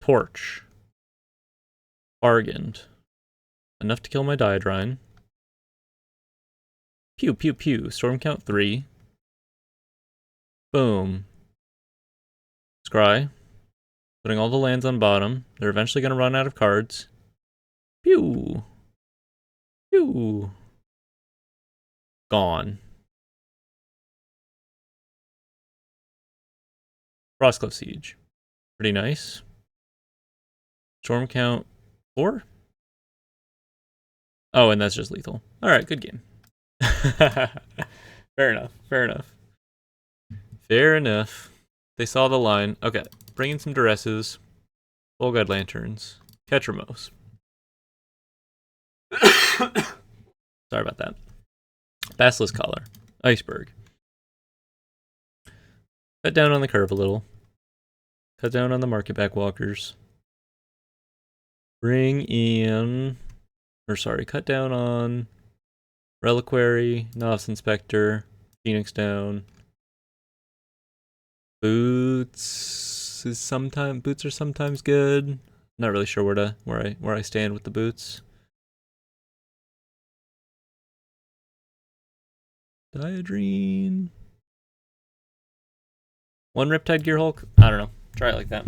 A: Torch. Bargained. Enough to kill my Diadrine. Pew, pew, pew. Storm count 3. Boom. Scry. Putting all the lands on bottom. They're eventually going to run out of cards. Pew. Pew. Gone. Frostcliff Siege. Pretty nice. Storm count 4? Oh, and that's just lethal. Alright, good game. Fair enough. Fair enough. Fair enough. They saw the line. Okay, bring in some Duresses. Full God Lanterns. Ketramos. Sorry about that. Basilisk Collar. Iceberg. Cut down on the curve a little. Cut down on the market back walkers. Bring in... Or sorry, cut down on... Reliquary, Novice Inspector, Phoenix down. Boots are sometimes good. Not really sure where I stand with the boots. Diadrine. One Riptide Gearhulk? I don't know. Try it like that.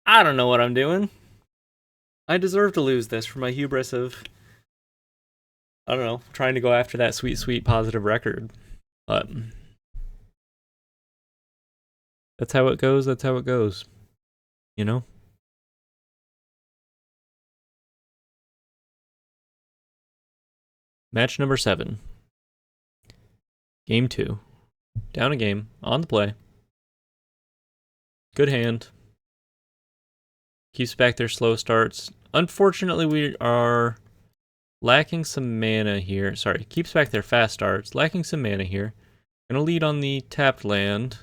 A: I don't know what I'm doing. I deserve to lose this for my hubris of, I don't know, trying to go after that sweet, sweet positive record. But that's how it goes. That's how it goes. You know? Match number 7. Game 2. Down a game. On the play. Good hand. Keeps back their slow starts. Unfortunately, we are lacking some mana here. Sorry, keeps back their fast starts. Lacking some mana here. Gonna lead on the tapped land.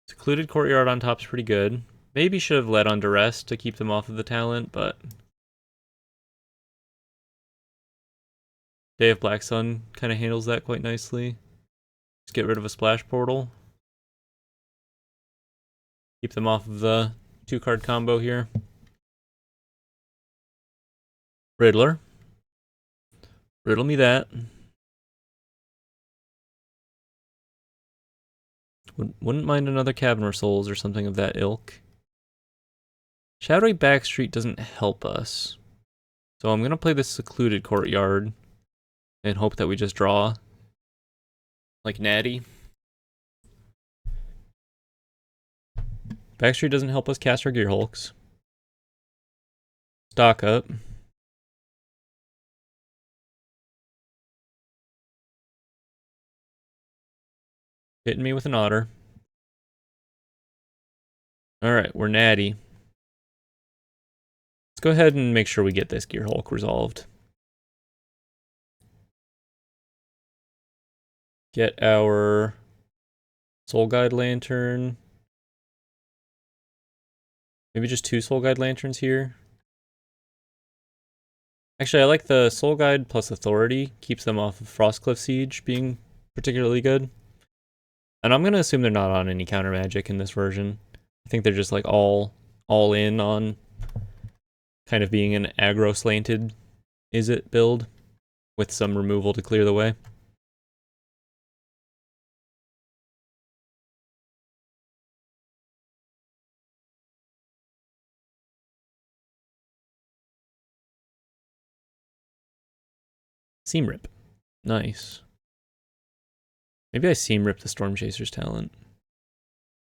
A: Secluded Courtyard on top's pretty good. Maybe should have led on Duress to keep them off of the talent, but... Day of Black Sun kind of handles that quite nicely. Just get rid of a splash portal. Keep them off of the 2-card combo here. Riddler. Riddle me that. Wouldn't mind another Cavern of Souls or something of that ilk. Shadowy Backstreet doesn't help us. So I'm going to play this Secluded Courtyard and hope that we just draw. Like Natty. Backstreet doesn't help us cast our Gearhulks. Stock up. Hitting me with an otter. Alright, we're natty. Let's go ahead and make sure we get this Gearhulk resolved. Get our Soul Guide Lantern. Maybe just 2 Soul Guide Lanterns here. Actually, I like the Soul Guide plus Authority. Keeps them off of Frostcliff Siege being particularly good. And I'm gonna assume they're not on any counter magic in this version. I think they're just like all in on kind of being an aggro slanted Izzet build with some removal to clear the way. Seam Rip. Nice. Maybe I Seam Rip the Storm Chaser's talent.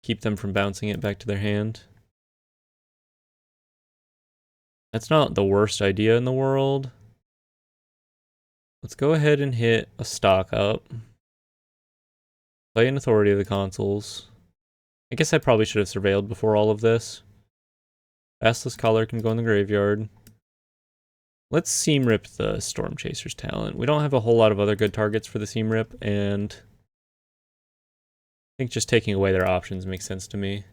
A: Keep them from bouncing it back to their hand. That's not the worst idea in the world. Let's go ahead and hit a stock up. Play an Authority of the Consuls. I guess I probably should have surveilled before all of this. Basilisk Collar can go in the graveyard. Let's Seam Rip the Storm Chaser's talent. We don't have a whole lot of other good targets for the Seam Rip, and I think just taking away their options makes sense to me.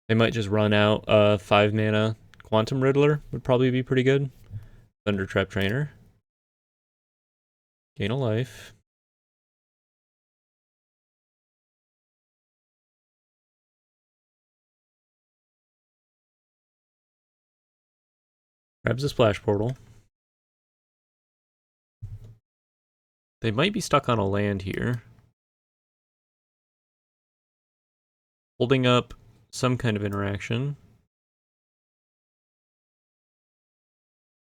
A: They might just run out 5 mana. Quantum Riddler would probably be pretty good. Thundertrap Trainer. Gain a life. Grabs a Splash Portal. They might be stuck on a land here. Holding up some kind of interaction.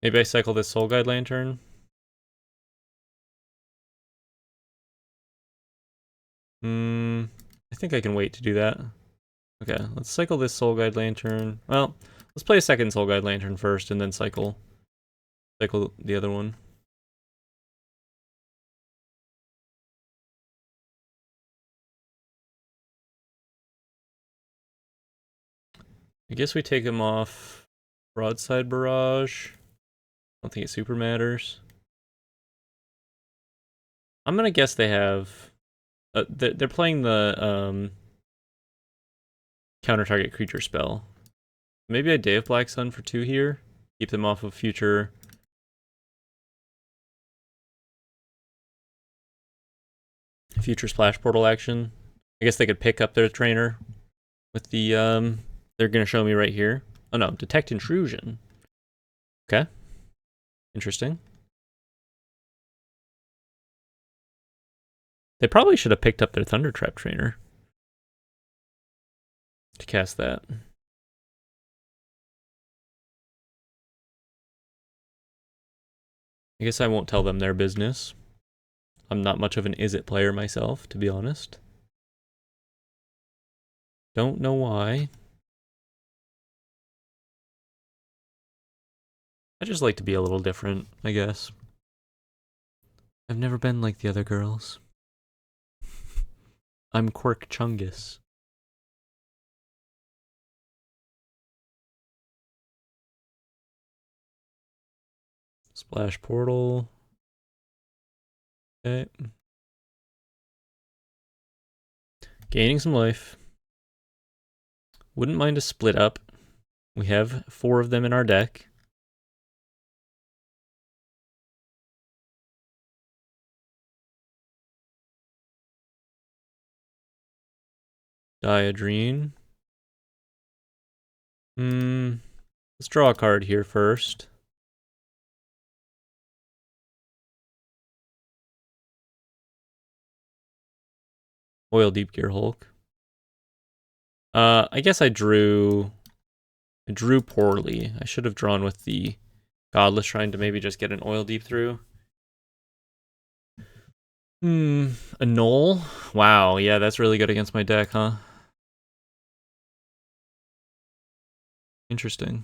A: Maybe I cycle this Soul Guide Lantern. I think I can wait to do that. Okay, let's cycle this Soul Guide Lantern. Well, let's play a second Soul Guide Lantern first and then cycle the other one. I guess we take him off Broadside Barrage. I don't think it super matters. I'm gonna guess they have... they're playing the counter target creature spell. Maybe I Day of Black Sun for 2 here. Keep them off of future Splash Portal action. I guess they could pick up their trainer with the they're gonna show me right here. Oh no, Detect Intrusion. Okay. Interesting. They probably should have picked up their Thundertrap Trainer to cast that. I guess I won't tell them their business. I'm not much of an Izzet player myself, to be honest. Don't know why. I just like to be a little different, I guess. I've never been like the other girls. I'm Quirk Chungus. Splash Portal. Okay. Gaining some life. Wouldn't mind a split up. We have 4 of them in our deck. Diadrene. Let's draw a card here first. Oil Deep Gearhulk. I guess I drew poorly. I should have drawn with the Godless Shrine to maybe just get an Oil Deep through. A Null? Wow, yeah, that's really good against my deck, huh? Interesting.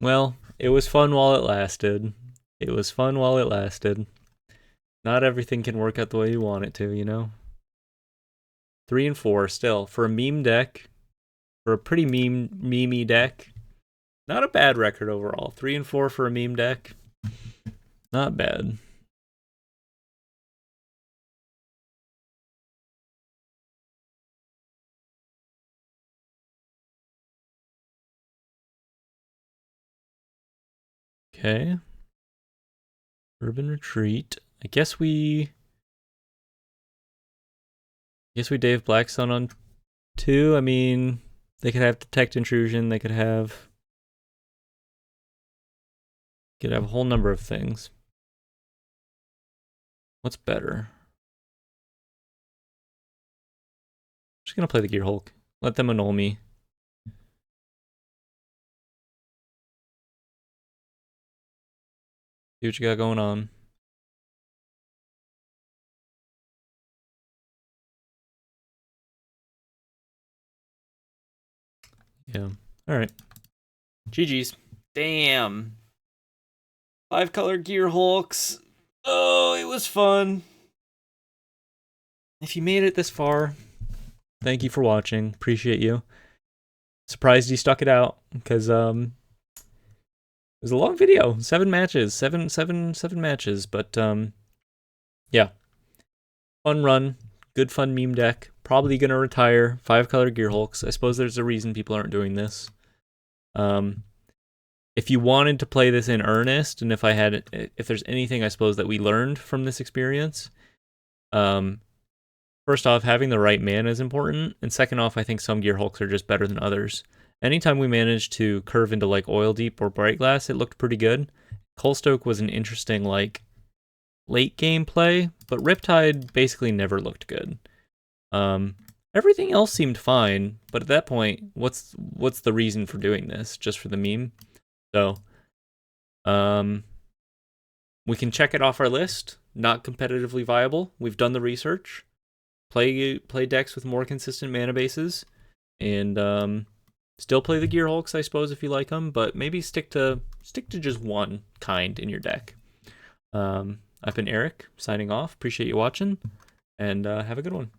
A: Well, it was fun while it lasted. It was fun while it lasted. Not everything can work out the way you want it to, you know? 3 and 4 still. For a meme deck, for a pretty memey deck, not a bad record overall. 3 and 4 for a meme deck. Not bad. Okay. Urban Retreat. I guess we Dave Blackstone on 2. I mean, they could have Detect Intrusion. They could have a whole number of things. What's better? I'm just gonna play the Gearhulk. Let them annul me. See what you got going on. Yeah. Alright. GG's. Damn. 5-color Gearhulks. Oh, it was fun. If you made it this far, thank you for watching. Appreciate you. Surprised you stuck it out, because it was a long video. 7 matches. 7 matches. But yeah. Fun run. Good fun meme deck. Probably gonna retire 5-color Gearhulks. I suppose there's a reason people aren't doing this. If you wanted to play this in earnest, and if there's anything I suppose that we learned from this experience, first off, having the right mana is important, and second off, I think some Gearhulks are just better than others. Anytime we managed to curve into like Oil Deep or Bright Glass, it looked pretty good. Coalstoke was an interesting like late game play, but Riptide basically never looked good. Everything else seemed fine, but at that point, what's the reason for doing this? Just for the meme? So, we can check it off our list. Not competitively viable. We've done the research. Play decks with more consistent mana bases, and still play the Gearhulks, I suppose, if you like them. But maybe stick to just one kind in your deck. I've been Eric, signing off. Appreciate you watching, and have a good one.